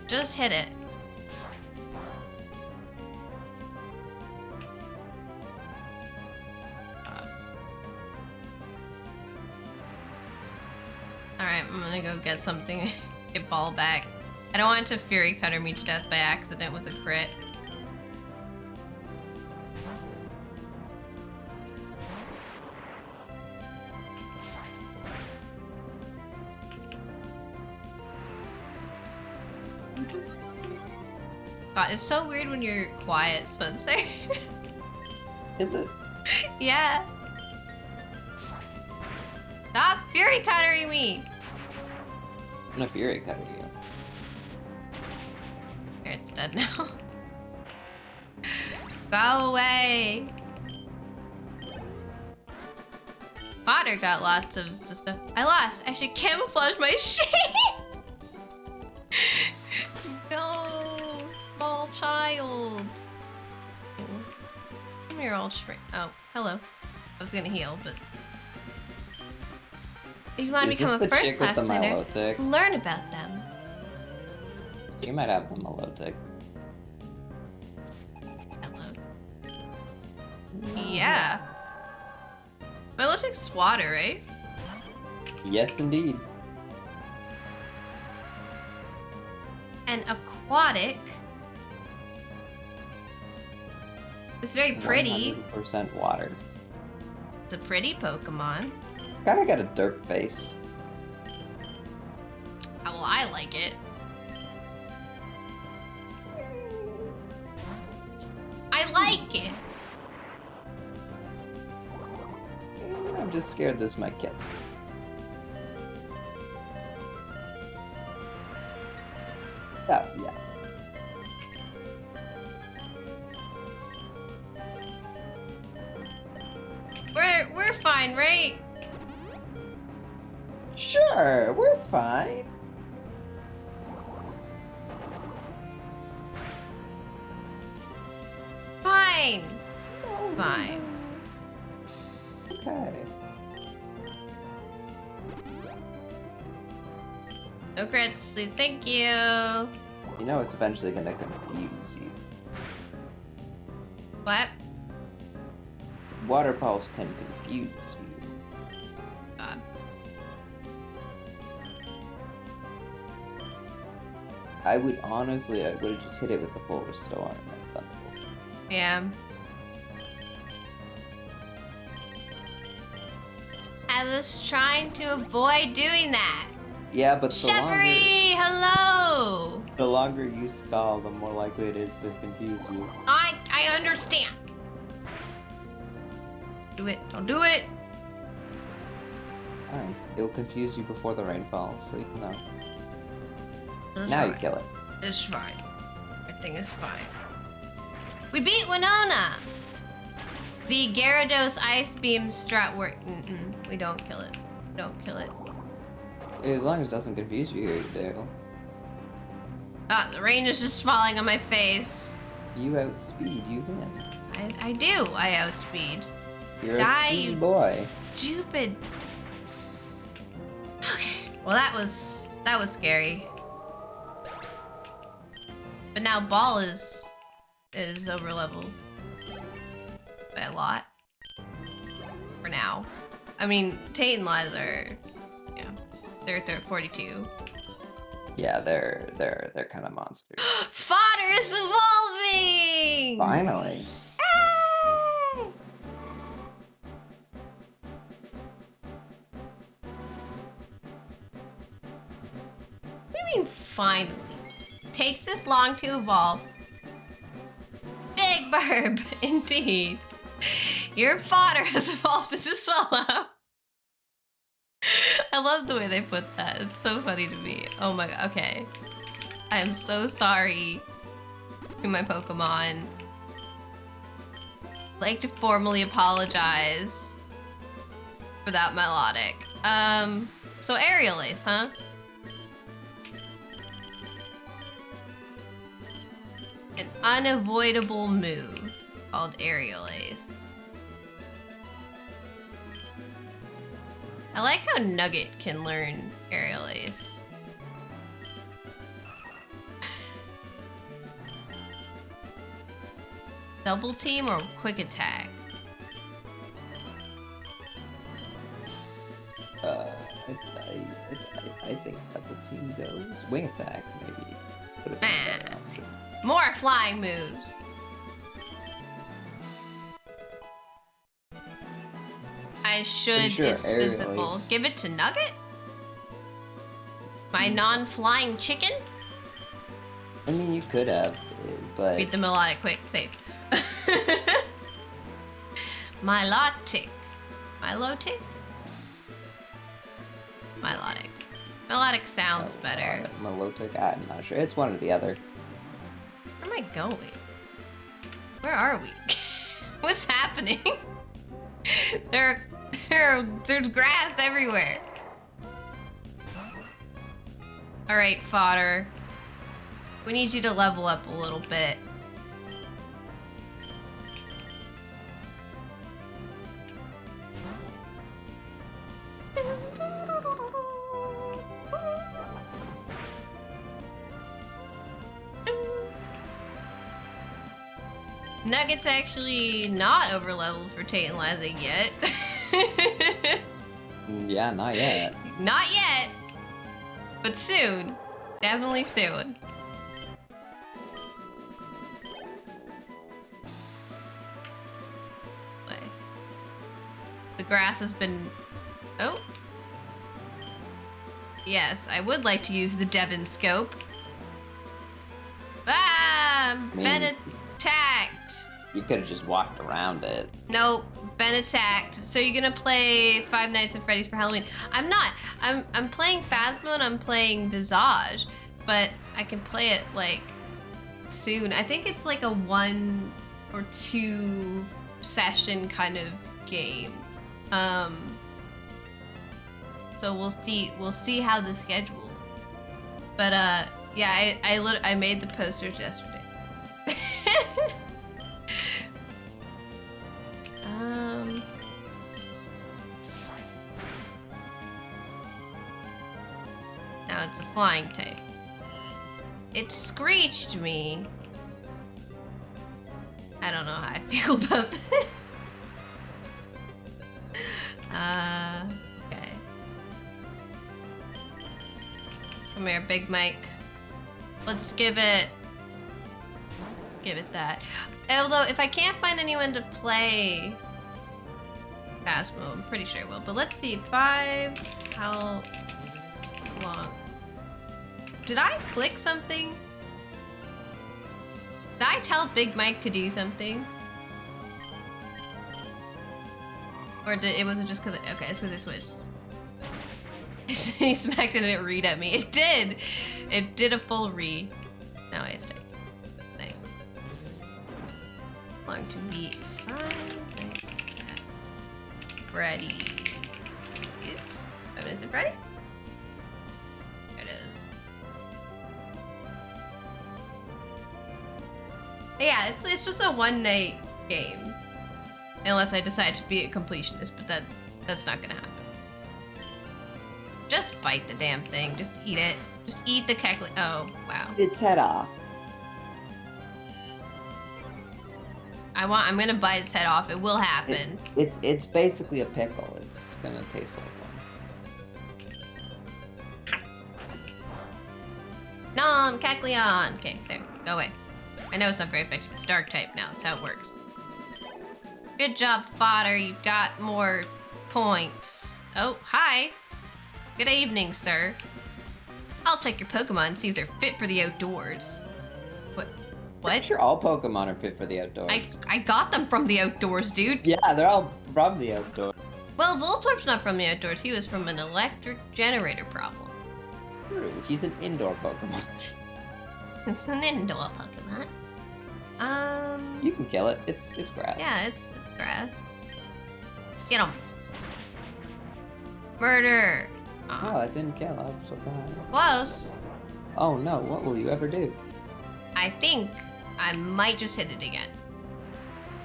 Just hit it. Alright, I'm gonna go get something. Get ball back. I don't want it to Fury Cutter me to death by accident with a crit. God, it's so weird when you're quiet, Spencer. Is it? Yeah. Stop Fury Cuttering me! I'm gonna Fury Cutter you. Here, it's dead now. Go away! Potter got lots of stuff. I lost! I should camouflage my shade! No, small child. Come here, old shrink. Oh, hello. I was gonna heal, but if you want to Is become this a the first chick with class the learner, Milotic? learn about them. You might have the Milotic. Hello. Yeah. Milotic's water, right? Yes, indeed. And aquatic. It's very pretty. 100% water. It's a pretty Pokemon. Kinda got a dirt face. Well, I like it. I like it. I'm just scared this might kill. Oh, yeah. We're fine, right? Sure, we're fine. Fine. Fine. Okay. No crits, please. Thank you. You know it's eventually gonna confuse you. What? Water pulse can confuse you. God. I would honestly, I would have just hit it with the full restore. And then Thunderbolt. Yeah. I was trying to avoid doing that. Yeah, but Shevery, hello. the longer you stall, the more likely it is to confuse you. I understand. Do it. Don't do it. Fine. It will confuse you before the rain falls, so you know. It's Now you fine. kill it. It's fine. Everything is fine. We beat Winona. The Gyarados Ice Beam strat work. We don't kill it. Don't kill it. As long as it doesn't confuse you, you do. Ah, the rain is just falling on my face. You outspeed, you win. I do. I outspeed. You're Die, a speedy you boy. stupid. Okay. Well, that was scary. But now Ball is over leveled by a lot. For now. I mean, Tate and Liza are, yeah, they're 42. Yeah, they're kind of monsters. Fodder is evolving! Finally. Yay! What do you mean finally? Takes this long to evolve. Big burb, indeed. Your fodder has evolved into solo. I love the way they put that. It's so funny to me. Oh my god. Okay. I am so sorry to my Pokemon. I'd like to formally apologize for that melodic. So Aerial Ace, huh? An unavoidable move called Aerial Ace. I like how Nugget can learn Aerial Ace. Double team or quick attack? I think double team goes. Wing attack, maybe. Would have been a better option. More flying moves. I should. Sure, It's Aerial physical. Ace. Give it to Nugget? My non-flying chicken? I mean, you could have, but Beat the melodic quick, save. Milotic. Milotic? Milotic. Melodic sounds better. Milotic, I'm not sure. It's one or the other. Where am I going? Where are we? What's happening? There's grass everywhere. Alright, fodder. We need you to level up a little bit. Nugget's actually not over leveled for tantalizing yet. Yeah, not yet. Not yet, but soon. Definitely soon. Wait. The grass has been... Oh. Yes, I would like to use the Devon scope. Ah! Been attacked. You could have just walked around it. Nope, been attacked. So you're gonna play Five Nights at Freddy's for Halloween? I'm not. I'm playing Phasmo and I'm playing Visage, but I can play it like soon. I think it's like a 1 or 2 session kind of game. So we'll see how the schedule. But yeah, I made the posters yesterday. Now it's a flying type. It screeched me. I don't know how I feel about that. Okay. Come here, Big Mike. Let's give it that. Although, if I can't find anyone to play Phasmo, I'm pretty sure I will. But let's see, 5, how long? Did I click something? Did I tell Big Mike to do something? Or it wasn't just because, okay, so they switched. He smacked it and it read at me. It did! It did a full re. Now I stay. Nice. Long to beat 5 nights at Freddy's. 5 minutes at Freddy's? There it is. Yeah, it's just a one-night game. Unless I decide to be a completionist, but that's not gonna happen. Just bite the damn thing. Just eat it. Just eat the Kecleon. Oh, wow. Its head off. I'm gonna bite its head off. It will happen. It's basically a pickle. It's gonna taste like one. Nom, Kecleon. Okay, there. Go away. I know it's not very effective. It's dark type now. That's how it works. Good job, fodder. You've got more points. Oh, hi. Good evening, sir. I'll check your Pokemon and see if they're fit for the outdoors. What? What? Sure, all Pokemon are fit for the outdoors. I got them from the outdoors, dude. Yeah, they're all from the outdoors. Well, Voltorb's not from the outdoors. He was from an electric generator problem. True, he's an indoor Pokemon. It's an indoor Pokemon. You can kill it. It's grass. Yeah, it's grass. Get him. Murder. Oh, that didn't kill. I'm surprised. Close. Oh no, what will you ever do? I think I might just hit it again.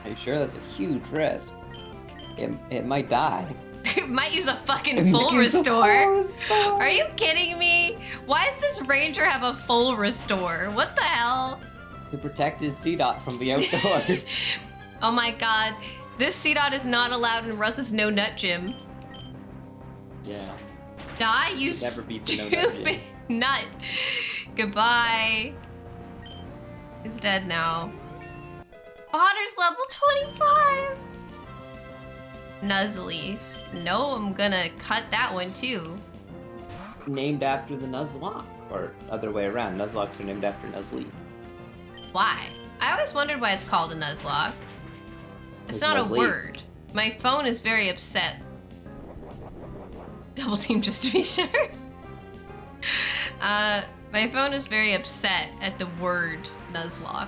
Are you sure that's a huge risk? It might die. Might use a fucking full restore. Are you kidding me? Why does this ranger have a full restore? What the hell? To protect his C-Dot from the outdoors. Oh my god. This C-Dot is not allowed in Russ's No Nut Gym. Yeah. Die, you Never beat the No Nut Gym. stupid nut. Goodbye. He's dead now. Otter's level 25. Nuzleaf. No, I'm gonna cut that one too. Named after the Nuzlocke, or other way around. Nuzlocks are named after Nuzleaf. Why? I always wondered why it's called a Nuzlocke. It's It's not a Nuzleaf. word. My phone is very upset. Double team just to be sure. My phone is very upset at the word Nuzlocke.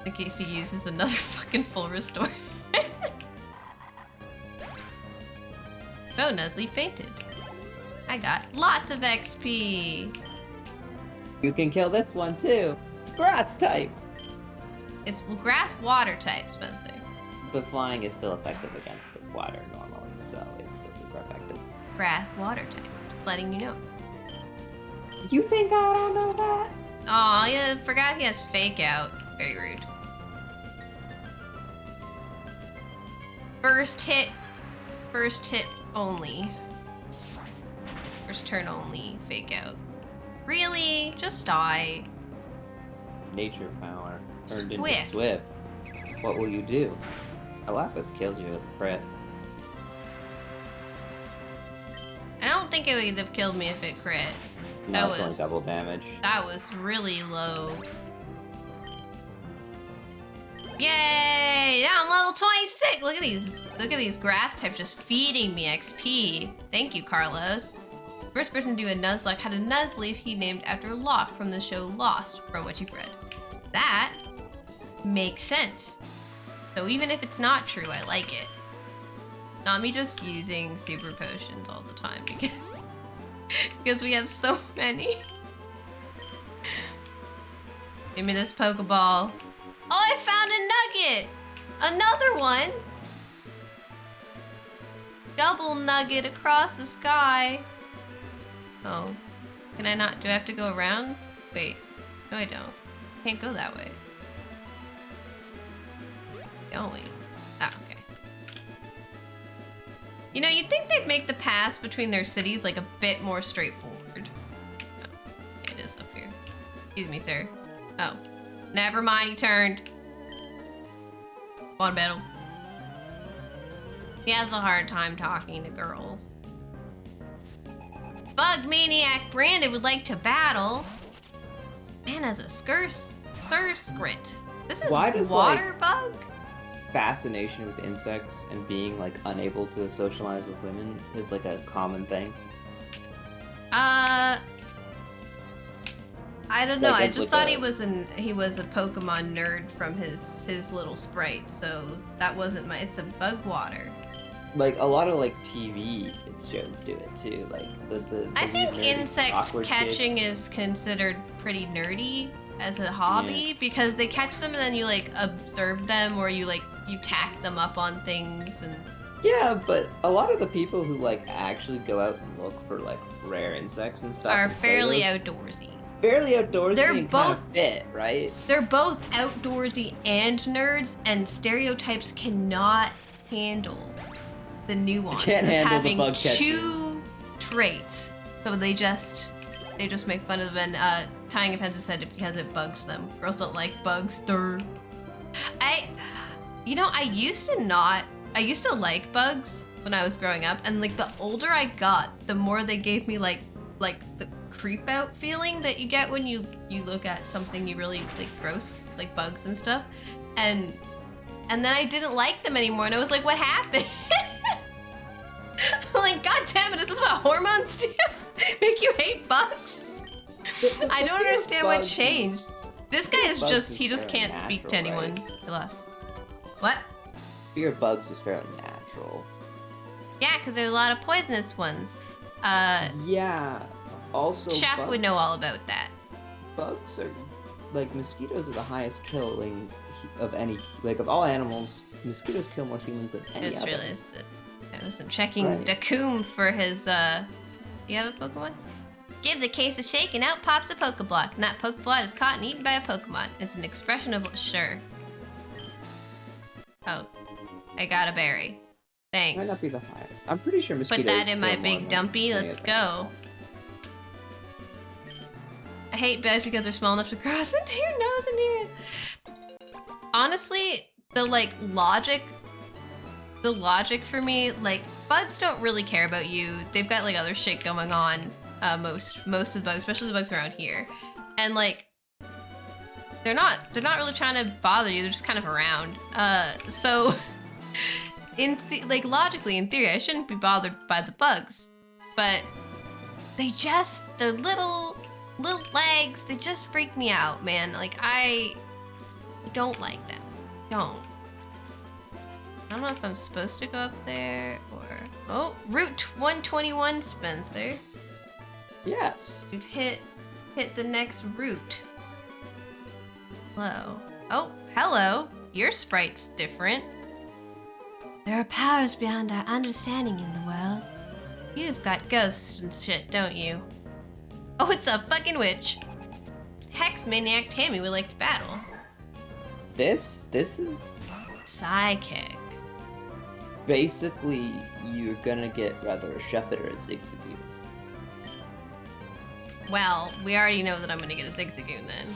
In case he uses another fucking full restore. Oh, Nuzleaf fainted. I got lots of XP. You can kill this one too. It's grass type. It's grass water type, Spencer. But flying is still effective against water normally, so it's still super effective. Grass water type. Just letting you know. You think I don't know that? Aw, yeah, forgot he has fake out. Very rude. First hit only. First turn only, fake out. Really? Just die. Nature power turned into Swift. Swift. What will you do? Alakis kills you with a crit. I don't think it would have killed me if it crit. No, That it's only was- double damage. That was really low. Yay! Now I'm level 26! Look at these grass types just feeding me XP. Thank you, Carlos. First person to do a Nuzlocke had a Nuzleaf he named after Locke from the show Lost, from what you've read. That makes sense. So even if it's not true, I like it. Not me just using super potions all the time because we have so many. Give me this Pokeball. Oh, I found a nugget! Another one! Double nugget across the sky. Oh. Can I not? Do I have to go around? Wait. No, I don't. Can't go that way. Going. Ah, okay. You know, you'd think they'd make the paths between their cities like a bit more straightforward. Oh, it is up here. Excuse me, sir. Oh. Never mind, he turned. Go on, battle. He has a hard time talking to girls. Bug Maniac Brandon would like to battle. Man has a Surscrit. This is Why does, water bug? Fascination with insects and being like unable to socialize with women is like a common thing. I don't know. Like, I it's just like thought a- he was a Pokemon nerd from his little sprite. So that wasn't my. It's a bug water. Like a lot of like TV shows do it too. Like the I weird, think nerdy, insect awkward kid. catching is considered pretty nerdy as a hobby because they catch them and then you like observe them or you tack them up on things and. Yeah, but a lot of the people who like actually go out and look for like rare insects and stuff Are and fairly those, outdoorsy. fairly outdoorsy They're and kind both- of fit, right? They're both outdoorsy and nerds, and stereotypes cannot handle the nuance Can't of handle the having bug catchers. two traits. So they just make fun of them. And Tying Appends said it because it bugs them. Girls don't like bugs. I used to like bugs when I was growing up, and like the older I got, the more they gave me like the creep out feeling that you get when you look at something you really like gross, like bugs and stuff. And then I didn't like them anymore, and I was like, what happened? I'm like, god damn it, is this what hormones do? Make you hate bugs? I don't understand what changed. This guy is just, he just can't speak to anyone. He lost. What? Fear of bugs is fairly natural. Yeah, because there's a lot of poisonous ones. Yeah. Also, Chef would know all about that. bugs are like mosquitoes are the highest killing of any of all animals. Mosquitoes kill more humans than any I just other. realized that I wasn't checking Right. Dacoom for his, Do you have a Pokemon? Give the case a shake and out pops a Pokeblock. And that Pokeblock is caught and eaten by a Pokemon. It's an expression of, sure. Oh, I got a berry. Thanks. Might not be the highest. I'm pretty sure mosquitoes. Put that in my kill more big than dumpy. any Let's other go. animal. I hate bugs because they're small enough to cross into your nose and ears. Honestly, the logic for me, like, bugs don't really care about you. They've got like other shit going on. Most of the bugs, especially the bugs around here, and like, they're not really trying to bother you. They're just kind of around. So, logically, in theory, I shouldn't be bothered by the bugs, but their little legs, they just freak me out, man. Like, I don't like them. I don't know if I'm supposed to go up there or... Oh, Route 121, Spencer. Yes. You've hit the next route. Hello. Oh, hello. Your sprite's different. There are powers beyond our understanding in the world. You've got ghosts and shit, don't you? Oh, it's a fucking witch. Hex Maniac Tammy would like to battle. This is Psychic. basically you're gonna get rather a Shuffet or a Zigzagoon. Well, we already know that I'm gonna get a Zigzagoon then.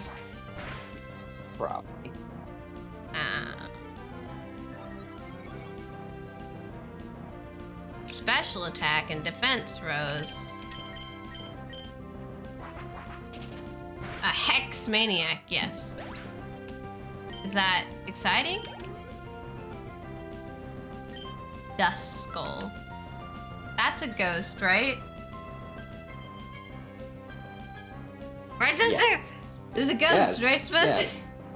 Probably. Special attack and defense rows. A Hex Maniac, yes. Is that exciting? Dust Skull. That's a ghost, right? Right, Spencer? Yes. It's a ghost, Yes. right, Spencer?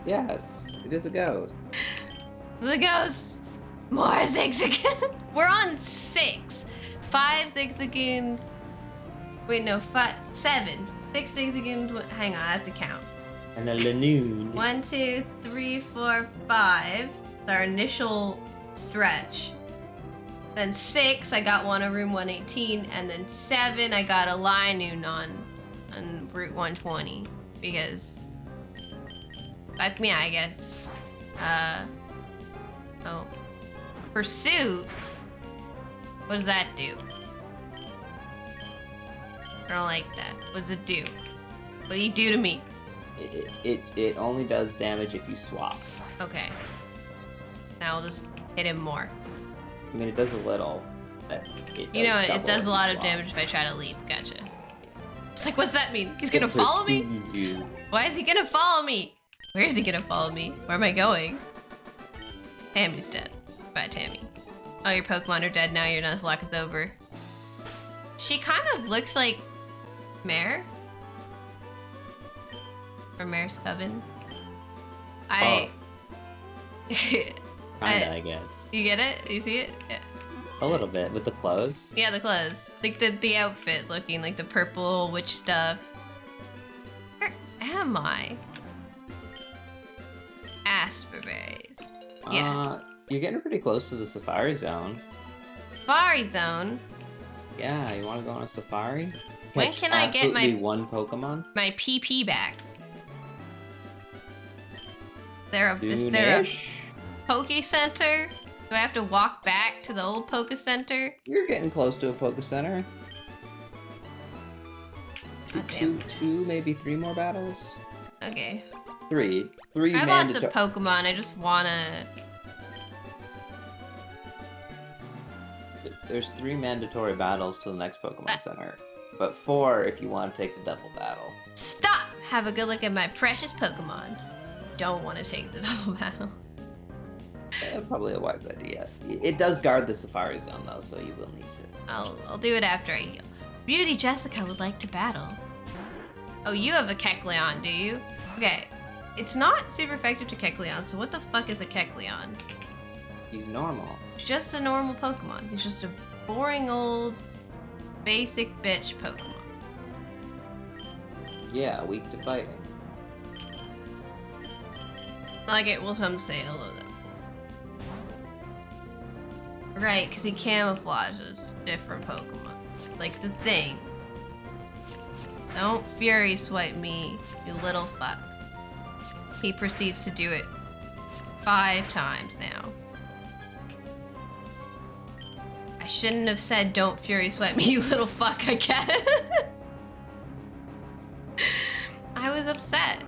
Yes, it is a ghost. The ghost. More Zigzagoon. We're on 6. 5 Zigzagoons. Wait, no, 7. 6 Zigzagoons. Hang on, I have to count. And a Lanoon. 1, 2, 3, 4, 5. It's our initial stretch. Then 6, I got one on Room 118, and then 7, I got a Linoon on Route 120 because fuck me, I guess. Oh, Pursuit. What does that do? I don't like that. What does it do? What do you do to me? It only does damage if you swap. Okay. Now I'll just hit him more. I mean, it does a little. But You know, it double does if a you lot of swap. damage if I try to leap. Gotcha. It's like, what's that mean? He's gonna It follow me? pursues you. Why is he gonna follow me? Where is he gonna follow me? Where am I going? Tammy's dead. Bye, Tammy. Oh, your Pokemon are dead now. Your Nuzlocke is over. She kind of looks like Mare. Or Mare's Coven. Kinda, I guess. You get it? You see it? Yeah. A little bit with the clothes. Yeah, the clothes. Like the outfit looking like the purple witch stuff. Where am I? Asperberries. Yes. You're getting pretty close to the Safari Zone. Safari Zone. Yeah, you want to go on a safari? When Catch can I get my- absolutely one Pokemon? My PP back. Is there a Soonish. Poke Center? Do I have to walk back to the old Poke Center? You're getting close to a Poke Center. God damn. Two, maybe 3 more battles. Okay. Three I have lots of mandatory. Pokemon. I just wanna. There's 3 mandatory battles to the next Pokemon Uh, Center. but 4 if you want to take the double battle. Stop! Have a good look at my precious Pokemon. Don't want to take the double battle. Probably a wise idea. It does guard the Safari Zone though, so you will need to. I'll do it after I heal. Beauty Jessica would like to battle. Oh, you have a Kecleon, do you? Okay, it's not super effective to Kecleon, so what the fuck is a Kecleon? He's normal. He's just a normal Pokemon. He's just a boring old, basic bitch Pokemon. Yeah, weak to fighting. Like it will come say hello though. Right, because he camouflages different Pokemon. Like the thing. Don't Fury Swipe me, you little fuck. He proceeds to do it 5 times now. I shouldn't have said don't Fury Swipe me, you little fuck, I guess. I was upset.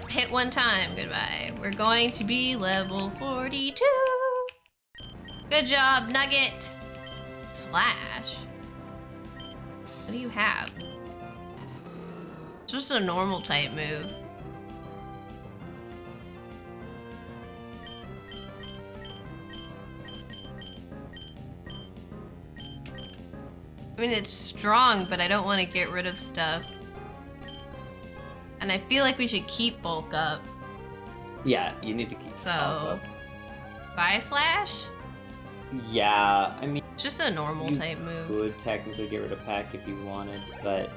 Hit 1 time, goodbye. We're going to be level 42. Good job, Nugget. Slash. What do you have? It's just a normal type move. I mean, it's strong, but I don't want to get rid of stuff. And I feel like we should keep bulk up. Yeah, you need to keep. So, Fire Slash? Yeah, I mean, It's just a normal type move. could technically get rid of Pack if you wanted, but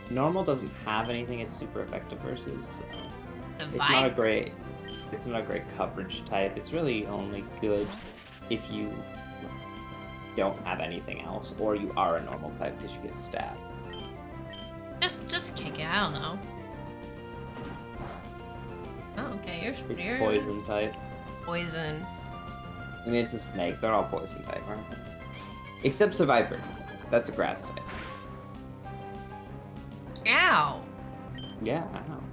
normal doesn't have anything it's super effective versus. So it's not a great. It's not a great coverage type. It's really only good if you don't have anything else, or you are a normal type because you get stabbed. Just kick it. I don't know. Oh, okay. It's You're poison type. poison. I mean, it's a snake. They're all poison type, aren't they? Except Survivor. That's a grass type. Ow! Yeah, I know.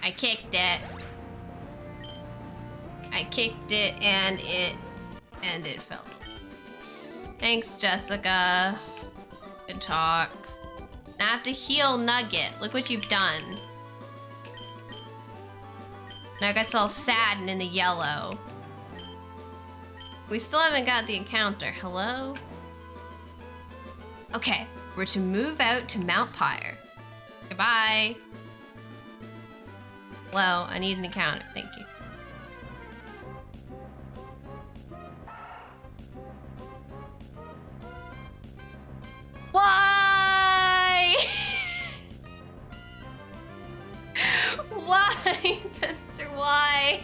I kicked it. I kicked it and it fell. Thanks, Jessica. Good talk. Now I have to heal Nugget. Look what you've done. Nugget's all sad and in the yellow. We still haven't got the encounter. Hello? Okay, we're to move out to Mount Pyre. Goodbye. Hello, I need an encounter. Thank you. Why? Why, Spencer? Why?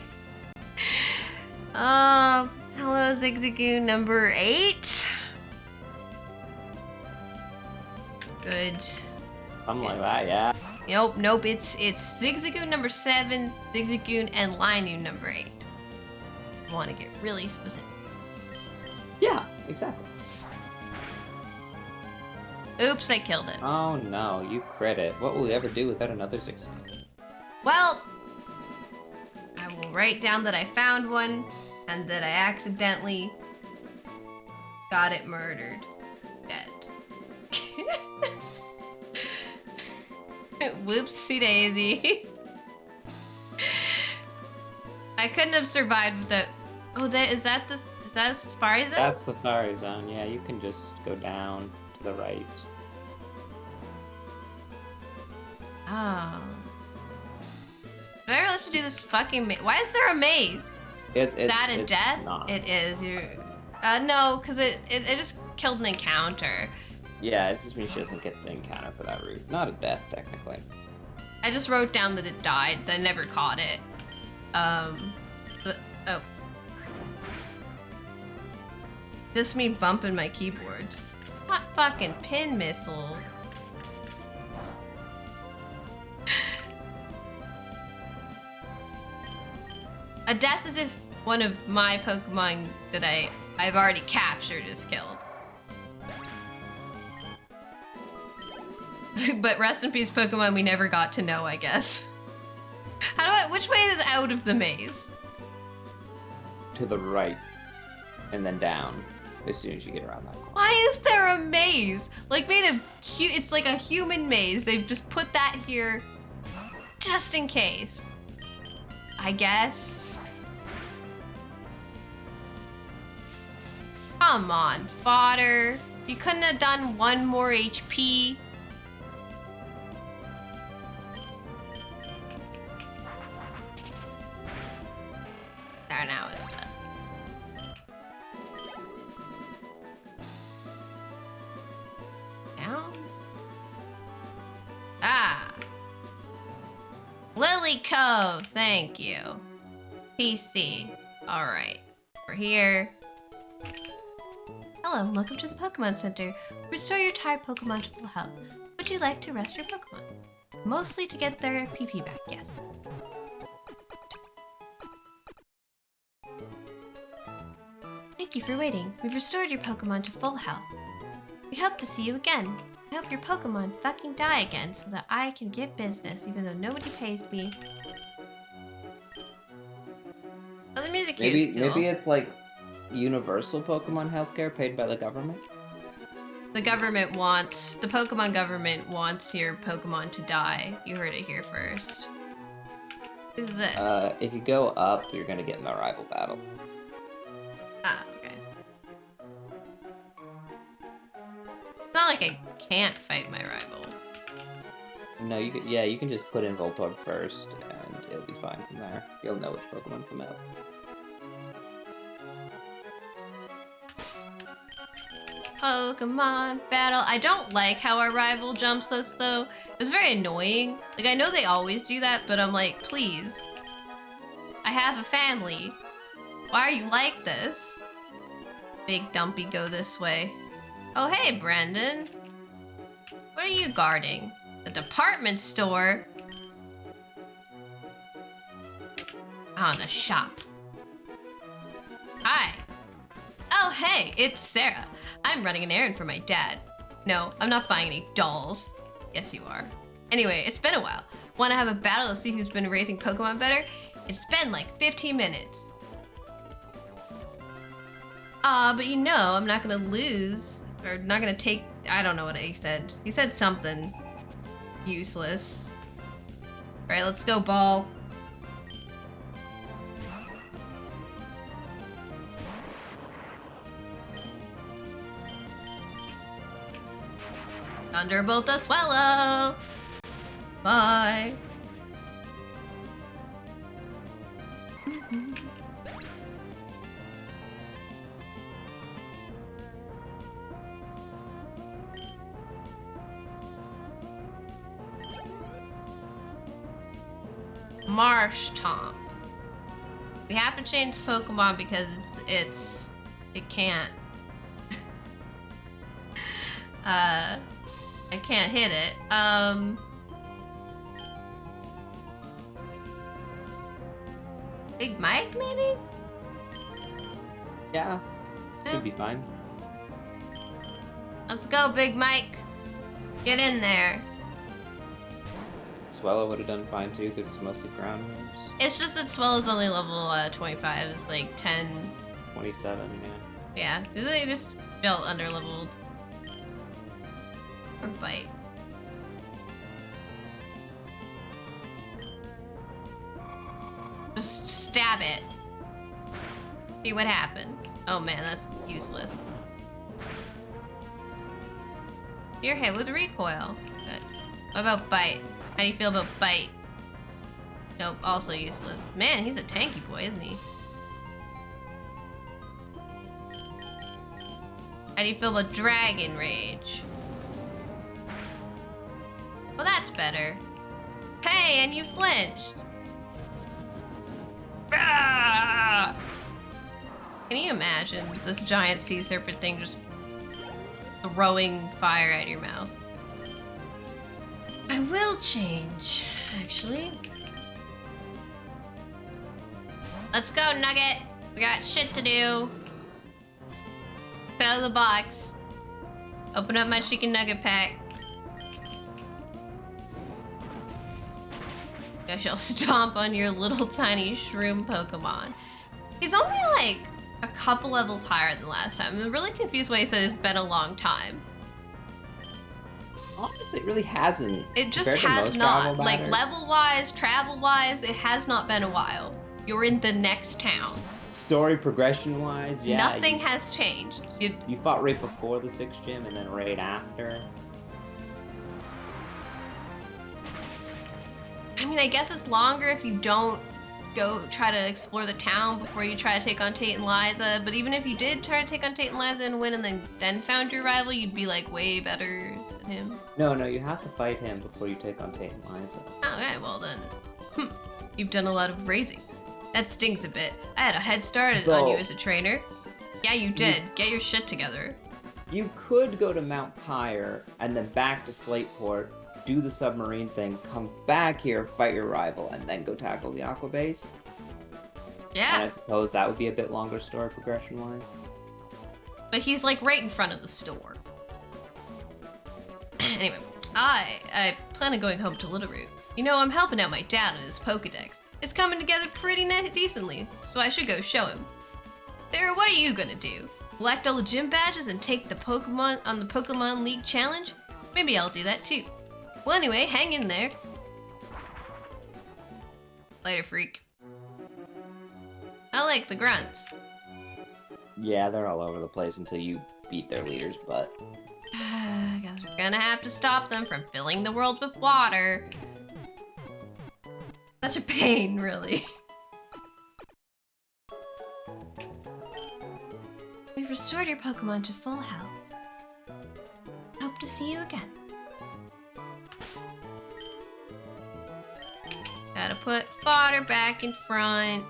Hello, Zigzagoon number 8. Good. Something like that, yeah. Nope. It's Zigzagoon number 7, Zigzagoon, and Linoon number 8. I want to get really specific. Yeah, exactly. Oops, I killed it. Oh no, you crit it. What will we ever do without another 6? Well, I will write down that I found one and that I accidentally got it murdered. Dead. Whoopsie daisy. I couldn't have survived with the. Oh, is that Safari Zone? That's the Safari Zone, yeah, you can just go down to the right. Oh. Do I really have to do this fucking maze? Why is there a maze? It's That a it's death? not. It is. No, because it just killed an encounter. Yeah, it just means she doesn't get the encounter for that route. Not a death, technically. I just wrote down that it died. I never caught it. Oh. Just me bumping my keyboards. Not fucking pin missile. A death is if one of my Pokemon that I've already captured is killed. But rest in peace, Pokemon we never got to know, I guess. Which way is out of the maze? To the right. And then down. as soon as you get around that corner. Why is there a maze? Like made of it's like a human maze. They've just put that here just in case. I guess. Come on, fodder. You couldn't have done 1 more HP. There, now it's done. Down. Ah. Lily Cove, thank you. PC. Alright. We're here. Hello, and welcome to the Pokemon Center. Restore your tired Pokemon to full health. Would you like to rest your Pokemon? Mostly to get their PP back, yes. Thank you for waiting. We've restored your Pokemon to full health. We hope to see you again. I hope your Pokemon fucking die again so that I can get business even though nobody pays me. Oh, the music here is cool. Maybe it's like universal Pokemon healthcare paid by the government? The Pokemon government wants your Pokemon to die. You heard it here first. Who's this? If you go up, you're gonna get in a rival battle. Ah, okay. It's not like I can't fight my rival. No, you can just put in Voltorb first, and it'll be fine from there. You'll know which Pokemon come out. Pokemon battle. I don't like how our rival jumps us though. It's very annoying. Like I know they always do that, but I'm like, please. I have a family. Why are you like this? Big Dumpy, go this way. Oh hey, Brandon. What are you guarding? The department store? Oh, the shop. Hi. Oh hey, it's Sarah. I'm running an errand for my dad. No, I'm not buying any dolls. Yes, you are. Anyway, it's been a while. Want to have a battle to see who's been raising Pokemon better? It's been like 15 minutes. But you know, I'm not gonna lose, or not gonna take, I don't know what he said. He said something useless. All right, let's go, ball. Thunderbolt to swallow. Bye. Marsh Tomp. We have to change Pokemon because it can't. I can't hit it. Big Mike, maybe? Yeah, should be fine. Let's go, Big Mike. Get in there. Swellow would have done fine too, because it's mostly ground moves. It's just that Swellow's only level 25. It's like 10. 27, yeah. Yeah, they just felt under-leveled. Or bite. Just stab it. See what happened. Oh man, that's useless. You're hit with recoil. Good. What about bite? How do you feel about bite? Nope, also useless. Man, he's a tanky boy, isn't he? How do you feel about Dragon Rage? Well, that's better. Hey, and you flinched. Ah! Can you imagine this giant sea serpent thing just throwing fire at your mouth? I will change, actually. Let's go, Nugget. We got shit to do. Get out of the box. Open up my chicken nugget pack. I shall stomp on your little tiny shroom Pokemon. He's only like a couple levels higher than last time. I'm really confused why he said it's been a long time. Honestly, it really hasn't. It just Compared to has most not. travel Like, matters. level-wise, travel-wise, it has not been a while. You're in the next town. Story progression-wise, yeah. Nothing has changed. You fought right before the 6th gym and then right after. I mean, I guess it's longer if you don't go try to explore the town before you try to take on Tate and Liza. But even if you did try to take on Tate and Liza and win and then found your rival, you'd be like way better than him. No, you have to fight him before you take on Tate and Liza. Okay, well then. You've done a lot of raising. That stings a bit. I had a head start on you as a trainer. Yeah, you did. Get your shit together. You could go to Mount Pyre and then back to Slateport, do the submarine thing, come back here, fight your rival, and then go tackle the Aqua Base. Yeah. And I suppose that would be a bit longer story progression-wise. But he's like right in front of the store. Anyway, I plan on going home to Littleroot. You know, I'm helping out my dad on his Pokedex. It's coming together pretty decently, so I should go show him. Sarah, what are you gonna do? Collect all the gym badges and take the Pokemon on the Pokemon League Challenge? Maybe I'll do that too. Well, anyway, hang in there. Later, freak. I like the grunts. Yeah, they're all over the place until you beat their leader's butt. I guess we're gonna have to stop them from filling the world with water. Such a pain, really. We've restored your Pokemon to full health. Hope to see you again. Gotta put fodder back in front.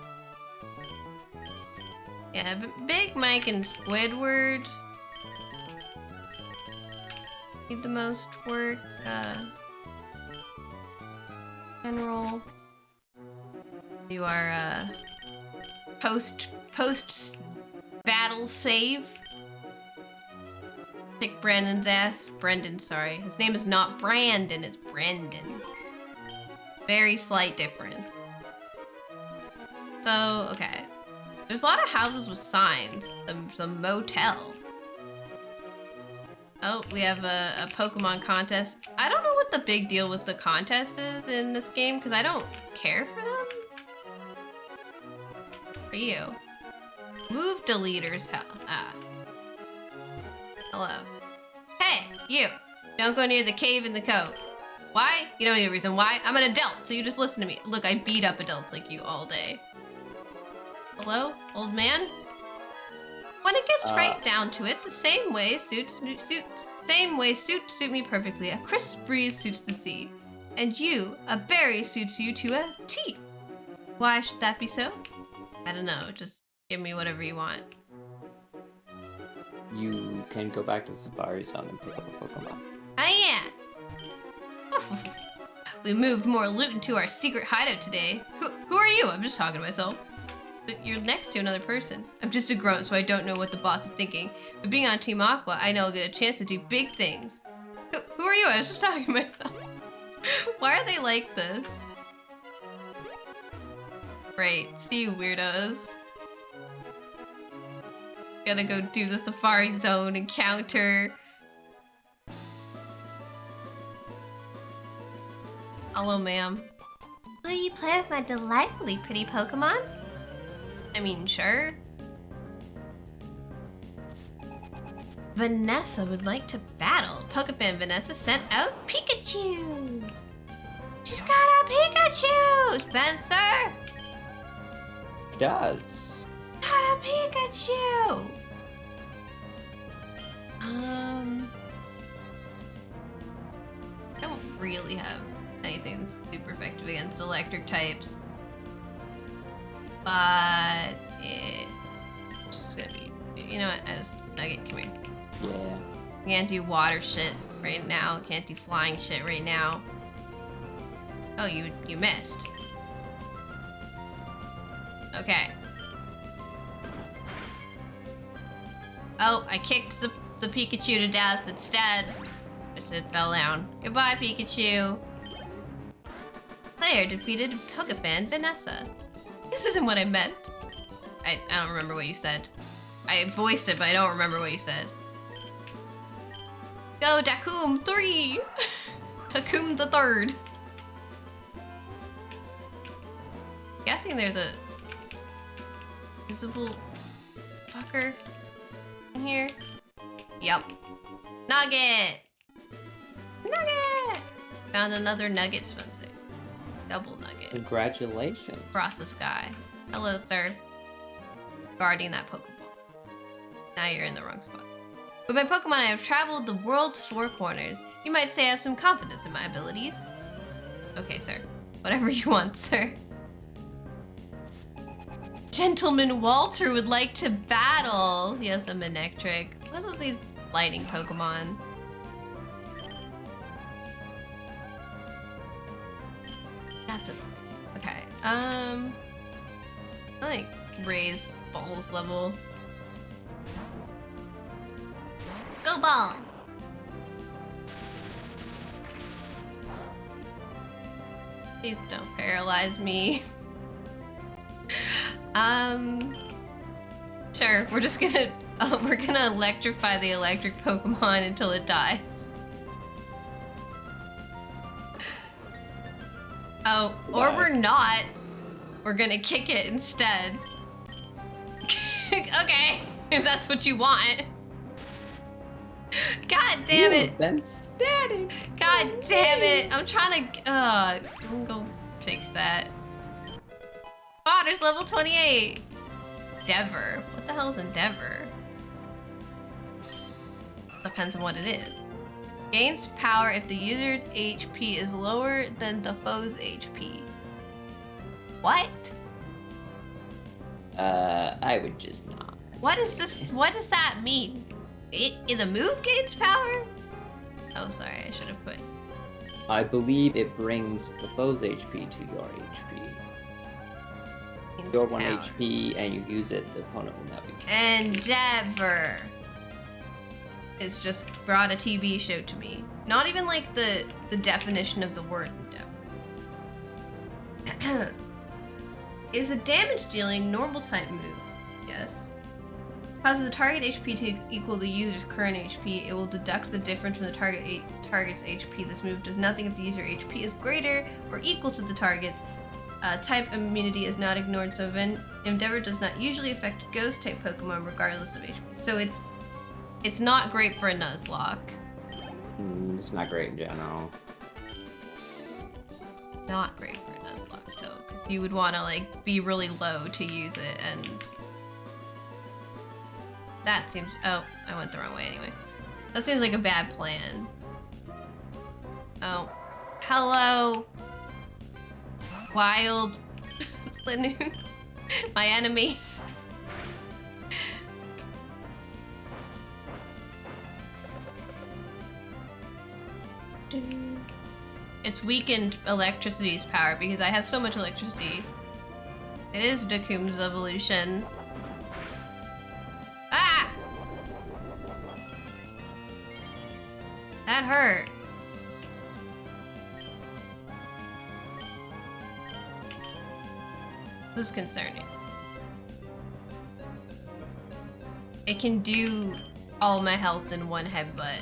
Yeah, but Big Mike and Squidward need the most work. General. You are post battle save. Kick Brandon's ass. Brendan, sorry. His name is not Brandon, it's Brendan. Very slight difference. So, okay. There's a lot of houses with signs. The motel. Oh, we have a Pokemon contest. I don't know what the big deal with the contest is in this game, because I don't care for them. For you. Move deleter's house. Ah. Hello. Hey, you! Don't go near the cave in the cove. Why? You don't need a reason why. I'm an adult, so you just listen to me. Look, I beat up adults like you all day. Hello, old man? When it gets right down to it, the same way suits me perfectly. A crisp breeze suits the sea, and you, a berry suits you to a T. Why should that be so? I don't know. Just give me whatever you want. You can go back to the Safari Zone and pick up a Pokemon. Oh yeah. We moved more loot into our secret hideout today. Who are you? I'm just talking to myself. But you're next to another person. I'm just a grunt, so I don't know what the boss is thinking. But being on Team Aqua, I know I'll get a chance to do big things. Who are you? I was just talking to myself. Why are they like this? Right, see you weirdos. Gotta go do the Safari Zone encounter. Hello, ma'am. Will you play with my delightfully pretty Pokemon? I mean, sure. Vanessa would like to battle. Pokefan Vanessa sent out Pikachu. She's got a Pikachu! Spencer! Does. Got a Pikachu! I don't really have anything super effective against electric types. But it's just gonna be, you know what, Nugget, come here. Yeah. Can't do water shit right now, can't do flying shit right now. Oh, you missed. Okay. Oh, I kicked the Pikachu to death instead. It fell down. Goodbye, Pikachu. Player defeated Pokefan Vanessa. This isn't what I meant. I don't remember what you said. I voiced it, but I don't remember what you said. Go, Dakum 3! Takum the 3rd. Guessing there's a visible fucker in here. Yup. Nugget! Nugget! Found another nugget, Spencer. Double nugget. Congratulations. Across the sky. Hello, sir. Guarding that Pokeball. Now you're in the wrong spot. With my Pokemon, I have traveled the world's 4 corners. You might say I have some confidence in my abilities. Okay, sir. Whatever you want, sir. Gentleman Walter would like to battle. He has a Manectric. What's with these lightning Pokemon? That's it. Okay. I like raise balls level. Go ball! Please don't paralyze me. Sure, we're just gonna we're gonna electrify the electric Pokemon until it dies. Oh, or we're not. We're gonna kick it instead. Okay, if that's what you want. God damn it! Then static. God damn it! I'm trying to. I'm gonna go fix that. Otter's level 28. Endeavor. What the hell is Endeavor? Depends on what it is. Gains power if the user's HP is lower than the foe's HP. What? I would just not. What is this? What does that mean? The move gains power? Oh, sorry. I should have put. I believe it brings the foe's HP to your HP. Your 1 power. HP and you use it, the opponent will not be. Endeavor is just brought a TV show to me. Not even like the definition of the word endeavor. Is a damage dealing normal type move? Yes. Causes the target HP to equal the user's current HP. It will deduct the difference from the target's HP. This move does nothing if the user HP is greater or equal to the target's. Type immunity is not ignored, so Endeavor does not usually affect Ghost-type Pokemon regardless of HP. So it's not great for a Nuzlocke. It's not great in general. Not great for a Nuzlocke, though, because you would want to like be really low to use it, and that seems. Oh, I went the wrong way anyway. That seems like a bad plan. Oh, hello. Wild Linoon, my enemy. It's weakened electricity's power because I have so much electricity. It is Dakum's evolution. Ah! That hurt. This is concerning. It can do all my health in one headbutt.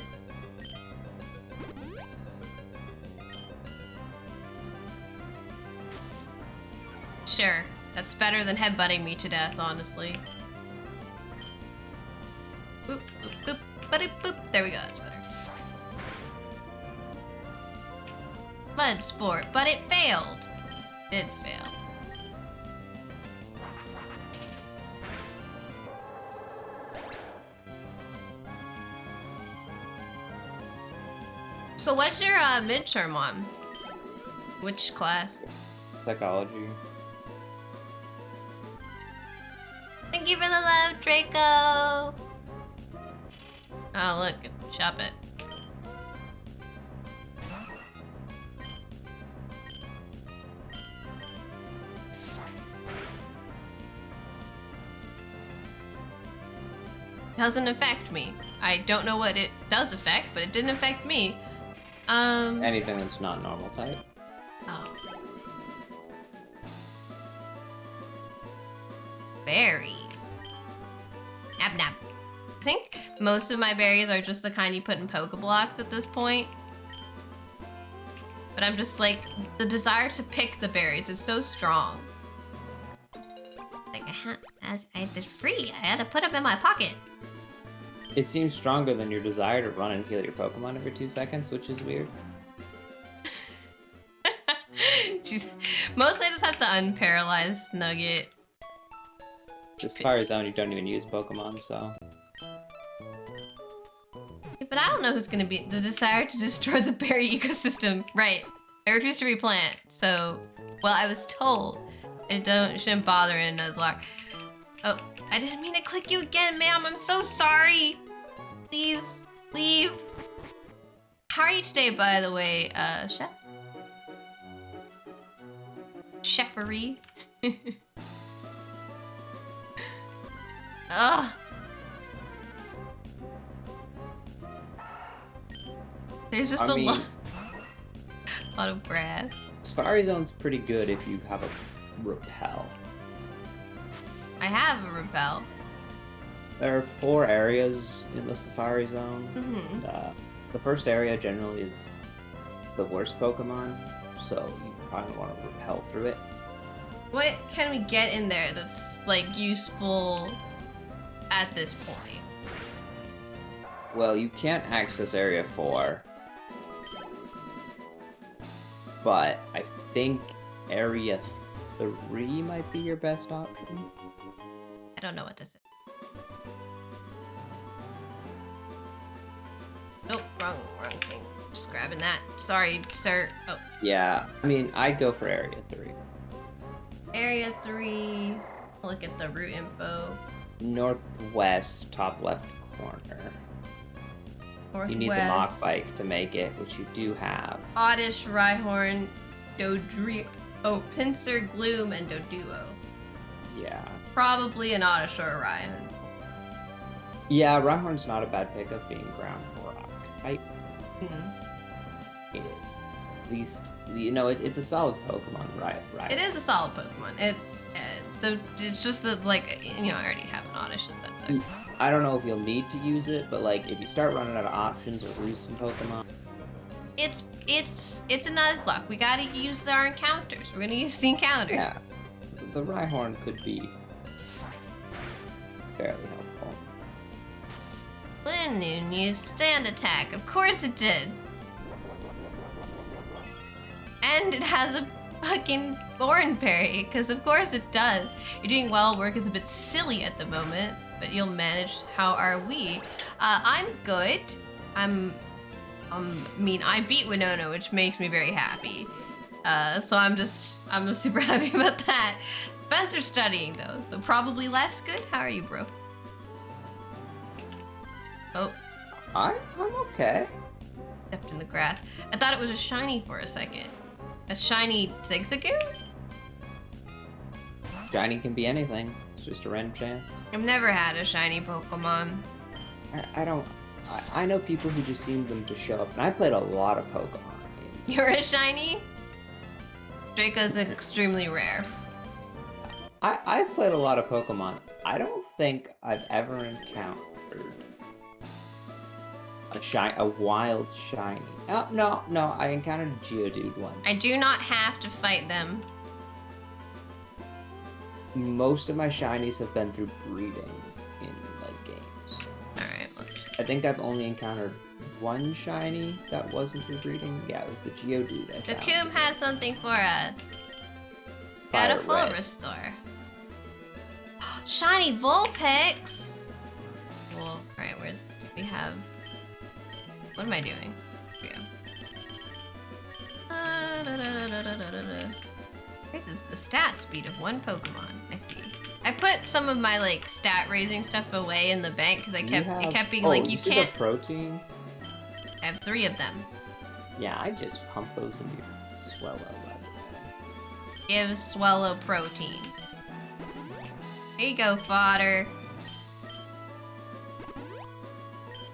Sure, that's better than headbutting me to death, honestly. Boop, boop, boop, buddy, boop. There we go, that's better. Mud Sport, but it failed. It did fail. So what's your midterm on? Which class? Psychology. Thank you for the love, Draco! Oh, look, shop it. Doesn't affect me. I don't know what it does affect, but it didn't affect me. Anything that's not normal type. Oh. berries. Nap nap. I think most of my berries are just the kind you put in Pokeblocks at this point. But I'm just like, the desire to pick the berries is so strong. Like, it's free. I had to put them in my pocket. It seems stronger than your desire to run and heal your Pokemon every 2 seconds, which is weird. Mostly I just have to unparalyze Nugget. As far as you don't even use Pokemon, so... But I don't know who's gonna be the desire to destroy the berry ecosystem. Right. I refuse to replant. So, well, I was told it shouldn't bother in Nuzlocke. Oh, I didn't mean to click you again, ma'am. I'm so sorry. Please leave. How are you today, by the way, chef? Chefery. Ugh. There's just a lot of grass. Safari Zone's pretty good if you have a repel. I have a repel. There are 4 areas in the Safari Zone. Mm-hmm. The first area generally is the worst Pokemon, so you probably want to repel through it. What can we get in there that's, like, useful at this point? Well, you can't access Area 4. But I think Area 3 might be your best option. I don't know what this is. Nope, wrong thing. Just grabbing that. Sorry, sir. Oh. Yeah, I mean, I'd go for Area 3. Area 3. Look at the route info. Northwest, top left corner. Northwest. You need the Mach Bike to make it, which you do have. Oddish, Rhyhorn, Pinsir, Gloom, and Doduo. Yeah. Probably an Oddish or a Rhyhorn. Yeah, Rhyhorn's not a bad pickup being ground rock. At least, you know, it's a solid Pokemon, right? It is a solid Pokemon. It's just that, like, you know, I already have an Oddish and Sensei. I don't know if you'll need to use it, but like if you start running out of options or lose some Pokemon, it's a Nuzlocke. We gotta use our encounters. We're gonna use the encounters. yeah, the Rhyhorn could be fairly helpful. Linoon used Stand Attack. Of course it did. And it has a fucking Thorn Berry, because of course it does. You're doing well. Work is a bit silly at the moment, but you'll manage. How are we? I'm good. I beat Winona, which makes me very happy. So I'm super happy about that. Spencer's studying though, so probably less good. How are you, bro? Oh. I'm okay. Stepped in the grass. I thought it was a shiny for a second. A shiny Zigzagoon? Shiny can be anything. It's just a random chance. I've never had a shiny Pokemon. I know people who just seem them to show up, and I played a lot of Pokemon. You're a shiny? Draco's extremely rare. I've played a lot of Pokemon. I don't think I've ever encountered a wild shiny. Oh, no, I encountered a Geodude once. I do not have to fight them. Most of my shinies have been through breeding in like games. Alright, I think I've only encountered one shiny that wasn't through breeding. Yeah, it was the Geodude I found. Jakun has something for us. Got a full Red. restore. Shiny Vulpix! Well, alright, we have... What am I doing? Here we go. This is the stat speed of one Pokemon. I see. I put some of my like stat raising stuff away in the bank because it kept being like you can't. The protein. I have 3 of them. Yeah, I just pump those into your Swellow. Give Swallow protein. Here you go, fodder.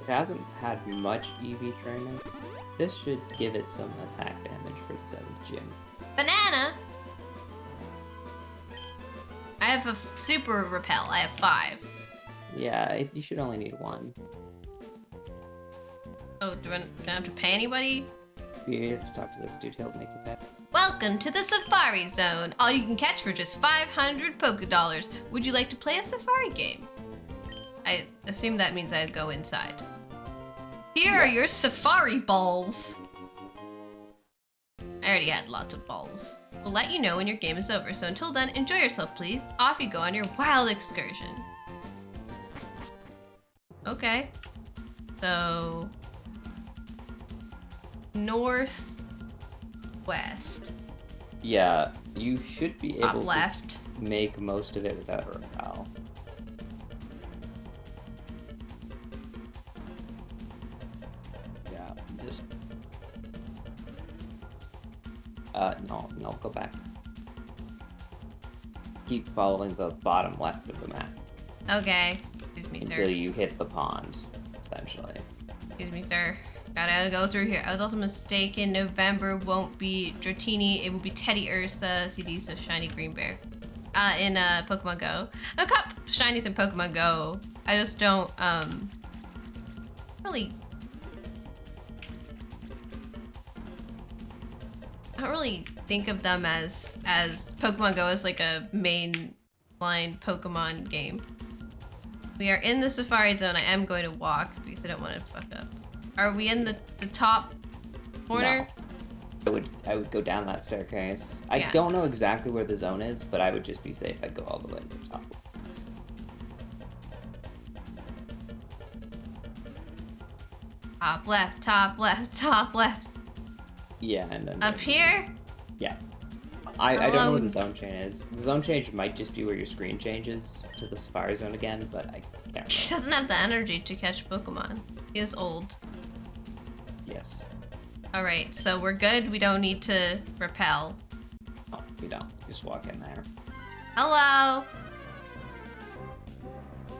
It hasn't had much EV training. This should give it some attack damage for the 7th gym. Banana. I have have a super repel. I have 5. Yeah, you should only need 1. Oh, do I have to pay anybody? You have to talk to this dude. He'll make you pay. Welcome to the Safari Zone. All you can catch for just 500 Poké-Dollars. Would you like to play a safari game? I assume that means I'd go inside. Here are your safari balls. I already had lots of balls. We'll let you know when your game is over, so until then, enjoy yourself, please. Off you go on your wild excursion. Okay. So... northwest. Yeah, you should be able left. to make most of it without a repel. Yeah, just... no, go back. Keep following the bottom left of the map. Okay. Excuse me, Until sir. you hit the pond, essentially. Excuse me, sir. Gotta go through here. I was also mistaken. November won't be Dratini. It will be Teddy Ursa, CD, so Shiny Green Bear. In Pokemon Go. I've got Shinies in Pokemon Go. I just don't, really... I don't really think of them as Pokemon Go as like a main line Pokemon game. We are in the Safari Zone. I am going to walk because I don't want to fuck up. Are we in the top corner? No. I would go down that staircase. I Yeah. don't know exactly where the zone is, but I would just be safe. I'd go all the way to the top. Top left, top left, top left. Yeah, and then... Up here? Yeah. I don't know where the Alone. zone chain is. The zone change might just be where your screen changes to the Safari Zone again, but I can't He remember. doesn't have the energy to catch Pokemon. He is old. Yes. Alright, so we're good. We don't need to repel. No, we don't. Just walk in there. Hello?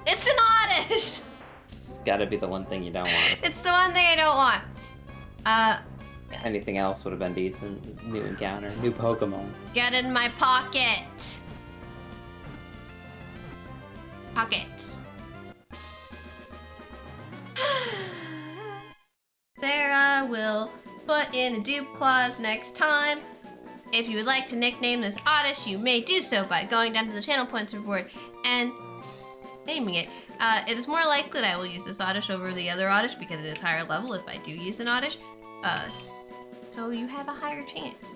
It's an Oddish! It's gotta be the one thing you don't want. It's the one thing I don't want. Anything else would have been decent. New encounter. New Pokemon. Get in my pocket. Pocket. Sarah will put in a dupe clause next time. If you would like to nickname this Oddish, you may do so by going down to the channel points reward and naming it. It is more likely that I will use this Oddish over the other Oddish because it is higher level if I do use an Oddish. So you have a higher chance.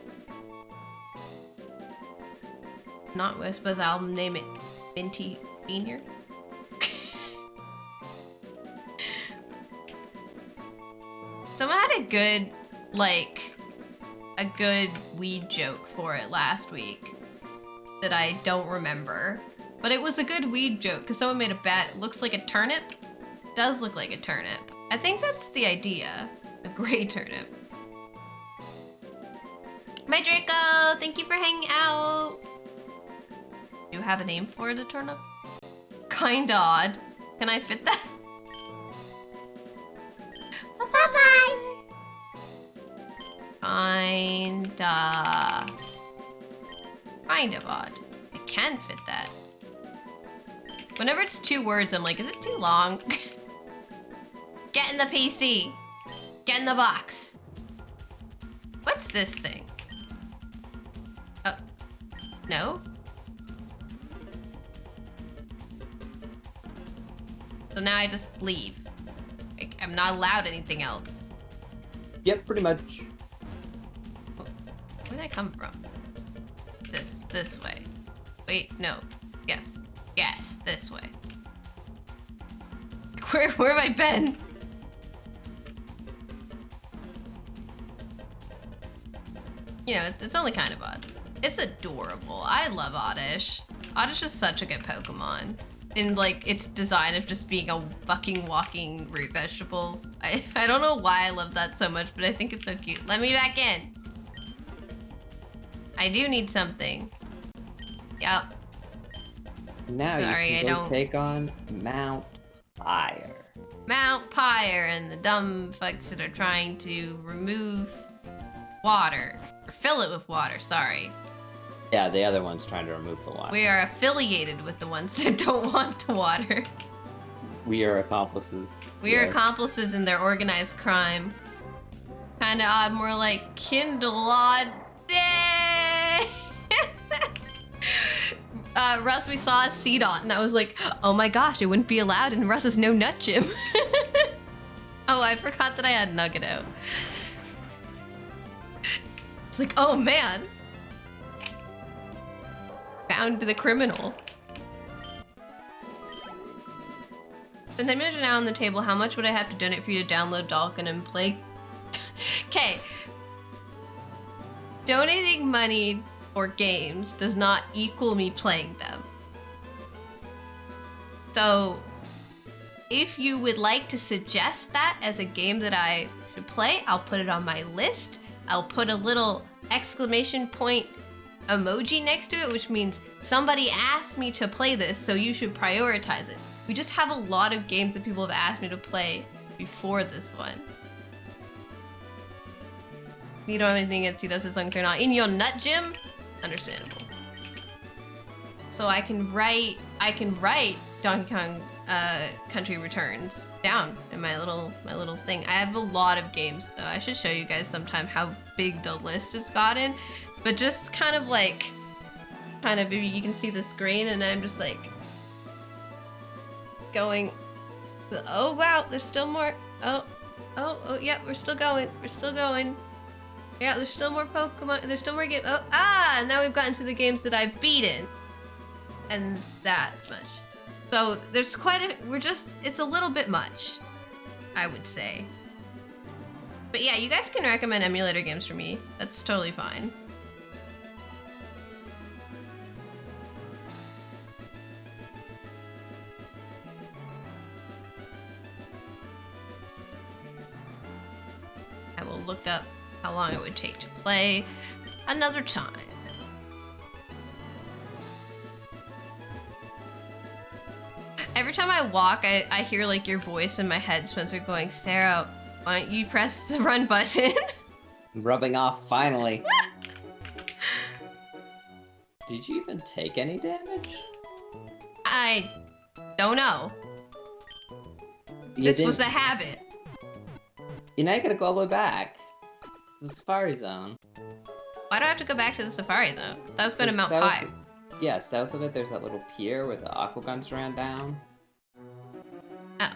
Not, I suppose I'll name it Minty Senior. Someone had a good weed joke for it last week that I don't remember. But it was a good weed joke because someone made a bet. It looks like a turnip. It does look like a turnip. I think that's the idea. A gray turnip. My Draco, thank you for hanging out. Do you have a name for the turnip? Kinda odd. Can I fit that? Bye-bye. Kind of odd. I can fit that. Whenever it's 2 words, I'm like, is it too long? Get in the PC. Get in the box. What's this thing? Oh, no? So now I just leave. Like, I'm not allowed anything else. Yep, pretty much. Where did I come from? This way. Wait, no. Yes. Yes, this way. Where have I been? You know, it's only kind of odd. It's adorable. I love Oddish. Oddish is such a good Pokemon. And like its design of just being a fucking walking root vegetable. I don't know why I love that so much, but I think it's so cute. Let me back in. I do need something. Yep. Now Sorry, you I can go don't- take on Mount Fire. Mount Pyre and the dumb fucks that are trying to remove water. Or fill it with water, sorry. Yeah, the other one's trying to remove the water. We are affiliated with the ones that don't want the water. We are accomplices. We are Yes. accomplices in their organized crime. Kinda odd, more like Kindle odd day. Russ, we saw a C dot, and I was like, oh my gosh, it wouldn't be allowed in Russ's no nut gym. Oh, I forgot that I had Nugget out. It's like, oh man. Found the criminal. And then minute now on the table, how much would I have to donate for you to download Dalkin and play? Okay. Donating money for games does not equal me playing them. So, if you would like to suggest that as a game that I should play, I'll put it on my list. I'll put a little exclamation point emoji next to it, which means somebody asked me to play this, so you should prioritize it. We just have a lot of games that people have asked me to play before this one. You don't have anything against CDOS as long as they're not in your nut gym? Understandable. So I can write Donkey Kong Country Returns down in my little thing. I have a lot of games, so I should show you guys sometime how big the list has gotten. But just kind of maybe you can see the screen, and I'm just like going, oh wow, there's still more. Oh yeah, we're still going. Yeah, there's still more Pokemon. There's still more games. Oh, now we've gotten to the games that I've beaten. And it's that much. So there's it's a little bit much, I would say. But yeah, you guys can recommend emulator games for me. That's totally fine. I will look up how long it would take to play another time. Every time I walk, I hear like your voice in my head, Spencer, going, Sarah, why don't you press the run button? Rubbing off, finally. Did you even take any damage? I don't know. You This was a didn't- habit. You're not gonna go all the way back. The Safari Zone. Why do I have to go back to the Safari Zone? That was going to Mount South- Pi. Yeah, south of it, there's that little pier where the aqua guns ran down. Oh.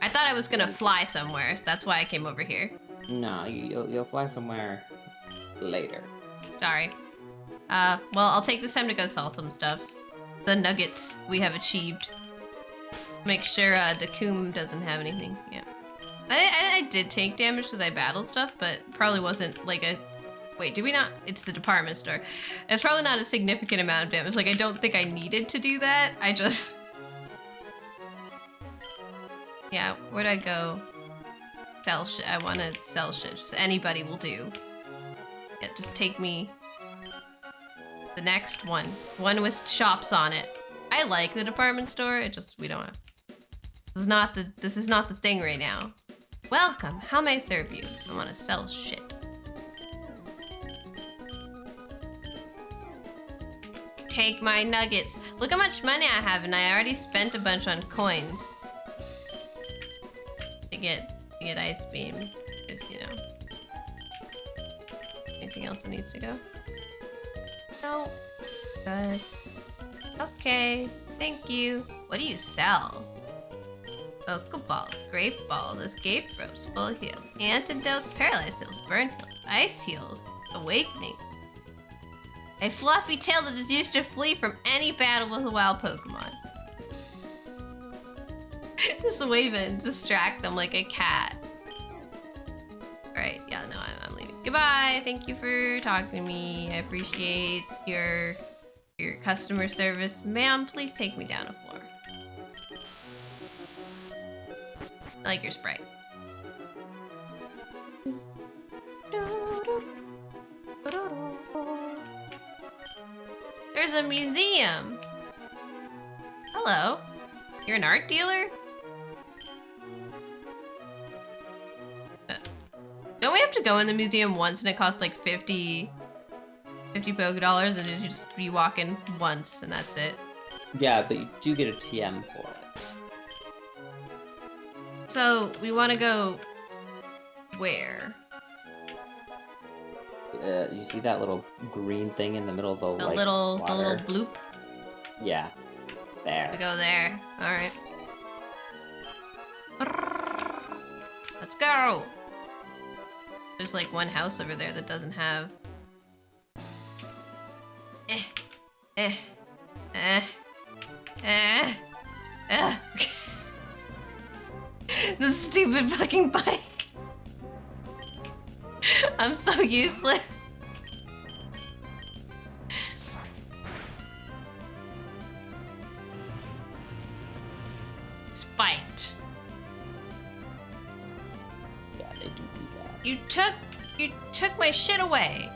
I thought I was going to fly somewhere, so that's why I came over here. No, you'll fly somewhere later. Sorry. Well, I'll take this time to go sell some stuff. The nuggets we have achieved. Make sure Dakum doesn't have anything. Yeah. I did take damage because I battled stuff, but probably wasn't like a... Wait, did we not? It's the department store. It's probably not a significant amount of damage. Like, I don't think I needed to do that. I just... Yeah, where'd I go? Sell shit. I want to sell shit. Just anybody will do. Yeah, just take me... The next one. One with shops on it. I like the department store. It just... We don't have... This is not the thing right now. Welcome. How may I serve you? I want to sell shit. Take my nuggets. Look how much money I have, and I already spent a bunch on coins to get Ice Beam. Because, you know. Anything else that needs to go? No. Good. Okay. Thank you. What do you sell? Pokeballs, grape balls, escape ropes, full heals, antidotes, paralyzed heals, burn heals, ice heals, awakening. A fluffy tail that is used to flee from any battle with a wild Pokemon. Just wave and distract them like a cat. Alright, yeah, no, I'm leaving. Goodbye, thank you for talking to me. I appreciate your customer service. Ma'am, please take me down a floor. I like your sprite. There's a museum. Hello. You're an art dealer? Don't we have to go in the museum once and it costs like 50 50 Poké Dollars and you just be walking once and that's it. Yeah, but you do get a TM for it. So we want to go where? You see that little green thing in the middle of the The like, little water? bloop. Yeah, there. We go there. All right. Let's go. There's like one house over there that doesn't have. This stupid fucking bike. I'm so useless. Spite. Yeah, they do that. You took my shit away.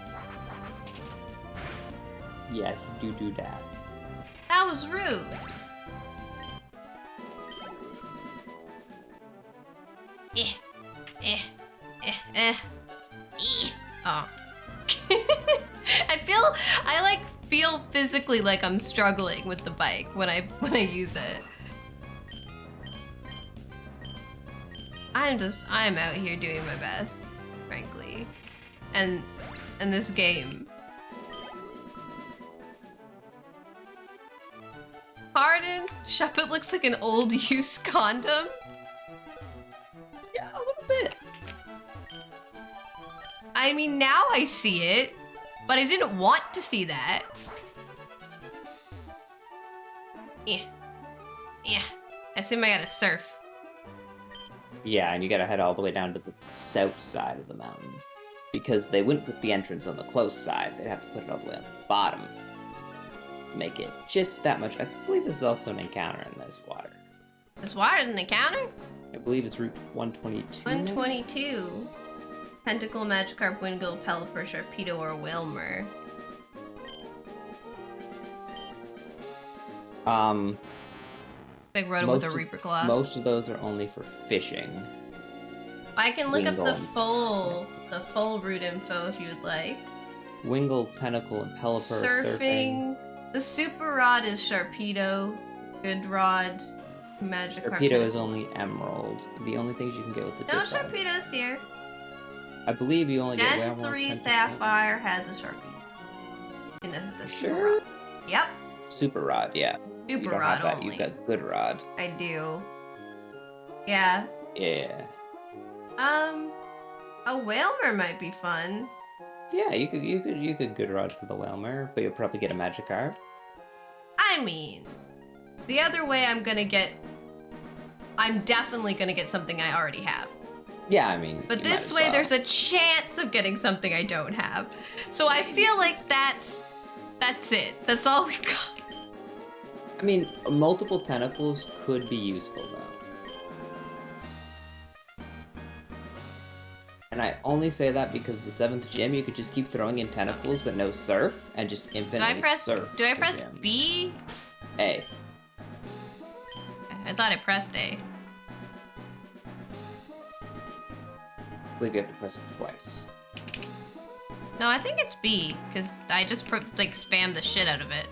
Yeah, you do that. That was rude. Oh. I feel physically like I'm struggling with the bike when I use it. I'm out here doing my best, frankly. And this game. Pardon? Shuppet looks like an old used condom. Yeah, a little bit. I mean, now I see it, but I didn't want to see that. Yeah. I assume I gotta surf. Yeah, and you gotta head all the way down to the south side of the mountain. Because they wouldn't put the entrance on the close side, they'd have to put it all the way on the bottom. To make it just that much. I believe this is also an encounter in this water. This water than the counter? I believe it's Route 122. 122. Tentacle, Magikarp, Wingull, Pelipper, Sharpedo, or Wilmer. Like Rotom with a Reaper Claw. Most of those are only for fishing. I can look up the Wingull. full route info if you would like. Wingull, Tentacle, and Pelipper. Surfing. The Super Rod is Sharpedo. Good Rod. Magikarp. Sharpedo is only Emerald. The only things you can get with the No, dip bag. Sharpedo's here. I believe you only get Gen 3 Sapphire has a Sharpie. In the Super Sure. Rod. Yep. Super Rod, yeah. You Super don't Rod have that. only. You've got Good Rod. I do. Yeah. Yeah. A Whalmer might be fun. Yeah, you could Good Rod for the Whalmer, but you'll probably get a Magikarp. I mean, the other way I'm definitely gonna get something I already have. Yeah, I mean. But you might this as way, well. there's a chance of getting something I don't have. So I feel like that's it. That's all we've got. I mean, multiple tentacles could be useful though. And I only say that because the 7th gym, you could just keep throwing in tentacles that know Surf and just infinitely surf. Do I the press gym. B? A. I thought I pressed A. I believe you have to press it twice. No, I think it's B, because I just spam the shit out of it.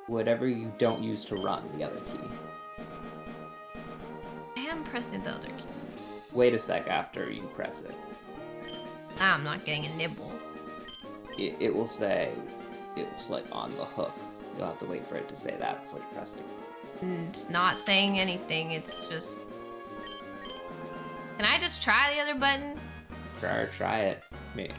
Whatever you don't use to run, the other key. I am pressing the other key. Wait a sec after you press it. Now I'm not getting a nibble. It will say it's like on the hook. You'll have to wait for it to say that before you press it. It's not saying anything, it's just... Can I just try the other button? Try it. Me.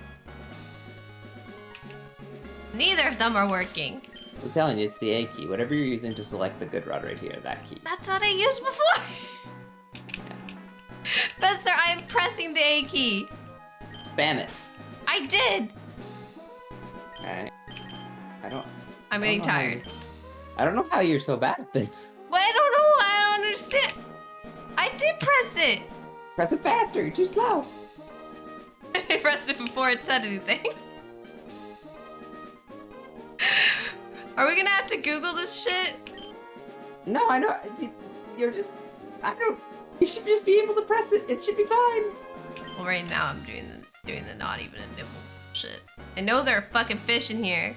Neither of them are working. I'm telling you, it's the A key. Whatever you're using to select the Good Rod right here, that key. That's what I used before! Spencer, I am pressing the A key. Spam it. I did! Alright. I'm getting tired. I don't know how you're so bad at this. But I don't know, I don't understand. I did press it! Press it faster, you're too slow. I pressed it before it said anything. Are we gonna have to Google this shit? No, I know. You're just... You should just be able to press it. It should be fine. Well, right now I'm doing the not even a nibble bullshit. I know there are fucking fish in here.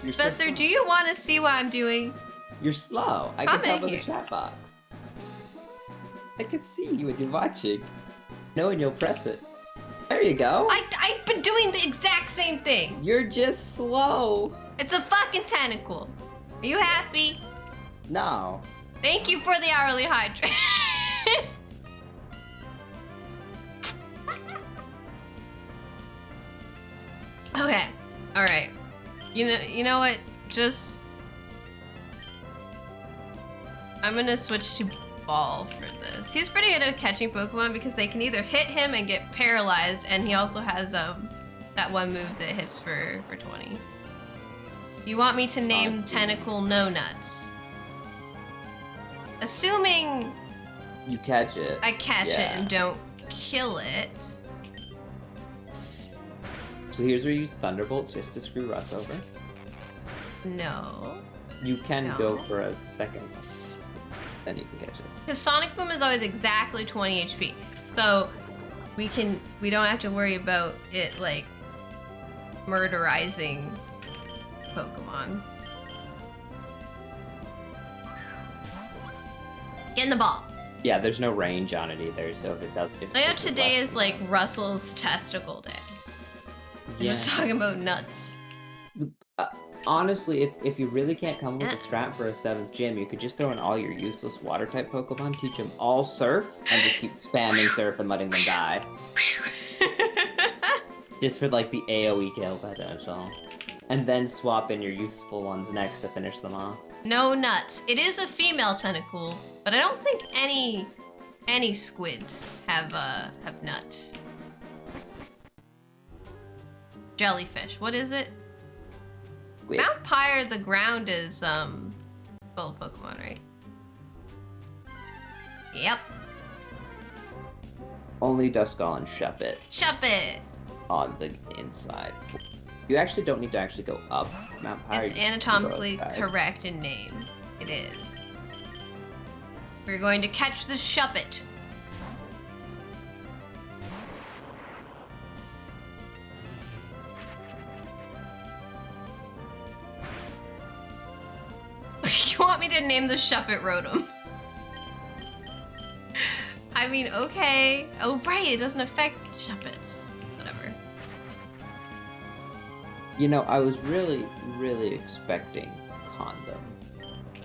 You're so Spencer, slow. do you want to see what I'm doing? You're slow. I Come can tell in by the here. chat box. I can see you when you're watching. No, and you'll press it. There you go. I've been doing the exact same thing. You're just slow. It's a fucking tentacle. Are you happy? No. Thank you for the hourly hydrate. Okay. All right. You know what? Just I'm going to switch to Ball for this. He's pretty good at catching Pokemon because they can either hit him and get paralyzed, and he also has that one move that hits for 20. You want me to name Tentacle No Nuts? Assuming You catch it. I catch it Yeah. and don't kill it. So here's where you use Thunderbolt just to screw Russ over. No. You can No. go for a second. Then you can catch it. Because Sonic Boom is always exactly 20 HP. So we don't have to worry about it like murderizing Pokemon. Get in the ball. Yeah, there's no range on it either, so if it does... Layout today is like Russell's testicle day. We're Yeah. just talking about nuts. Honestly, if you really can't come up with a strat for a 7th gym, you could just throw in all your useless water-type Pokemon, teach them all Surf, and just keep spamming Surf and letting them die. Just for, like, the AoE kill potential. And then swap in your useful ones next to finish them off. No nuts. It is a female tentacle, but I don't think any squids have nuts. Jellyfish. What is it? Wait, Mount Pyre, the ground is full of Pokemon, right? Yep. only Duskull and Shuppet Shuppet. on the inside. You actually don't need to actually go up Mount Pyre. It's you just can go anatomically outside. correct in name. It is. We're going to catch the Shuppet. You want me to name the Shuppet Rotom? I mean, okay. Oh, right, it doesn't affect Shuppets. Whatever. You know, I was really, really expecting Condom.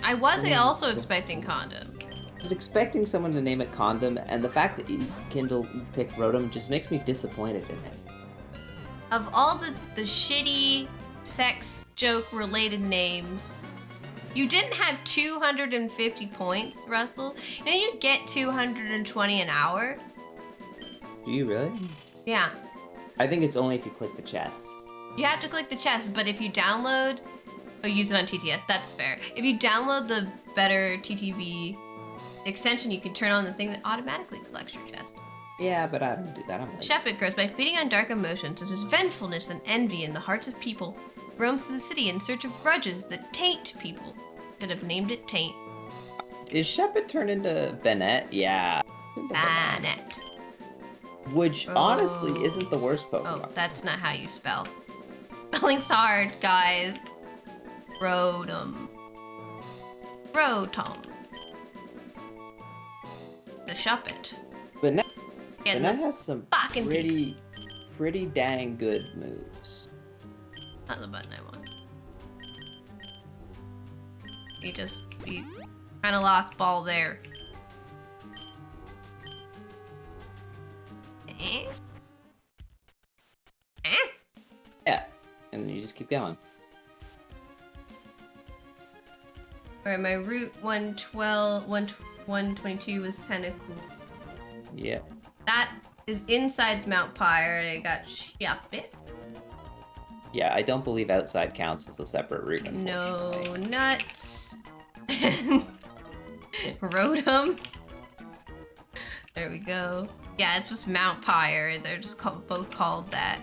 I was Mm, also that's expecting Condom. I was expecting someone to name it Condom, and the fact that Kindle picked Rotom just makes me disappointed in it. Of all the shitty sex joke related names, you didn't have 250 points, Russell. And you get 220 an hour. Do you really? Yeah. I think it's only if you click the chest. You have to click the chest, but if you download or use it on TTS, that's fair. If you download the better TTV extension, you can turn on the thing that automatically collects your chest. Yeah, but I don't do that. I'm like, Shuppet grows by feeding on dark emotions such as vengefulness and envy in the hearts of people. Roams the city in search of grudges that taint people. Should have named it Taint. is Shuppet turned into Bennett? Yeah. Bannet. Which honestly Oh. isn't the worst Oh, Pokemon. that's not how you spell. Spelling's hard, guys. Rotom. Rotom. The Shuppet. Bennett, Getting Bennett the has some fucking pretty dang good moves. not the button I want. You kind of lost ball there. Eh? Eh? Yeah, and then you just keep going. Alright, my route 122 was Tentacle. Yeah. That is inside Mount Pyre, and I got Shuppet. Yeah, I don't believe outside counts as a separate route, No unfortunately. nuts. Rotom. There we go. Yeah, it's just Mount Pyre. They're just both called that.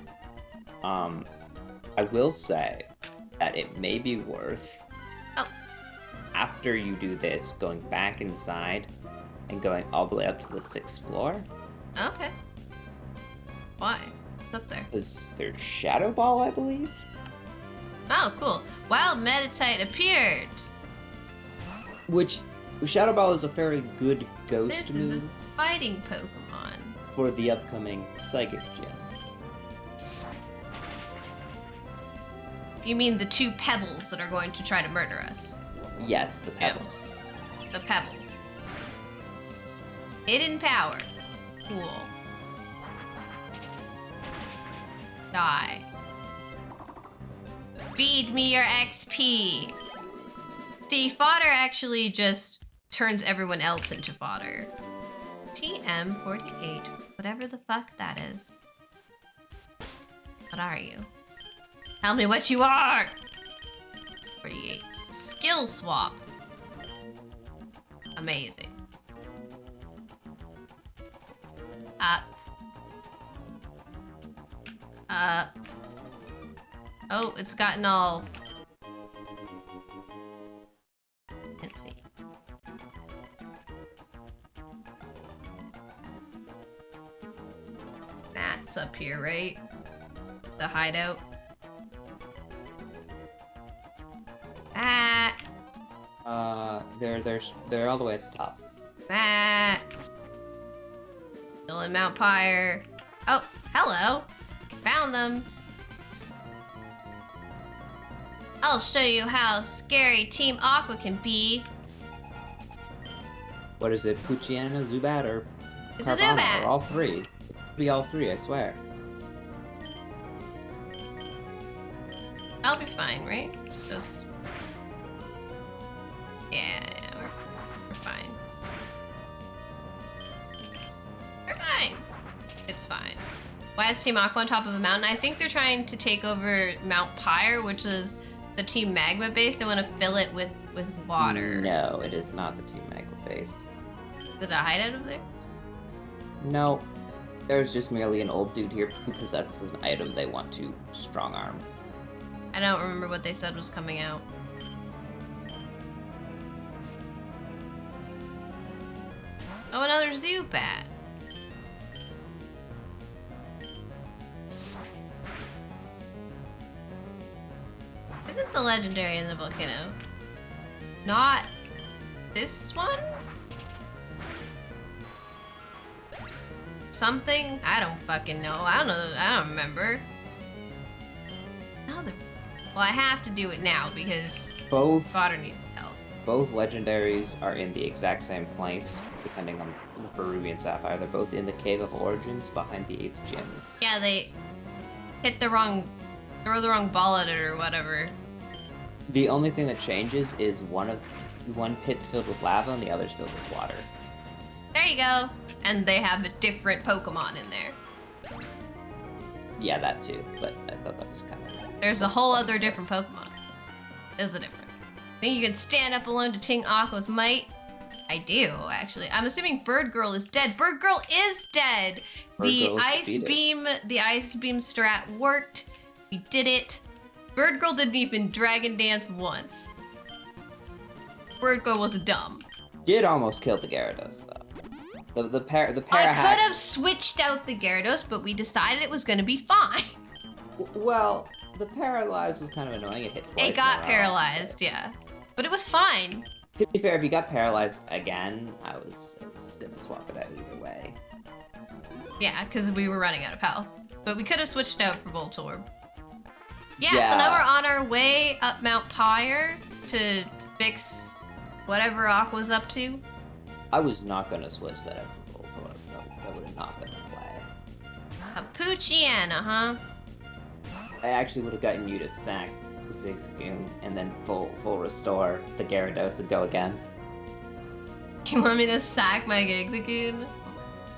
I will say that it may be worth, Oh. after you do this, going back inside and going all the way up to the 6th floor. Okay. Why? What's up there? Is their Shadow Ball, I believe? Oh, cool. Wild Meditite appeared. Which, Shadow Ball is a fairly good ghost This move is a fighting Pokemon. for the upcoming Psychic Gym. You mean the two pebbles that are going to try to murder us? Yes, the Yeah. Pebbles. The pebbles. Hidden power. Cool. Die. Feed me your XP. See, fodder actually just turns everyone else into fodder. TM48. Whatever the fuck that is. What are you? Tell me what you are! 48. Skill swap. Amazing. Up. Up. Oh, it's gotten all... Let's see. Matt's up here, right? The hideout. Matt! They're all the way at the top. Matt! Still in Mount Pyre. Oh, hello! Found them. I'll show you how scary Team Aqua can be. What is it? Puchiana, Zubat, or It's a Carvana, Zubat. or all three? It could be all three, I swear. I'll be fine, right? Just... Yeah, we're fine. We're fine. It's fine. Why is Team Aqua on top of a mountain? I think they're trying to take over Mount Pyre, which is the Team Magma base. They want to fill it with water. No, it is not the Team Magma base. Is it a hideout over there? No. There's just merely an old dude here who possesses an item they want to strong arm. I don't remember what they said was coming out. Oh, another Zubat. Isn't the legendary in the volcano? Not this one? Something? I don't fucking know. I don't know. I don't remember. Another. Well, I have to do it now because Both Fodder needs help. both legendaries are in the exact same place, depending on for Ruby and Sapphire. They're both in the Cave of Origins behind the 8th gym. Yeah, they hit the wrong, throw the wrong ball at it or whatever. The only thing that changes is one pit's filled with lava and the other's filled with water. There you go. And they have a different Pokemon in there. Yeah, that too, but I thought that was kind of... There's a whole other different Pokemon. Is it different? Think you can stand up alone to Ting Aqua's might? I do, actually. I'm assuming Bird Girl is dead. Bird Girl is dead! The Girl is ice beam strat worked. We did it. Bird Girl didn't even Dragon Dance once. Bird Girl was dumb. Did almost kill the Gyarados, though. The I could have switched out the Gyarados, but we decided it was gonna be fine. Well, the Paralyze was kind of annoying. It hit twice. It got in a row. paralyzed, yeah. But it was fine. To be fair, if you got paralyzed again, I was gonna swap it out either way. Yeah, because we were running out of health. But we could have switched out for Voltorb. Yeah, so Yeah. now we're on our way up Mount Pyre to fix whatever Aqua's up to. I was not gonna switch that out for Voltorb. That would have not been the play. A Poochyena, huh? I actually would have gotten you to sack Zigzagoon and then full restore the Gyarados and go again. You want me to sack my Zigzagoon?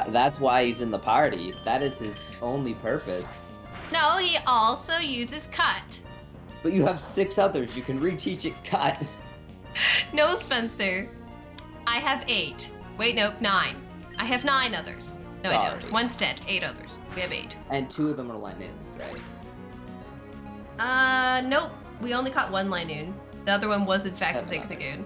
That's why he's in the party. That is his only purpose. No, he also uses Cut. But you have 6 others. You can reteach it Cut. No, Spencer. I have 8. Wait, nope, 9. I have 9 others. No, I Sorry. don't. One's dead. 8 others. We have 8. And 2 of them are Linoons, right? Nope. We only caught 1 Linoon. The other one was in fact a 7 Zigzagoon.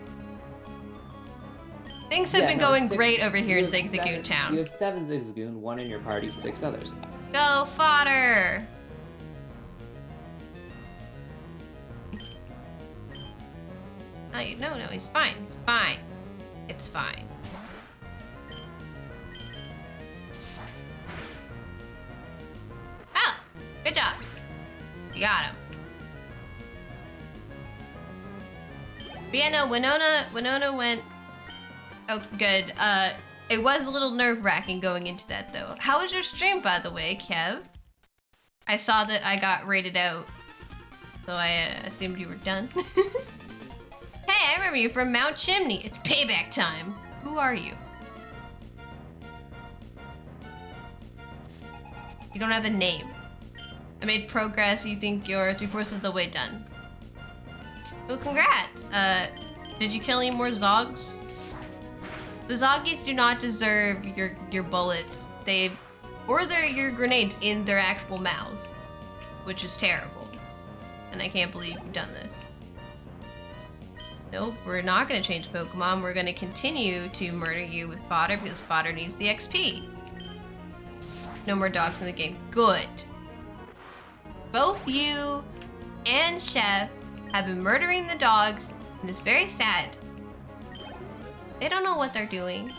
Things have Yeah, been no, going 6 great over here you in have Zigzagoon 7 Town. You have 7 Zigzagoon, 1 in your party, 6 others. Go, fodder! No, he's fine. He's fine. It's fine. Oh! Good job. You got him. But yeah, no, Winona went... Oh, good. It was a little nerve-wracking going into that, though. How was your stream, by the way, Kev? I saw that I got rated out, so I assumed you were done. Hey, I remember you from Mount Chimney. It's payback time. Who are you? You don't have a name. I made progress. You think you're 3/4 of the way done. Well, congrats. Did you kill any more Zogs? The Zoggies do not deserve your bullets. Or your grenades in their actual mouths, which is terrible. And I can't believe you've done this. Nope, we're not gonna change Pokemon. We're gonna continue to murder you with fodder because fodder needs the XP. No more dogs in the game. Good. Both you and Chef have been murdering the dogs, and it's very sad. They don't know what they're doing.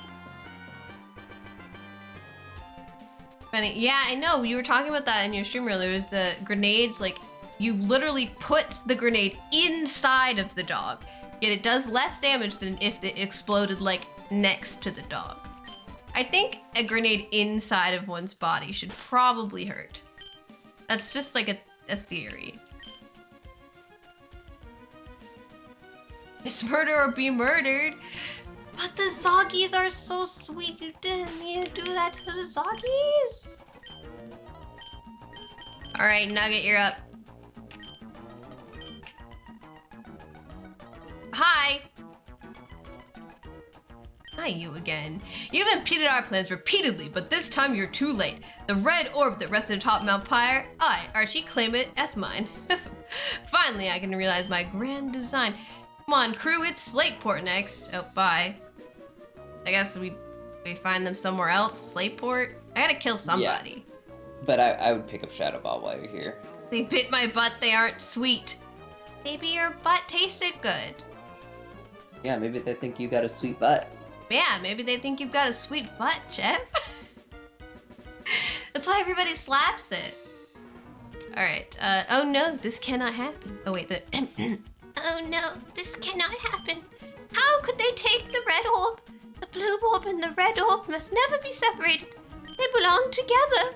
Funny. Yeah, I know. You were talking about that in your stream earlier. There's the grenades, like, you literally put the grenade inside of the dog. Yet it does less damage than if it exploded, like, next to the dog. I think a grenade inside of one's body should probably hurt. That's just like a theory. It's murder or be murdered. But the Zoggies are so sweet. You didn't need to do that to the Zoggies. Alright, Nugget, you're up. Hi. Hi, you again. You've impeded our plans repeatedly, but this time you're too late. The red orb that rested atop Mount Pyre, I, Archie, claim it as mine. Finally, I can realize my grand design. Come on, crew, it's Slateport next. Oh, bye. I guess we find them somewhere else. Slateport? I gotta kill somebody. Yeah. But I would pick up Shadow Ball while you're here. They bit my butt, they aren't sweet. Maybe your butt tasted good. Yeah, maybe they think you got a sweet butt. Yeah, maybe they think you've got a sweet butt, Jeff. That's why everybody slaps it. Alright, oh no, this cannot happen. Oh wait, oh no, this cannot happen. How could they take the red orb? The blue orb and the red orb must never be separated. They belong together.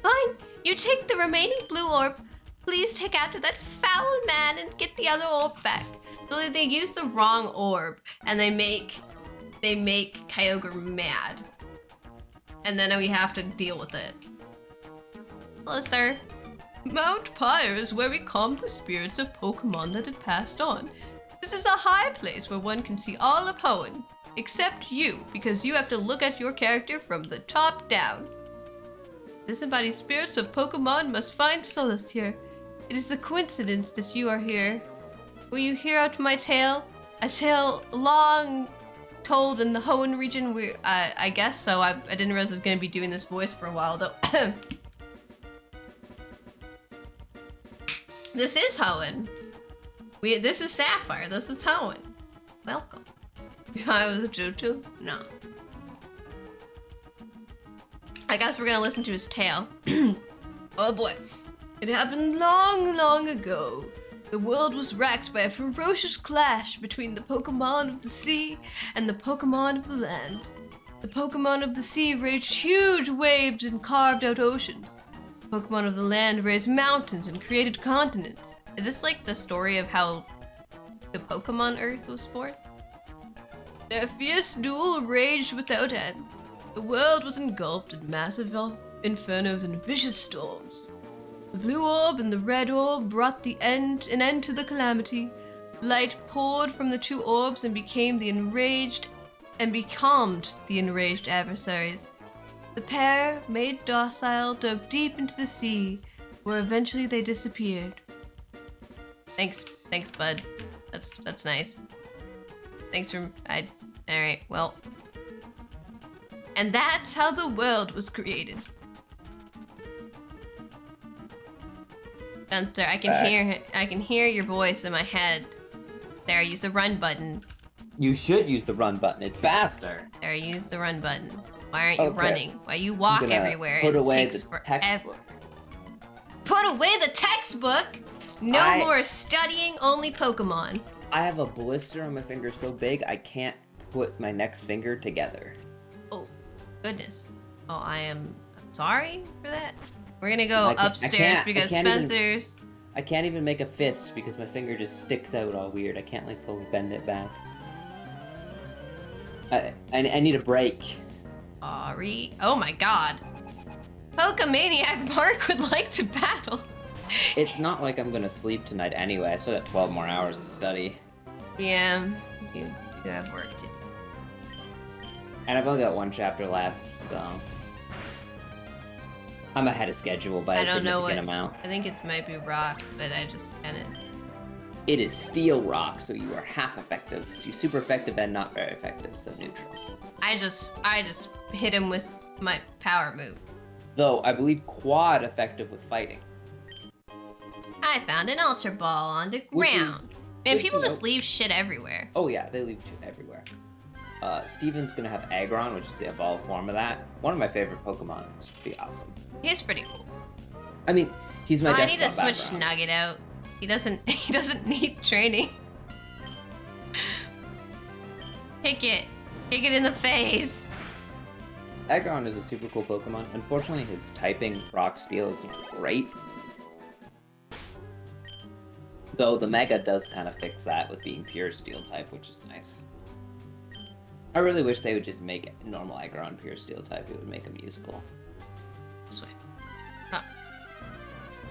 Fine, you take the remaining blue orb. Please take after that foul man and get the other orb back. So they use the wrong orb and they make Kyogre mad. And then we have to deal with it. Hello, sir. Mount Pyre is where we calmed the spirits of Pokemon that had passed on. This is a high place where one can see all of Hoenn, except you, because you have to look at your character from the top down. Disembodied spirits of Pokemon must find solace here. It is a coincidence that you are here. Will you hear out my tale? A tale long told in the Hoenn region. I guess so. I didn't realize I was going to be doing this voice for a while, though. This is Hoenn. This is Sapphire. This is Hoenn. Welcome. You thought I was a Johto? No. I guess we're gonna listen to his tale. Oh boy. It happened long, long ago. The world was racked by a ferocious clash between the Pokemon of the sea and the Pokemon of the land. The Pokemon of the sea raged huge waves and carved out oceans. The Pokemon of the land raised mountains and created continents. Is this like the story of how the Pokemon Earth was born? Their fierce duel raged without end. The world was engulfed in massive infernos and vicious storms. The blue orb and the red orb brought an end to the calamity. Light poured from the two orbs and becalmed the enraged adversaries. The pair, made docile, dove deep into the sea, where eventually they disappeared. Thanks, bud. That's nice. Thanks for alright, well. And that's how the world was created. Spencer, I can hear your voice in my head. There, use the run button. You should use the run button. It's faster. There, use the run button. Why aren't you running? Why you walk I'm gonna everywhere? Put It away takes the forever. textbook. Put away the textbook? No more studying, only Pokemon. I have a blister on my finger so big I can't put my next finger together. Oh, goodness. Oh, I'm sorry for that. We're gonna go upstairs because Spencer's... I can't even make a fist because my finger just sticks out all weird. I can't like fully bend it back. I need a break. Sorry. Oh my god. Pokemaniac Mark would like to battle. It's not like I'm gonna sleep tonight anyway. I still got 12 more hours to study. Yeah, you have work to do. And I've only got one chapter left, so... I'm ahead of schedule by a significant amount. I think it might be rock, but I just kind of... It is steel rock, so you are half effective. So you're super effective and not very effective, so neutral. I just hit him with my power move. Though, I believe quad effective with fighting. I found an Ultra Ball on the ground. Man, people just leave shit everywhere. Oh yeah, they leave shit everywhere. Steven's gonna have Aggron, which is the evolved form of that. One of my favorite Pokemon. It's pretty awesome. He's pretty cool. I mean, he's my I need to desktop switch background. Nugget out. He doesn't need training. Kick it in the face. Aggron is a super cool Pokemon. Unfortunately, his typing Rock Steel isn't great. Though the Mega does kind of fix that with being pure Steel type, which is nice. I really wish they would just make normal Aggron pure Steel type. It would make him useful. This way. Oh.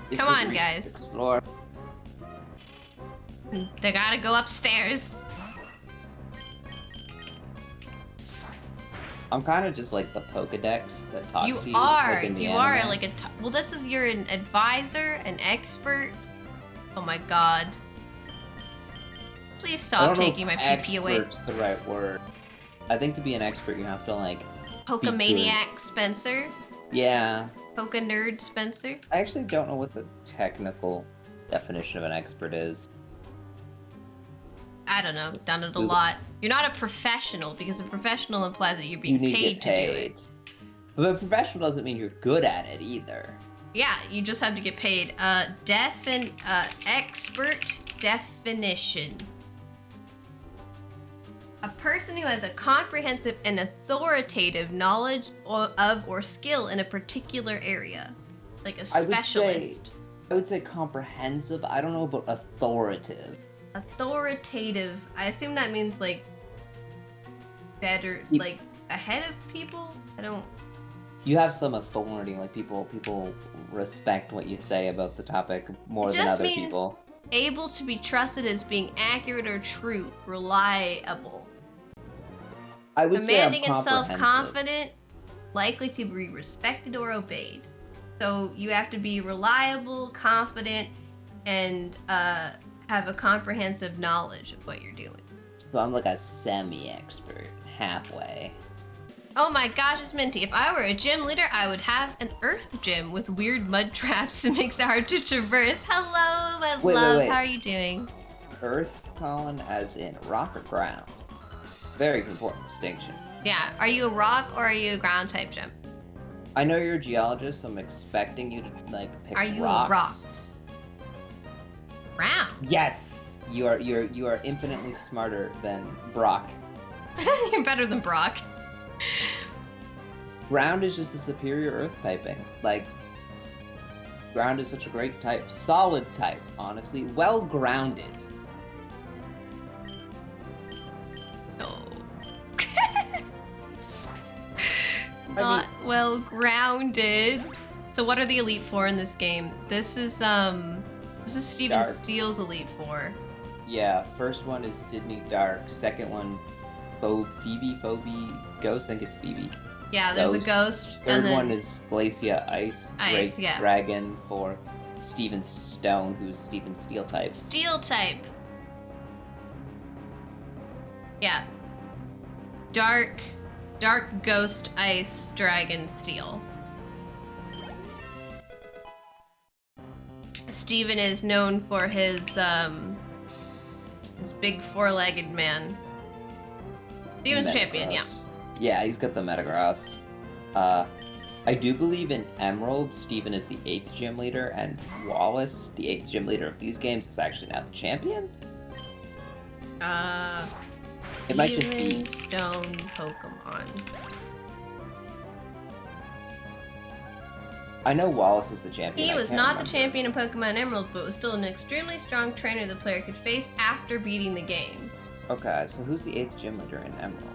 Just Come need on, to guys. Explore. They gotta go upstairs. I'm kind of just like the Pokedex that talks to you. You are. Like in the You are anime. like a. Well, this is you're an advisor, an expert. Oh my god. Please I stop don't know taking my if PP away. expert's the right word. I think to be an expert, you have to like. Pokemaniac Spencer. Yeah. Poke nerd Spencer. I actually don't know what the technical definition of an expert is. I don't know. I've done it a lot. You're not a professional because a professional implies that you're being paid to do it. But a professional doesn't mean you're good at it either. Yeah, you just have to get paid. Expert definition. A person who has a comprehensive and authoritative knowledge of or skill in a particular area. Like a specialist. I would say comprehensive. I don't know about authoritative. Authoritative. I assume that means like better, like ahead of people? I don't... You have some authority, like people respect what you say about the topic more than other people. Able to be trusted as being accurate or true, reliable. I would Commanding say I'm and self-confident, likely to be respected or obeyed. So you have to be reliable, confident, and have a comprehensive knowledge of what you're doing. So I'm like a semi-expert, halfway. Oh my gosh, it's Minty. If I were a gym leader, I would have an earth gym with weird mud traps that makes it hard to traverse. Hello, my love. Wait. How are you doing? Earth, Colin, as in rock or ground? Very important distinction. Yeah, are you a rock or are you a ground type gym? I know you're a geologist, so I'm expecting you to like pick Are you rocks. Ground. Yes! You are infinitely smarter than Brock. You're better than Brock. Ground is just the superior earth typing. Like, ground is such a great type. Solid type, honestly. Well grounded. No. Not well grounded. So what are the Elite Four in this game? This is Steven Dark. Steele's Elite Four. Yeah, first one is Sydney Dark. Second one, Phoebe, Ghost. I think it's Phoebe. Yeah, there's a ghost. Third and then one is Glacia Ice. Ice, yeah. Dragon for Steven Stone, who's Steven Steel type. Steel type. Yeah. Dark, Dark Ghost Ice Dragon Steel. Steven is known for his big four-legged man. Steven's champion, yeah. Yeah, he's got the Metagross. I do believe in Emerald, Steven is the 8th gym leader, and Wallace, the 8th gym leader of these games, is actually now the champion? It might just be Stone Pokemon. I know Wallace is the champion. He I was can't not remember. the champion in Pokemon Emerald, but was still an extremely strong trainer the player could face after beating the game. Okay, so who's the 8th gym leader in Emerald?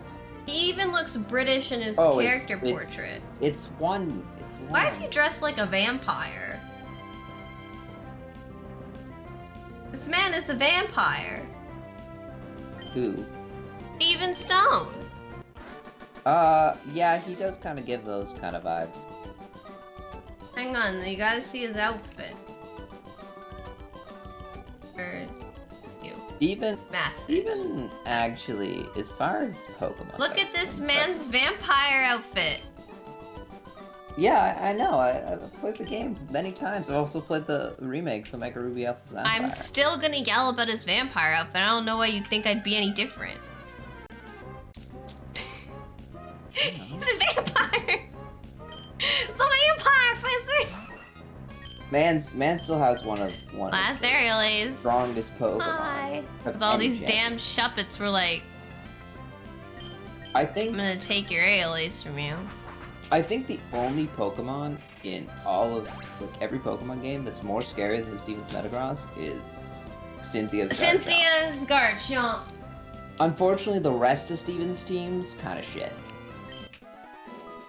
He even looks British in his Oh, character portrait. It's one. Why is he dressed like a vampire? This man is a vampire. Who? Steven Stone. Yeah, he does kind of give those kind of vibes. Hang on, you gotta see his outfit. Or you. Steven actually, as far as Pokemon. Look goes, at this I'm man's vampire outfit. Yeah, I know. I've played the game many times. I've also played the remake, so Mega Ruby Alpha Sapphire. I'm still gonna yell about his vampire outfit. I don't know why you'd think I'd be any different. He's a vampire! It's a vampire, Fizzy! Man still has one of Last the aerial A's. strongest Pokemon. Hi. of Because all any these champion. damn Shuppets were like, I I'm think gonna take your aerial A's from you. the only Pokemon in all of like every Pokemon game that's more scary than Steven's Metagross is Cynthia's Garchomp. Cynthia's Garchomp. Unfortunately, the rest of Steven's team's kind of shit.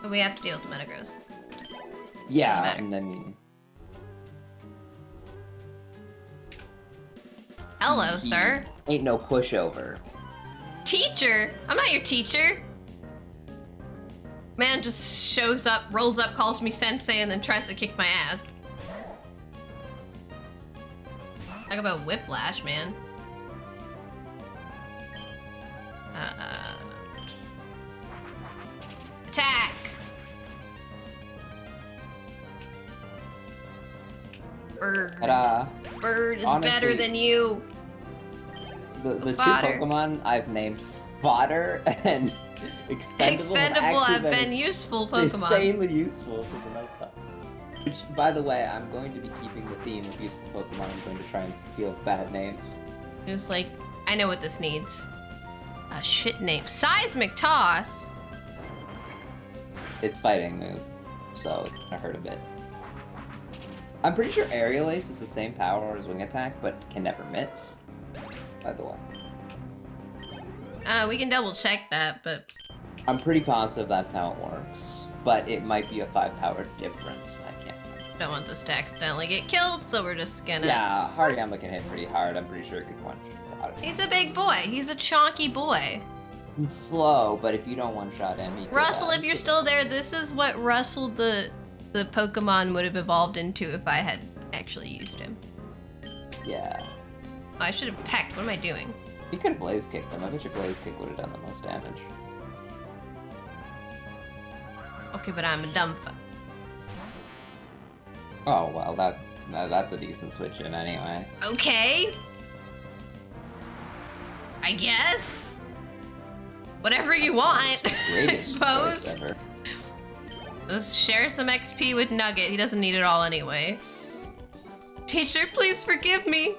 But we have to deal with the Metagross. Yeah, matter. and I mean, Hello, he sir. ain't no pushover. Teacher? I'm not your teacher. Man just shows up, rolls up, calls me sensei, and then tries to kick my ass. Talk about whiplash, man. Attack! Bird. Ta-da. Bird is Honestly, better than you. The two Fodder. Pokemon I've named Fodder and Expendable, Expendable have been ex- useful Pokemon. insanely useful for the most part. Which, by the way, I'm going to be keeping the theme of useful Pokemon. I'm going to try and steal bad names. Just like, I know what this needs. A shit name. Seismic Toss? It's fighting move, so it's gonna hurt a bit. I'm pretty sure Aerial Ace is the same power as Wing Attack, but can never miss. By the way, We can double check that, but I'm pretty positive that's how it works. But it might be a 5-power difference. I can't. don't want this to accidentally get killed, so we're just gonna... Yeah, Hariyama can hit pretty hard. I'm pretty sure it could one-shot it. He's a big boy. He's a chonky boy. He's slow, but if you don't one-shot him, he could, Russell, if you're still there, this is what Russell the Pokemon would have evolved into if I had actually used him. Yeah. Oh, I should have pecked. What am I doing? You could have Blaze Kicked him. I bet your Blaze Kick would have done the most damage. Okay, but I'm a dumb fuck. Oh, well, that's a decent switch in anyway. Okay. I guess. Whatever you want, I Greatest choice suppose. ever. Let's share some XP with Nugget. He doesn't need it all anyway. Teacher, please forgive me.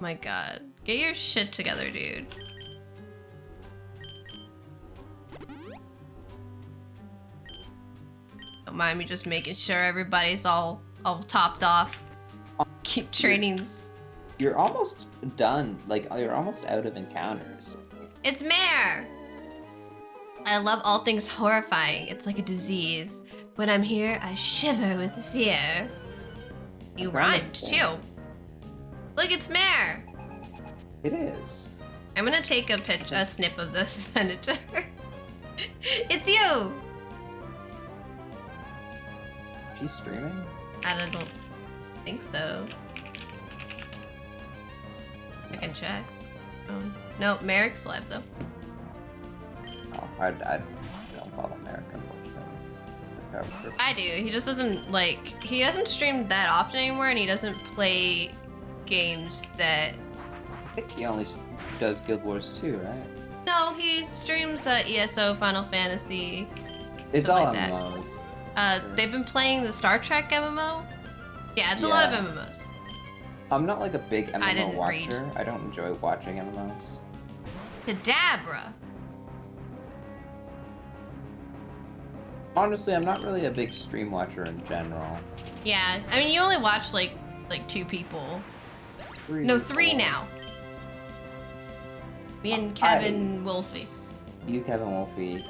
My god. Get your shit together, dude. Don't mind me just making sure everybody's all topped off. Keep trainings. You're almost done. Like, you're almost out of encounters. It's Mare! I love all things horrifying. It's like a disease. When I'm here, I shiver with fear. You rhymed, too. Look, it's Mare! It is. I'm gonna take a snip of this and send it to her. It's you! She's streaming? I don't think so. I can check. No, Merrick's live though. Oh. I don't follow America, unfortunately. I do. He just doesn't like. He hasn't streamed that often anymore, and he doesn't play games that. I think he only does Guild Wars 2, right? No, he streams ESO, Final Fantasy. It's all like that. MMOs. They've been playing the Star Trek MMO. Yeah, it's a lot of MMOs. I'm not like a big MMO didn't watcher. read. I don't enjoy watching MMOs. Kadabra. Honestly, I'm not really a big stream watcher in general. Yeah, I mean, you only watch like 2 people. No, 3 now. Me and Kevin Wolfie. You, Kevin Wolfie.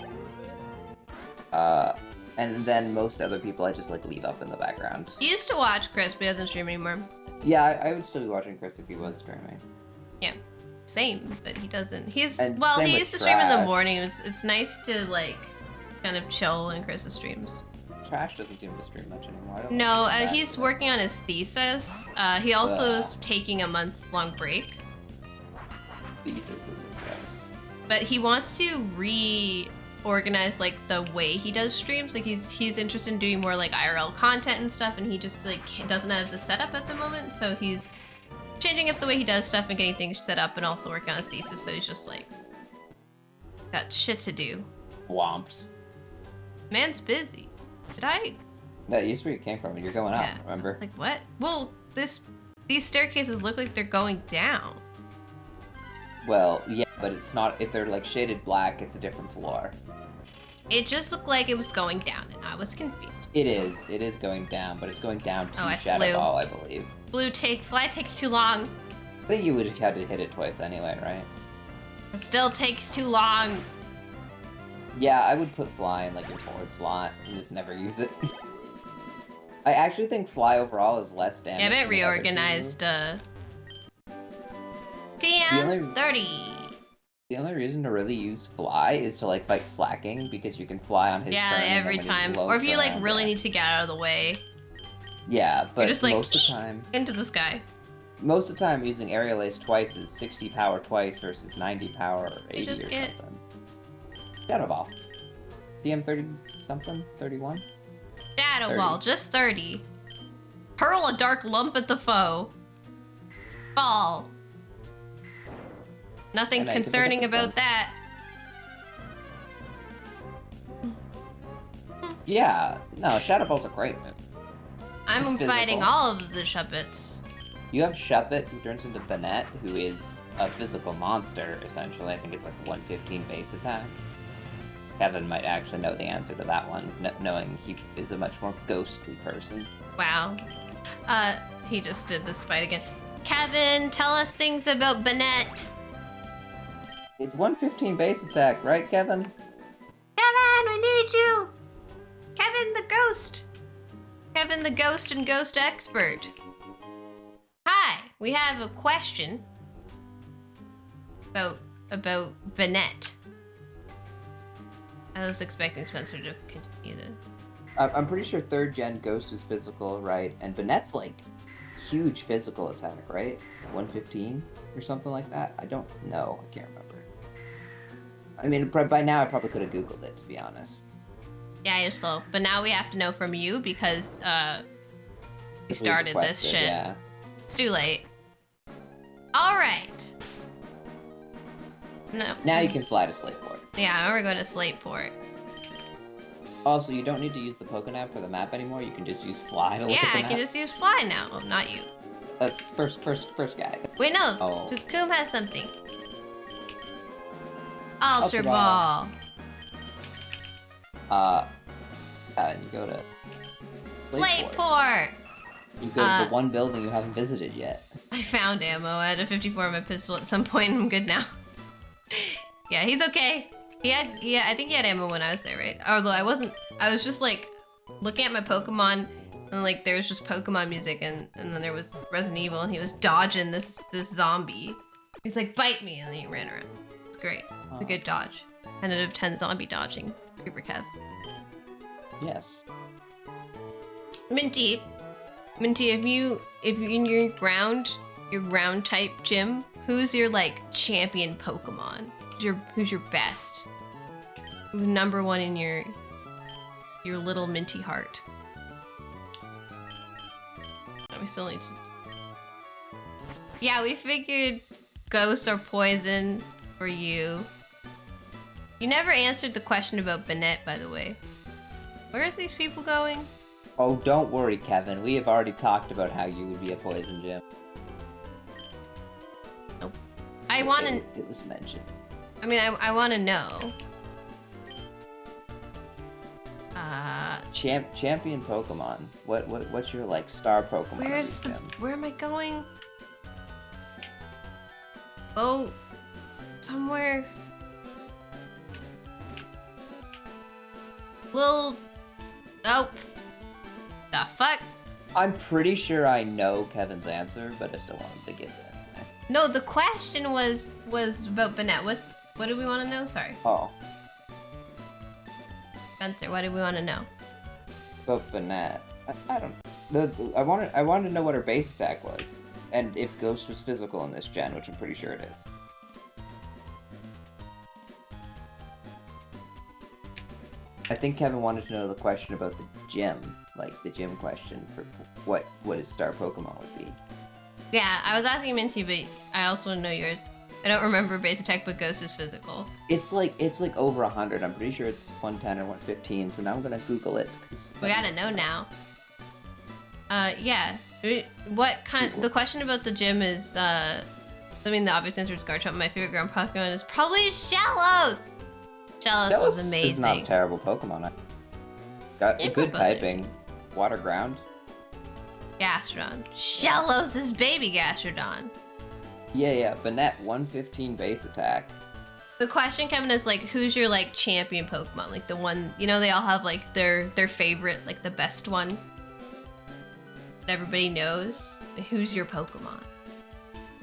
And then most other people I just like leave up in the background. He used to watch Chris, but he doesn't stream anymore. Yeah, I would still be watching Chris if he was streaming. Yeah, same, but he doesn't. He's And well, same he with used to stream in the Trash. morning. It's nice to like kind of chill in Chris's streams. Trash doesn't seem to stream much anymore. I don't No, know if he's that's- working on his thesis. He also Ugh. is taking a month-long break, Thesis is gross. but he wants to reorganize like the way he does streams. Like he's interested in doing more like IRL content and stuff, and he just like doesn't have the setup at the moment. So he's changing up the way he does stuff and getting things set up, and also working on his thesis. So he's just like got shit to do. Whomped. Man's busy. Did I? That used to be where it came from, and you're going up, Yeah. remember? Like what? Well, these staircases look like they're going down. Well, yeah, but it's not, if they're like shaded black, it's a different floor. It just looked like it was going down, and I was confused. It is going down, but it's going down to Oh, I Shadow flew. Ball, I believe. Fly takes too long. I think you would have had to hit it twice anyway, right? It still takes too long. Yeah, I would put Fly in like your 4th slot and just never use it. I actually think Fly overall is less damage. Yeah, I bet than the other reorganized, two. TM 30. The only reason to really use Fly is to like fight slacking because you can fly on his Yeah, turn. and then every when he time. Or blows if you like around, really yeah. need to get out of the way. Yeah, but just like, most of the time, Into the sky. most of the time using Aerial Ace twice is 60 power twice versus 90 power or 80 just or get- something. Shadow Ball. DM 30 something? 31? Shadow 30. Ball, just 30. Hurl a dark lump at the foe. Fall. Nothing And I can pick up concerning this about one. that. Yeah, no, Shadow Ball's a great move. I'm It's fighting physical. all of the Shuppets. You have Shuppet, who turns into Banette, who is a physical monster, essentially. I think it's like 115 base attack. Kevin might actually know the answer to that one, knowing he is a much more ghostly person. Wow. He just did the spite again. Kevin, tell us things about Banette. It's 115 base attack, right, Kevin? Kevin, we need you. Kevin the ghost. Kevin the ghost and ghost expert. Hi, we have a question about Banette. I was expecting Spencer to continue this. I'm pretty sure 3rd gen Ghost is physical, right? And Banette's like huge physical attack, right? 115 or something like that? I don't know. I can't remember. I mean, by now I probably could have Googled it, to be honest. Yeah, you're slow. But now we have to know from you because we started this requested, shit. Yeah. It's too late. Alright. No. Now you can fly to Slateport. Yeah, we're going to Slateport. Also, you don't need to use the Pokénav for the map anymore. You can just use Fly to look Yeah, at the I map. can just use fly now. Oh, not you. That's first guy. Wait, no. Oh. Coom has something. Ultra Ultra Ball. Ball. And you go to Slateport. You go to the one building you haven't visited yet. I found ammo. I had a 54 on my pistol at some point. I'm good now. Yeah, he's okay. Yeah, I think he had ammo when I was there, right? Although I wasn't. I was just like looking at my Pokemon, and like there was just Pokemon music, and then there was Resident Evil, and he was dodging this zombie. He's like, bite me, and then he ran around. It's great. It's a good dodge. 10 out of 10 zombie dodging. Creeper Kev. Yes. Minty, if you in your ground type gym, who's your like champion Pokemon? Who's your best? number one in your little minty heart. We still need to... Yeah, we figured ghost or poison for you. You never answered the question about Bennett, by the way. Where's these people going? Oh, don't worry, Kevin. We have already talked about how you would be a poison gem. Nope. I want to... It was mentioned. I mean, I want to know. Champion Pokemon. What's your like star Pokemon? Where's the... Where am I going? Oh, somewhere. Oh, the fuck? I'm pretty sure I know Kevin's answer, but I still want him to give it. No, the question was about Bennett. What do we want to know? Sorry. Oh. Spencer, what do we want to know? About Bennett. I don't... I wanted to know what her base attack was. And if Ghost was physical in this gen, which I'm pretty sure it is. I think Kevin wanted to know the question about the gym. Like, the gym question for what his star Pokemon would be. Yeah, I was asking Minty, but I also want to know yours. I don't remember base attack, but Ghost is physical. It's like over 100. I'm pretty sure it's 110 or 115, so now I'm gonna Google it. We gotta know now. Yeah. What kind... The question about the gym is, I mean, the obvious answer is Garchomp. My favorite ground Pokemon is probably Shellos! Shellos is amazing. It's not a terrible Pokemon. Got a good typing. Water ground. Gastrodon. Shellos is baby Gastrodon. Yeah, Bennett 115 base attack. The question, Kevin, is like, who's your like champion Pokemon? Like the one, you know, they all have like their favorite, like the best one that everybody knows. Who's your Pokemon?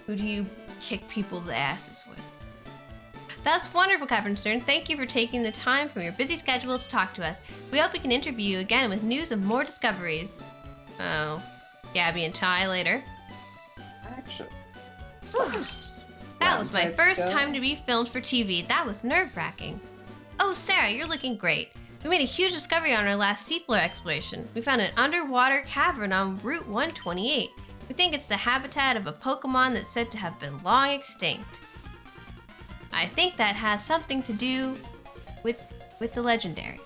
Who do you kick people's asses with? That's wonderful, Captain Stern. Thank you for taking the time from your busy schedule to talk to us. We hope we can interview you again with news of more discoveries. Oh, Gabby and Ty later. Actually. That was my first time to be filmed for TV. That was nerve-wracking. Oh, Sarah, you're looking great. We made a huge discovery on our last seafloor exploration. We found an underwater cavern on Route 128. We think it's the habitat of a Pokemon that's said to have been long extinct. I think that has something to do with the legendary.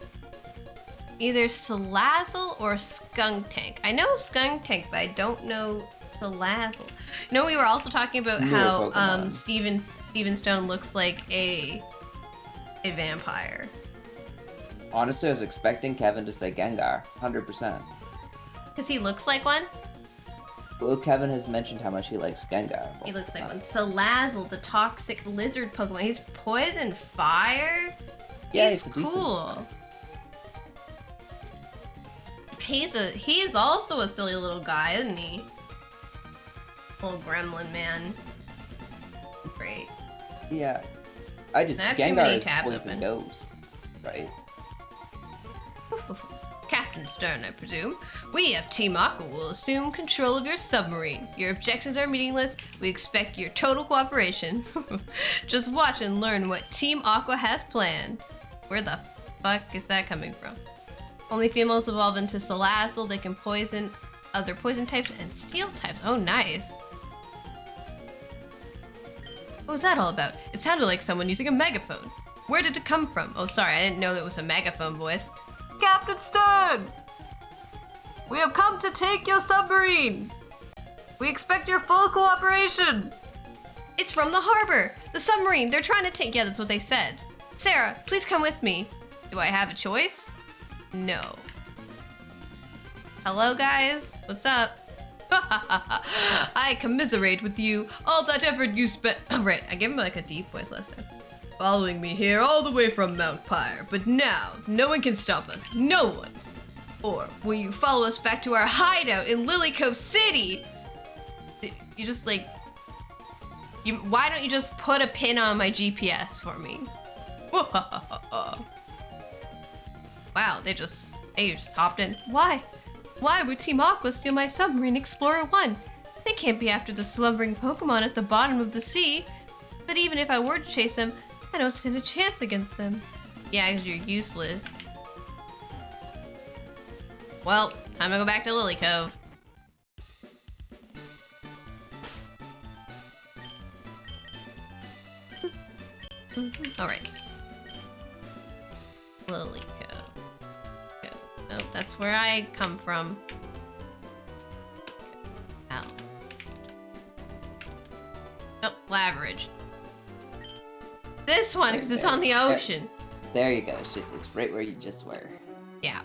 Either Salazzle or Skuntank. I know Skuntank, but I don't know Salazzle. You know, we were also talking about how Steven Stone looks like a vampire. Honestly, I was expecting Kevin to say Gengar, 100%. Because he looks like one? Well, Kevin has mentioned how much he likes Gengar. He looks like one. Salazzle, the toxic lizard Pokemon. He's poison fire? Yeah, he's cool. He's also a silly little guy, isn't he? Little gremlin man. Great. Yeah. Gengar is poison ghost, right? Captain Stern, I presume. We of Team Aqua will assume control of your submarine. Your objections are meaningless. We expect your total cooperation. Just watch and learn what Team Aqua has planned. Where the fuck is that coming from? Only females evolve into Salazzle. They can poison other poison types and steel types. Oh, nice. What was that all about? It sounded like someone using a megaphone. Where did it come from? Oh, sorry, I didn't know that was a megaphone voice. Captain Stern! We have come to take your submarine! We expect your full cooperation! It's from the harbor! The submarine! They're trying to take... Yeah, that's what they said. Sarah, please come with me. Do I have a choice? No. Hello, guys? What's up? I commiserate with you. All that effort you spent... Oh, right, I gave him like a deep voice last time. Following me here all the way from Mount Pyre, but now no one can stop us. No one. Or will you follow us back to our hideout in Lily Cove City? You just like... why don't you just put a pin on my GPS for me? Wow, they just hopped in. Why? Why would Team Aqua steal my submarine Explorer 1? They can't be after the slumbering Pokemon at the bottom of the sea. But even if I were to chase them, I don't stand a chance against them. Yeah, because you're useless. Well, time to go back to Lily Cove. Alright. Lily Cove. Okay. Oh, that's where I come from. Ow. Oh, Laveridge. This one, because it's on the ocean. There you go. It's right where you just were. Yeah.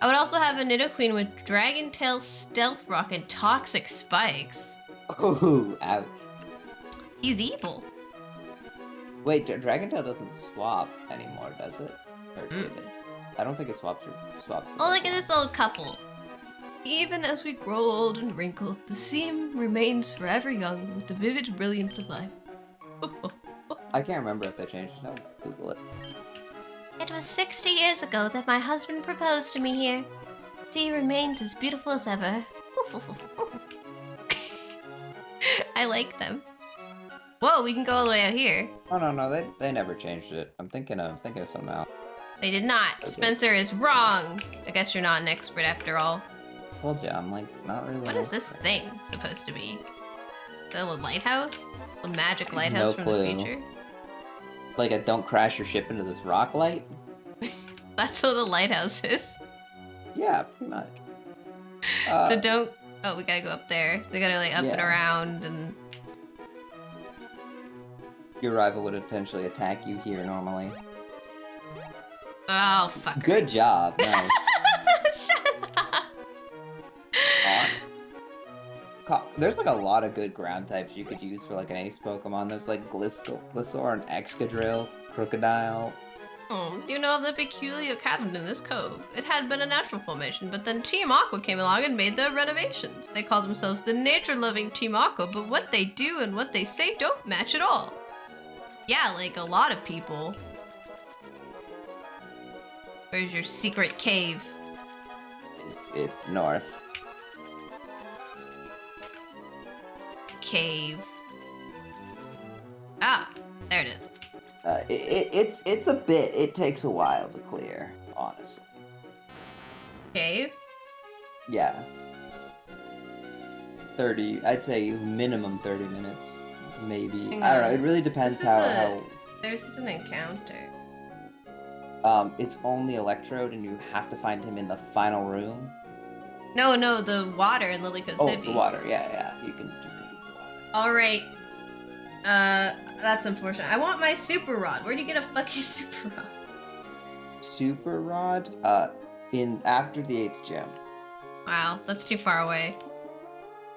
I would also have a Nidoqueen with Dragon Tail, Stealth Rock, and Toxic Spikes. Oh, ouch. He's evil. Wait, Dragon Tail doesn't swap anymore, does it? Or did it? I don't think it swaps. Oh, look at this old couple. Even as we grow old and wrinkled, the seam remains forever young with the vivid brilliance of life. I can't remember if they changed it. I'll Google it. It was 60 years ago that my husband proposed to me here. He remains as beautiful as ever. I like them. Whoa, we can go all the way out here. Oh no, they never changed it. I'm thinking of something else. They did not. Okay. Spencer is wrong. I guess you're not an expert after all. Told you, I'm like not really. What is this thing supposed to be? Is that a lighthouse? A magic lighthouse from the future? Like a don't crash your ship into this rock light? That's what the lighthouse is. Yeah, pretty much. So don't... Oh, we gotta go up there. So we gotta like up and around and... Your rival would potentially attack you here normally. Oh, fucker. Good job. Nice. Shut up. There's like a lot of good ground types you could use for like an ace Pokemon. There's like Gliscor and Excadrill, Crocodile. Oh, you know of the peculiar cavern in this cove. It had been a natural formation, but then Team Aqua came along and made their renovations. They call themselves the nature-loving Team Aqua, but what they do and what they say don't match at all. Yeah, like a lot of people. Where's your secret cave? It's north. Cave. Ah, there it is. It's a bit. It takes a while to clear, honestly. Cave? Yeah. 30. I'd say minimum 30 minutes, maybe. I don't know. It really depends how. There's an encounter. It's only Electrode, and you have to find him in the final room. No, the water in Lily Cove City. Oh, the water. Yeah. You can do the water. All right. That's unfortunate. I want my Super Rod. Where do you get a fucking Super Rod? Super Rod? After the 8th gym. Wow, that's too far away.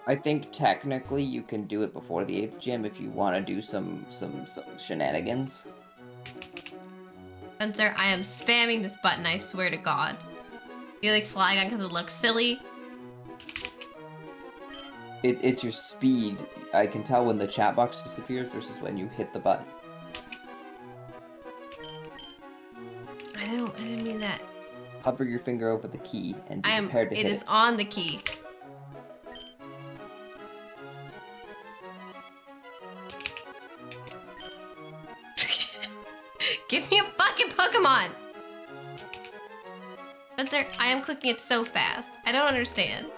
I think technically you can do it before the 8th gym if you want to do some shenanigans. Spencer, I am spamming this button, I swear to God. You like Flygon because it looks silly? It's your speed. I can tell when the chat box disappears versus when you hit the button. I didn't mean that. Hover your finger over the key and be prepared to hit it. It is on the key. Give me a fucking Pokemon! Spencer, I am clicking it so fast. I don't understand.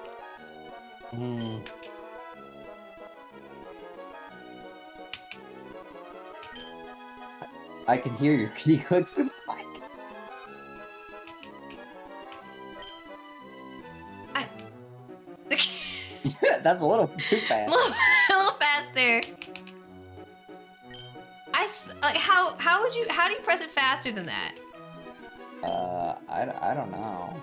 I can hear your key clicks in the mic. That's a little too fast. A little faster. How do you press it faster than that? I don't know.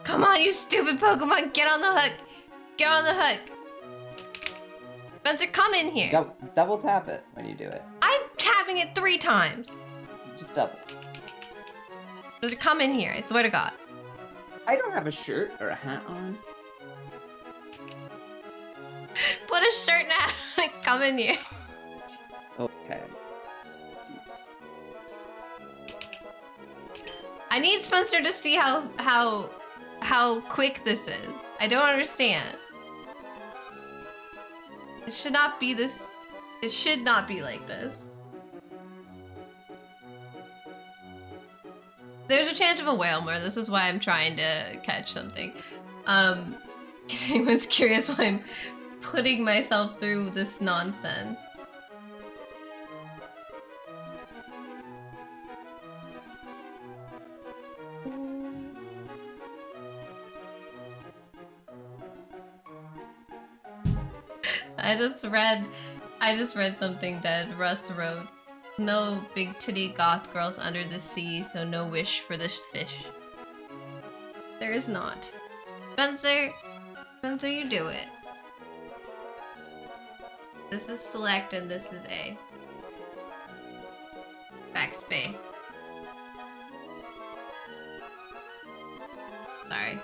Come on, you stupid Pokemon, get on the hook. Get on the hook. Spencer, come in here. Double tap it when you do it. I'm tapping it 3 times. Just double. Spencer, come in here, I swear to God. I don't have a shirt or a hat on. Put a shirt and a hat on and come in here. Okay. Jeez. I need Spencer to see how quick this is. I don't understand. It should not be this It should not be like this. There's a chance of a whaler. This is why I'm trying to catch something. If anyone's curious why I'm putting myself through this nonsense. I just read something that Russ wrote. No big titty goth girls under the sea, so no wish for this fish. There is not. Spencer, you do it. This is select and this is A. Backspace. Sorry.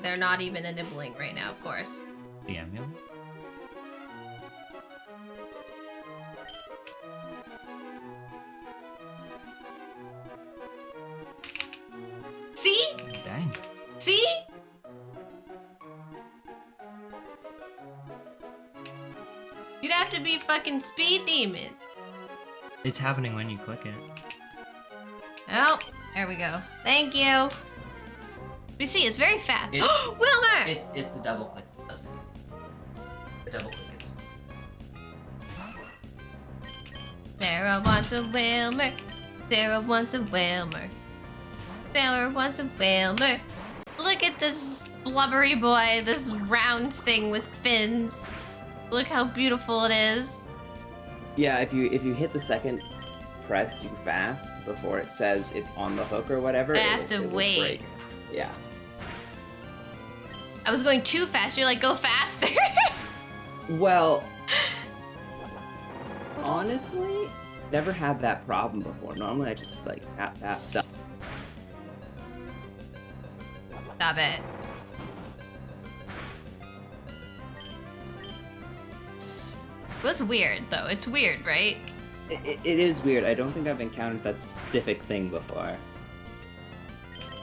They're not even a nibbling right now, of course. Damn you. See? Dang. See? You'd have to be fucking speed demon. It's happening when you click it. Oh, there we go. Thank you. We see, it's very fast. Wilmer! It's the double click that does it. The double click is. Sarah wants a Wilmer. Sarah wants a Wilmer. Sarah wants a Wilmer. Look at this blubbery boy, this round thing with fins. Look how beautiful it is. Yeah, if you hit the second press too fast before it says it's on the hook or whatever, I have to it'll wait. break. Yeah. I was going too fast. You're like, go faster. Well, honestly, never had that problem before. Normally I just like tap tap done. Stop it. It was weird though. It's weird, right? It is weird. I don't think I've encountered that specific thing before.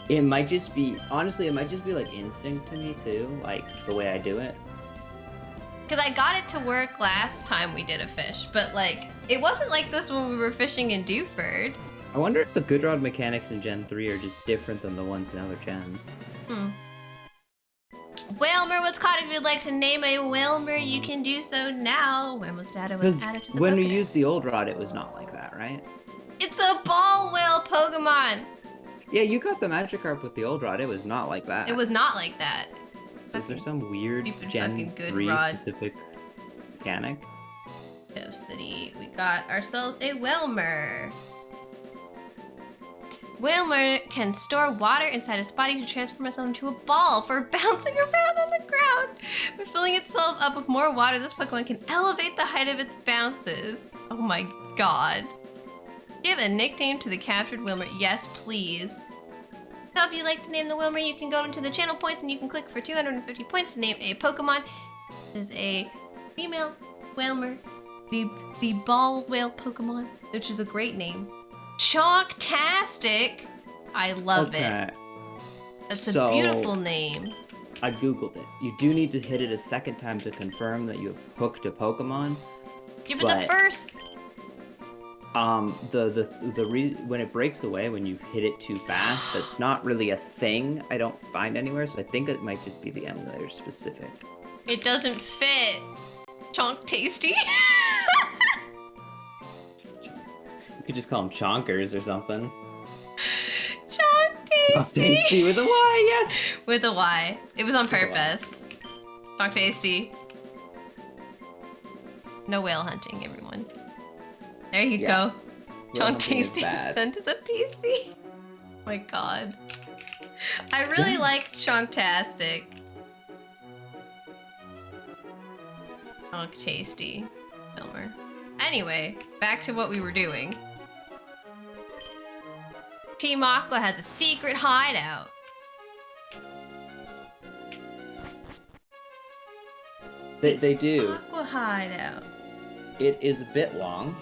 It might just be, honestly, it might just be like instinct to me too, like the way I do it. Because I got it to work last time we did a fish, but like, it wasn't like this when we were fishing in Dewford. I wonder if the good rod mechanics in Gen 3 are just different than the ones in other Gen. Wilmer was caught. If you'd like to name a Wilmer, you can do so now. When was data was Because added to the when we Pokédex. used the old rod, it was not like that, right? It's a ball whale Pokemon. Yeah, you got the Magikarp with the old rod. It was not like that. It was not like that. Is there some weird Stupid Gen fucking good 3 rod. specific mechanic? Cove City, we got ourselves a Wilmer. Wilmer can store water inside its body to transform itself into a ball for bouncing around on the ground. By filling itself up with more water, this Pokemon can elevate the height of its bounces. Oh my god. Give a nickname to the captured Wilmer. Yes, please. So if you'd like to name the Wilmer, you can go into the channel points and you can click for 250 points to name a Pokemon. This is a female Wilmer, the ball whale Pokemon, which is a great name. Chalktastic. I love it. That's a beautiful name. I googled it. You do need to hit it a second time to confirm that you have hooked a Pokemon. Give it the first. When it breaks away when you hit it too fast, that's not really a thing I don't find anywhere, so I think it might just be the emulator specific. It doesn't fit. Chonk tasty. You could just call them chonkers or something. Chonk tasty. Tasty with a Y, yes! With a Y. It was on With a Y. purpose. Chonk tasty. No whale hunting, everyone. There you Yeah. go. Whale Chonk hunting is tasty bad. sent to the PC. Oh my god. I really liked Chonktastic. Chonk tasty. Filmer. Anyway, back to what we were doing. Team Aqua has a secret hideout. They do. Aqua hideout. It is a bit long.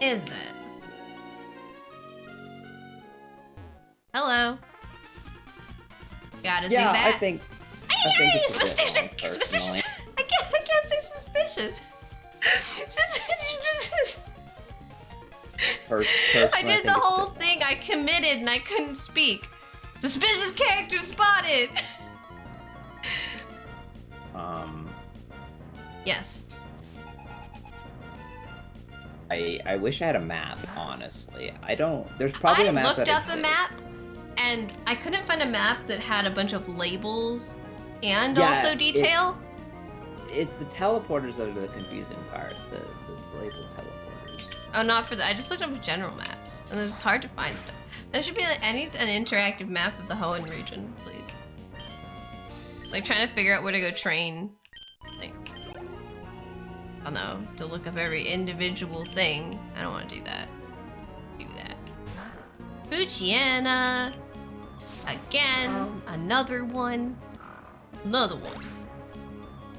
Is it? Hello. Gotta do Yeah, that. I think Hey, it's a bit suspicious! long, personally. Suspicious! I can't say suspicious. Suspicious. Personally, I did think the it's a whole bit thing. I committed and I couldn't speak. Suspicious character spotted. long. Yes. I wish I had a map, honestly. I don't. There's probably I a map looked that up exists. a map, and I couldn't find a map that had a bunch of labels and Yeah, also detail. It's the teleporters that are the confusing part. The labeled teleporters. Oh, not for that. I just looked up general maps, and it was hard to find stuff. There should be like, I need an interactive map of the Hoenn region, please. Like trying to figure out where to go train. Like, I don't know, to look up every individual thing. I don't want to do that. Do that. Fujiana. Again. Another one. Another one.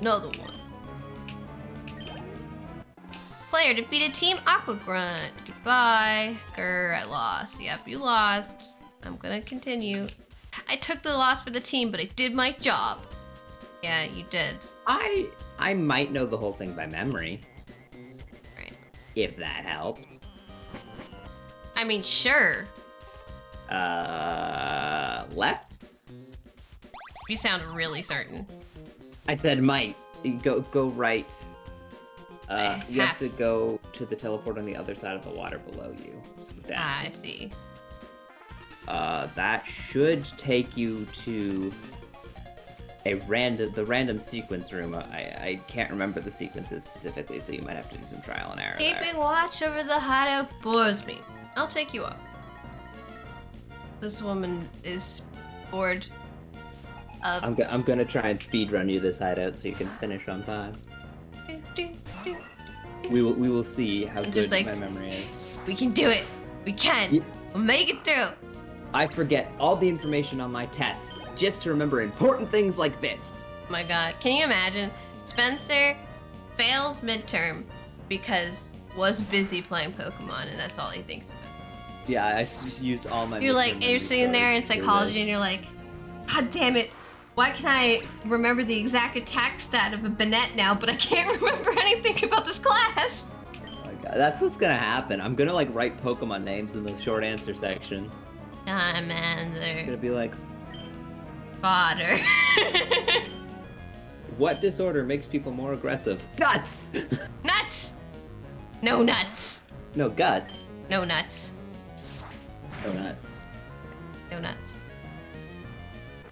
Another one. Player defeated Team Aqua Grunt. Goodbye. Grr, I lost. Yep, you lost. I'm gonna continue. I took the loss for the team, but I did my job. Yeah, you did. I might know the whole thing by memory. Right. If that helped. I mean, sure. Left? You sound really certain. I said might. Go right. I You have have- to go to the teleport on the other side of the water below you. So down. Ah, I see. That should take you to the random sequence room. I can't remember the sequences specifically, so you might have to do some trial and error there. Keeping watch over the hideout bores me. I'll take you up. This woman is bored of... I'm gonna try and speed run you this hideout so you can finish on time. We will see how I'm good just like- my memory is. We can do it. We can. Yeah. We'll make it through. I forget all the information on my tests just to remember important things like this. Oh my god. Can you imagine? Spencer fails midterm because was busy playing Pokemon and that's all he thinks about. Yeah, I just used all my. You're like, midterm and you're memory sitting there in to do psychology this. and you're like, God damn it. Why can I remember the exact attack stat of a Banette now, but I can't remember anything about this class? Oh my god, that's what's gonna happen. I'm gonna like write Pokemon names in the short answer section. I'm gonna Charmander. be like, Fodder. what disorder makes people more aggressive? Guts! Nuts! No nuts. No, guts. No nuts. No nuts. No nuts.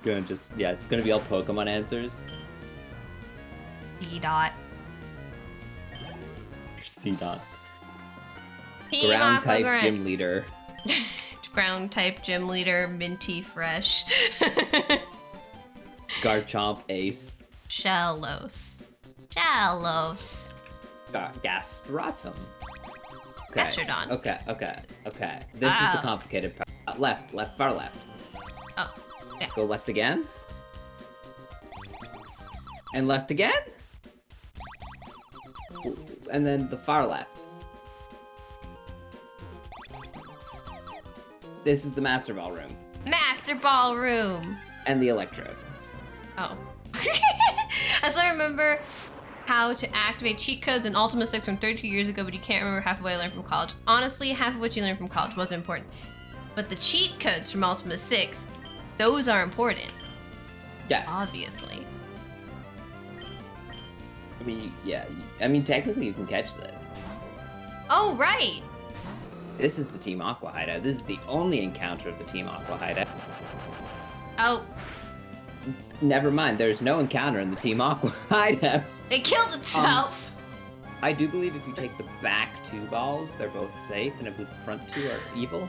Gonna just, yeah, it's gonna be all Pokemon answers. D-Dot. C-Dot. Team Ground Aqua type Grunt. gym leader. Ground type gym leader, minty fresh. Garchomp ace. Shellos. Shellos. Gastratum. Okay. Gastrodon. Okay. This is the Ah. complicated part. Left, far left. Oh, yeah. Go left again. And left again. And then the far left. This is the Master Ball room. Master Ballroom. And the Electrode. Oh. I still remember how to activate cheat codes in Ultima 6 from 32 years ago, but you can't remember half of what I learned from college. Honestly, half of what you learned from college wasn't important. But the cheat codes from Ultima 6, those are important, Yes. obviously. I mean, yeah. I mean, technically you can catch this. Oh, right. This is the Team Aqua hideout. This is the only encounter of the Team Aqua hideout. Oh, Never mind, there's no encounter in the Team Aqua hideout. it killed itself. I do believe if you take the back two balls, they're both safe, and I believe the front two are evil.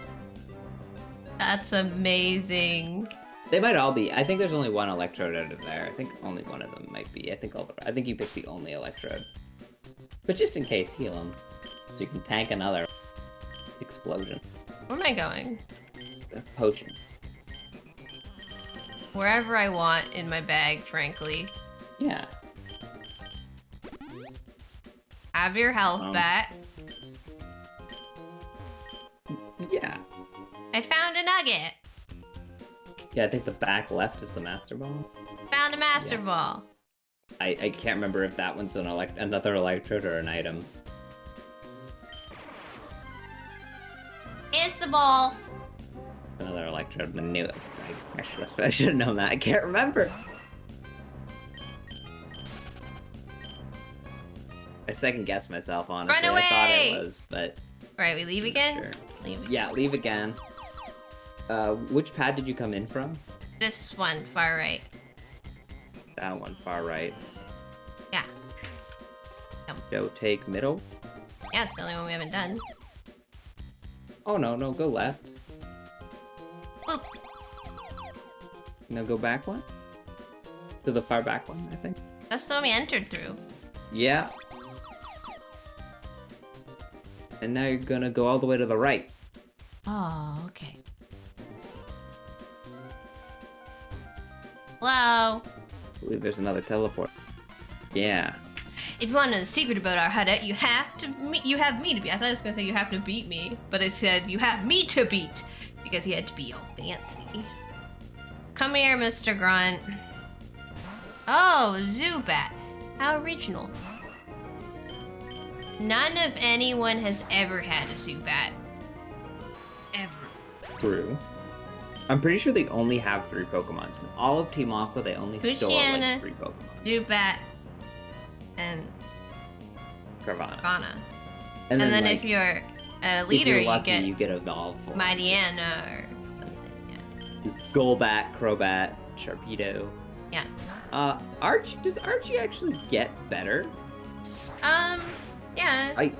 That's amazing. They might all be. I think there's only one Electrode out of there. I think only one of them might be. I think you picked the only Electrode. But just in case, heal them. So you can tank another explosion. Where am I going? A potion. Wherever I want in my bag, frankly. Yeah. Have your health back. Yeah. I found a nugget. Yeah, I think the back left is the Master Ball. Found a Master Yeah. Ball. I can't remember if that one's another Electrode or an item. It's the ball. Another Electrode. I knew it. I should have known that. I can't remember. I second guessed myself, honestly. Run away! I thought it was, but Alright, we leave again? sure. Leave again. Yeah, leave again. Which pad did you come in from? This one, far right. That one, far right. Yeah. Joe, take middle. Yeah, it's the only one we haven't done. Oh no, go left. Boop. No, go back one. To the far back one, I think. That's the one we entered through. Yeah. And now you're gonna go all the way to the right. Oh, okay. Hello? I believe there's another teleport. Yeah. If you want to know the secret about our hideout, you have me to beat. I thought I was gonna say you have to beat me, but it said you have me to beat because he had to be all fancy. Come here, Mr. Grunt. Oh, Zubat. How original. None of anyone has ever had a Zubat. Ever. True. I'm pretty sure they only have 3 Pokemons. In all of Team Aqua, they only store Luciana. like 3 Pokemon. Zubat and Carvana. Ghana. And then like, if you're a if leader, you're lucky, you get Evolve form. Mightyena or something. Yeah. There's Golbat, Crobat, Sharpedo. Yeah. Does Archie actually get better? Yeah. I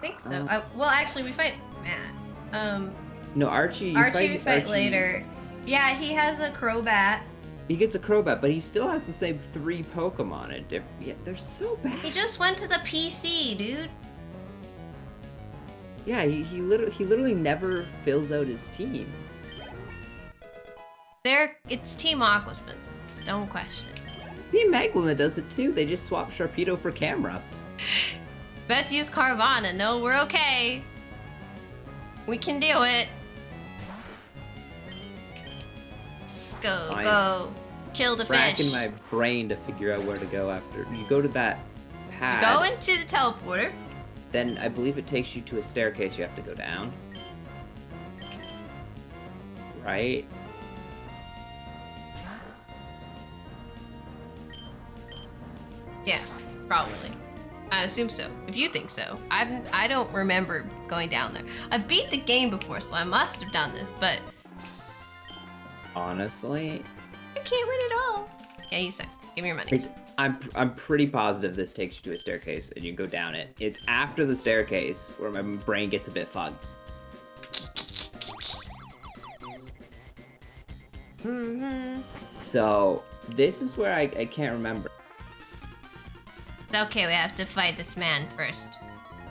think so. Well, actually, we fight Matt. No, Archie. Archie we fight later. Yeah, he has a Crobat. He gets a Crobat, but he still has the same 3 Pokemon at different. Yeah, they're so bad. He just went to the PC, dude. Yeah, he literally never fills out his team. It's Team Aqua's business. Don't question it. Team Magwoman does it too. They just swap Sharpedo for Camerupt. Best use Carvana. No, we're okay. We can do it. Go, Fine. go. Kill the Racking fish. my brain to figure out where to go after. You go to that pad. You go into the teleporter. Then I believe it takes you to a staircase you have to go down. Right? Yeah, probably. I assume so. If you think so. I don't remember going down there. I beat the game before, so I must have done this, but Honestly, I can't win it all. Yeah, you suck. Give me your money. I'm pretty positive this takes you to a staircase and you go down it. It's after the staircase where my brain gets a bit fogged. So this is where I can't remember. It's okay, we have to fight this man first.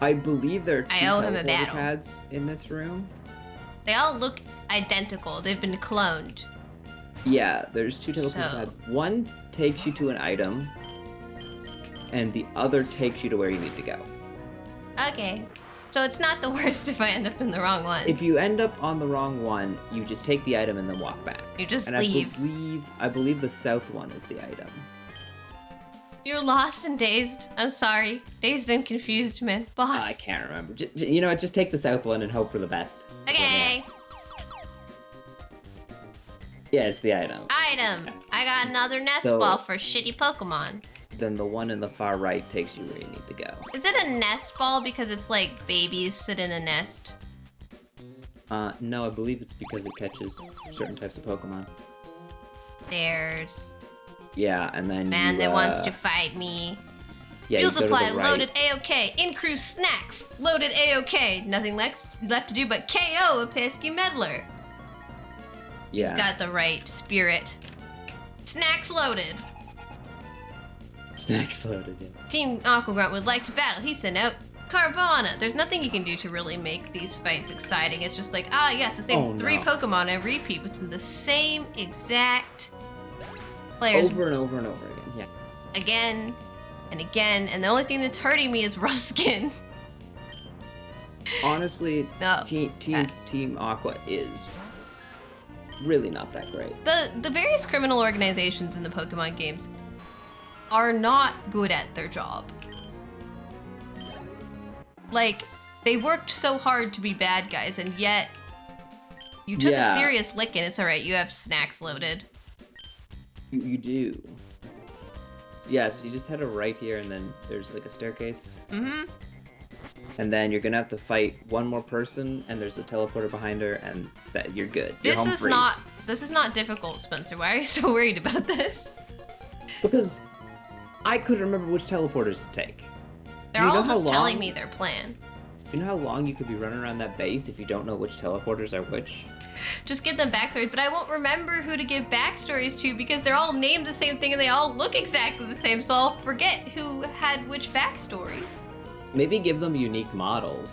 I believe there are 2 I owe him a teleporter battle. pads in this room. They all look identical. They've been cloned. Yeah, there's 2 teleporter So- pads. One takes you to an item, and the other takes you to where you need to go. Okay. So it's not the worst if I end up in the wrong one. If you end up on the wrong one, you just take the item and then walk back. You just And leave. I believe the south one is the item. You're lost and dazed. I'm sorry. Dazed and confused, man. Boss. I can't remember. You know what? Just take the south one and hope for the best. That's what I Okay. have. Yeah, it's the item. Item. I got another nest So- ball for shitty Pokemon. Then the one in the far right takes you where you need to go. Is it a nest ball because it's like babies sit in a nest? No, I believe it's because it catches certain types of Pokemon. There's Yeah, and then man you, that wants to fight me. Yeah, Fuel you go to supply the right. loaded A-OK. In-crew snacks loaded A-OK. Nothing left to do but KO a pesky meddler. Yeah. He's got the right spirit. Snacks loaded. Snacks loaded. Yeah. Team Aquagrunt would like to battle. He sent out Carvana. There's nothing you can do to really make these fights exciting. It's just like, yes, the same Oh, 3 no. Pokemon I repeat with the same exact players Over and over and over again. Yeah. again and again. And the only thing that's hurting me is Ruskin. Honestly, No. Team Aqua is really not that great. The various criminal organizations in the Pokemon games are not good at their job. Like, they worked so hard to be bad guys, and yet you took a serious licking. It's alright, you have snacks loaded. You do. Yes, you just head a right here, and then there's like a staircase. Mm-hmm. And then you're gonna have to fight one more person, and there's a teleporter behind her, and that you're good. You're home free. This is not difficult, Spencer. Why are you so worried about this? Because I couldn't remember which teleporters to take. They're all just telling me their plan. You know how long you could be running around that base if you don't know which teleporters are which? Just give them backstories, but I won't remember who to give backstories to because they're all named the same thing and they all look exactly the same, so I'll forget who had which backstory. Maybe give them unique models.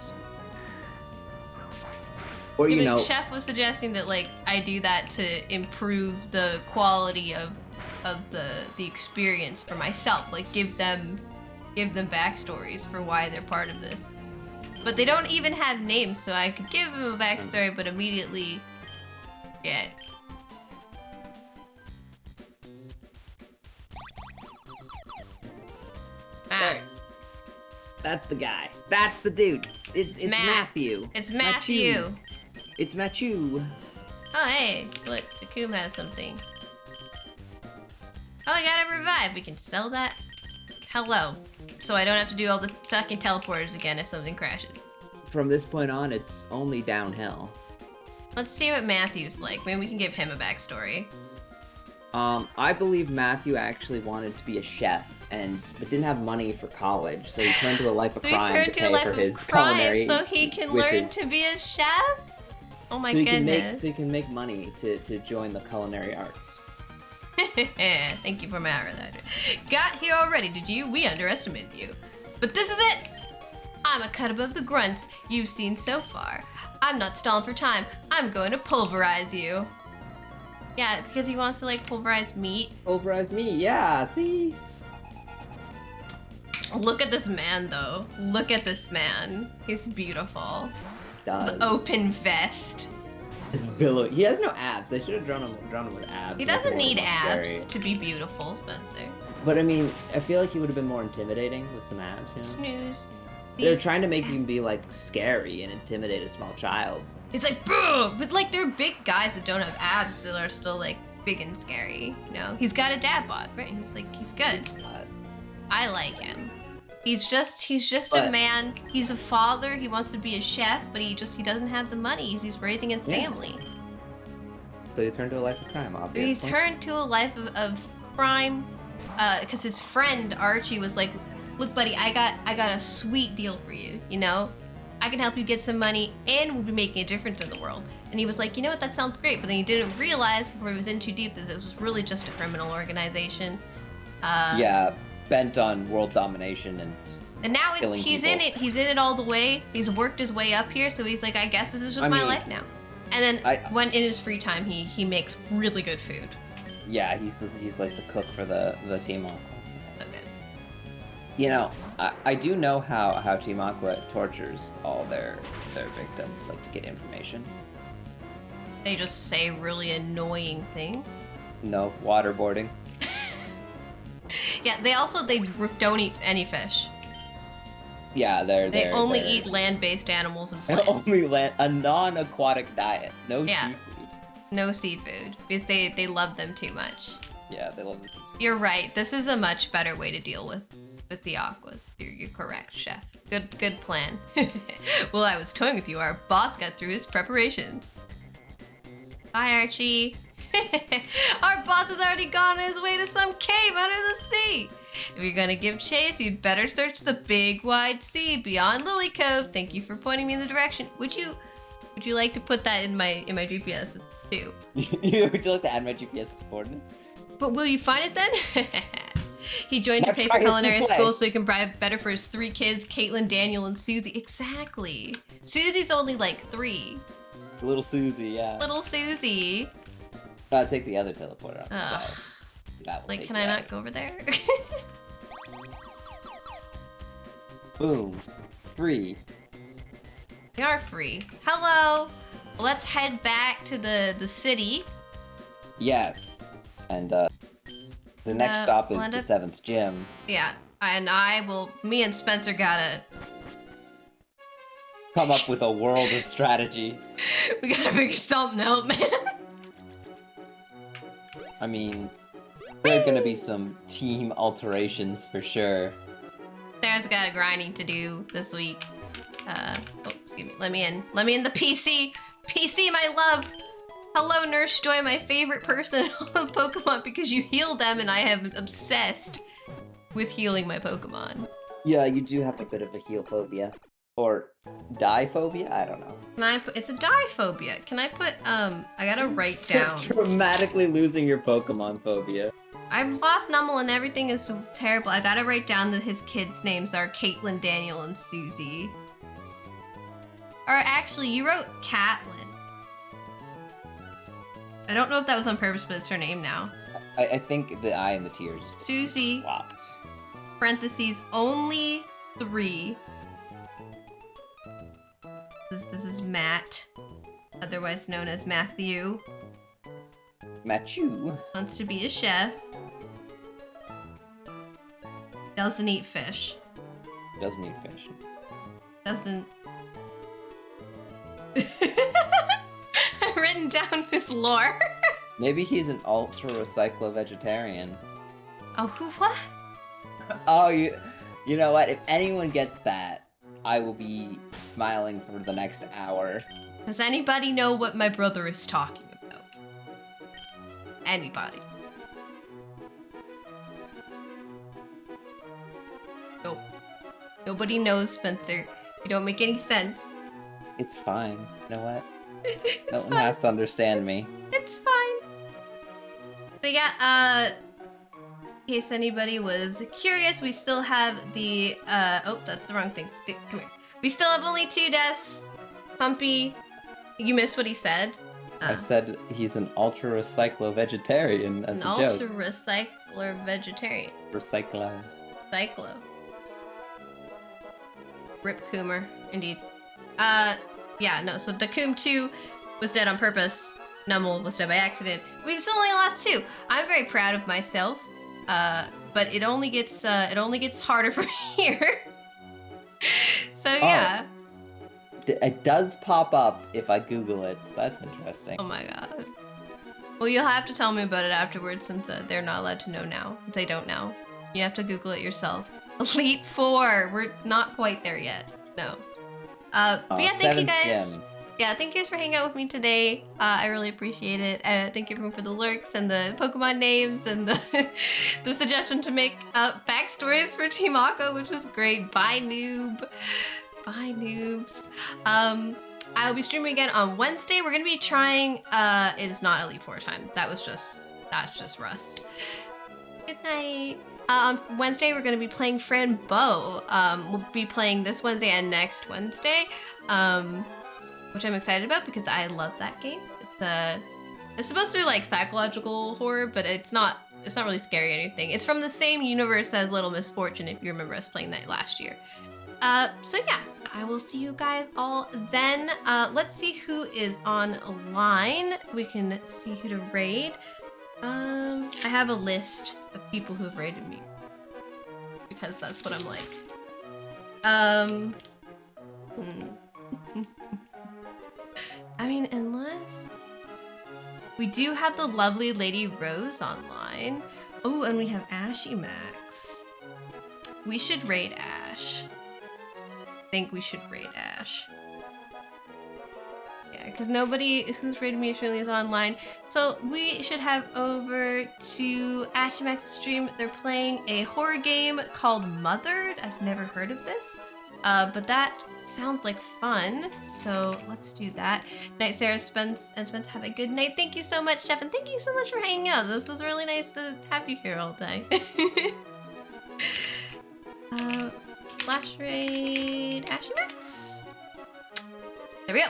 Or, Yeah, you know... Chef was suggesting that, like, I do that to improve the quality of the experience for myself. Like, give them backstories for why they're part of this. But they don't even have names, so I could give them a backstory, but immediately forget. There. That's the guy. That's the dude. It's Matthew. It's Matthew. It's Matthew. Oh, hey, look, Takum has something. Oh, I got a revive. We can sell that. Hello. So I don't have to do all the fucking teleporters again if something crashes. From this point on, it's only downhill. Let's see what Matthew's like. Maybe we can give him a backstory. I believe Matthew actually wanted to be a chef, but didn't have money for college, so he turned to a life of crime to pay for his culinary so he can learn to be a chef? Oh my goodness. So he can make money to join the culinary arts. Thank you for my reminder. Got here already, did you? We underestimated you. But this is it! I'm a cut above the grunts you've seen so far. I'm not stalling for time. I'm going to pulverize you. Yeah, because he wants to, like, pulverize meat. Pulverize meat, yeah, see? Look at this man, though. Look at this man. He's beautiful. Does. His open vest. His billow. He has no abs. They should have drawn him with abs. He doesn't need abs to be beautiful, Spencer. But I mean, I feel like he would have been more intimidating with some abs, you know? Snooze. They're trying to make him be, like, scary and intimidate a small child. He's like, bro! But, like, they're big guys that don't have abs that are still, like, big and scary, you know? He's got a dad bod, right? And he's like, he's good. I like him. He's just a man. He's a father. He wants to be a chef, but he doesn't have the money. He's raising his family. So he turned to a life of crime, obviously. He's turned to a life of crime, because his friend Archie was like, look, buddy, I got a sweet deal for you, you know? I can help you get some money, and we'll be making a difference in the world. And he was like, you know what, that sounds great, but then he didn't realize before he was in too deep that this was really just a criminal organization. Yeah, bent on world domination and now he's in it all the way. He's worked his way up here, so he's like, I guess this is just my life now. And then when in his free time, he makes really good food. Yeah, he's like the cook for the Team Aqua. So good. You know, I do know how Team Aqua tortures all their victims, like to get information. They just say really annoying things. No, waterboarding. Yeah, they don't eat any fish. Yeah, they only eat land-based animals and plants. Only a non-aquatic diet. No seafood. No seafood, because they love them too much. Yeah, they love this. You're right. This is a much better way to deal with the aquas. You're correct, chef. Good plan. While I was toying with you, our boss got through his preparations. Bye, Archie. Our boss has already gone on his way to some cave under the sea. If you're gonna give chase, you'd better search the big wide sea beyond Lily Cove. Thank you for pointing me in the direction. Would you like to put that in my GPS too? Would you like to add my GPS coordinates? But will you find it then? He joined to pay for culinary school so he can provide better for his 3 kids, Caitlin, Daniel, and Susie. Exactly. Susie's only like 3. Little Susie, yeah. Little Susie. Take the other teleporter on the side. Like, can I not go over there? Boom. Free. They are free. Hello. let's head back to the city. Yes. And the next stop is the 7th gym. Yeah, and me and Spencer gotta Come up with a world of strategy. we gotta figure something out, man. I mean, there are gonna be some team alterations for sure. Sarah's got a grinding to do this week. Excuse me. Let me in the PC. PC, my love. Hello, Nurse Joy, my favorite person on Pokemon because you heal them, and I am obsessed with healing my Pokemon. Yeah, you do have a bit of a heal phobia. Or die phobia? I don't know. Can I put? It's a die phobia. Can I put? I gotta write down. Dramatically losing your Pokemon phobia. I've lost Numel and everything is terrible. I gotta write down that his kids' names are Caitlin, Daniel, and Susie. Or actually, you wrote Catlin. I don't know if that was on purpose, but it's her name now. I think the I and the T are just Susie. swapped. Parentheses only 3. This is Matt, otherwise known as Matthew. Machu. Wants to be a chef. Doesn't eat fish. Doesn't eat fish. Doesn't. I've written down his lore. Maybe he's an ultra-recyclo-vegetarian. Oh, who what? Oh, you know what? If anyone gets that, I will be smiling for the next hour. Does anybody know what my brother is talking about? Anybody? Nope. Nobody knows, Spencer. You don't make any sense. It's fine. You know what? It's No one fine. has to understand me. It's fine. So yeah, in case anybody was curious, we still have the, oh, that's the wrong thing. Come here. We still have only 2 deaths. Humpy, you missed what he said. I said he's an ultra-recyclo-vegetarian as An a joke. ultra-recycler vegetarian. Recyclo. Cyclo. Rip Coomer, indeed. Yeah, no, so Dakum 2 was dead on purpose. Numel was dead by accident. We still only lost 2. I'm very proud of myself. But it only gets harder from here. So yeah. It does pop up if I Google it, so that's interesting. Oh my god. Well, you'll have to tell me about it afterwards since they're not allowed to know now. They don't know. You have to Google it yourself. Elite 4. We're not quite there yet. No. But yeah, thank you guys. Gym. Yeah, thank you guys for hanging out with me today. I really appreciate it. Thank you everyone for the lurks and the Pokemon names and the the suggestion to make backstories for Team Aqua, which was great. Bye, noob. Bye, noobs. I'll be streaming again on Wednesday. We're gonna be trying. It is not Elite 4 time. That's just Russ. Good night. On Wednesday, we're going to be playing Fran Bow. We'll be playing this Wednesday and next Wednesday, which I'm excited about because I love that game. It's supposed to be like psychological horror, but it's not really scary or anything. It's from the same universe as Little Miss Fortune, if you remember us playing that last year. So yeah, I will see you guys all then. Let's see who is online. We can see who to raid. I have a list of people who have raided me because that's what I'm like. I mean, unless we do have the lovely Lady Rose online. Oh, and we have Ashy Max. We should raid Ash. I think we should raid Ash. Yeah, because nobody who's rated me surely is online. So we should have over to Ashy Max's stream. They're playing a horror game called Mothered. I've never heard of this. But that sounds like fun. So let's do that. Night, Sarah, Spence, and Spence, have a good night. Thank you so much, Jeff, and thank you so much for hanging out. This is really nice to have you here all day. Slash raid Ashy Max. There we go.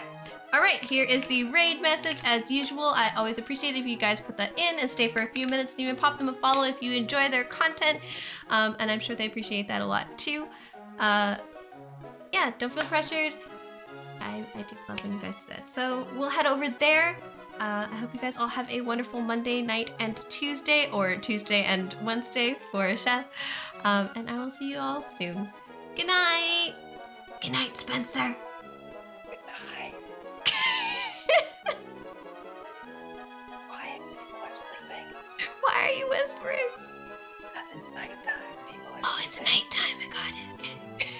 All right, here is the raid message as usual. I always appreciate it if you guys put that in and stay for a few minutes and even pop them a follow if you enjoy their content. And I'm sure they appreciate that a lot too. Yeah, don't feel pressured. I do love when you guys do that. So we'll head over there. I hope you guys all have a wonderful Monday night and Tuesday, or Tuesday and Wednesday for Chef. And I will see you all soon. Good night. Good night, Spencer. Good night. Quiet. People are sleeping. Why are you whispering? Because it's nighttime. People are Oh, it's nighttime. I got it. Okay.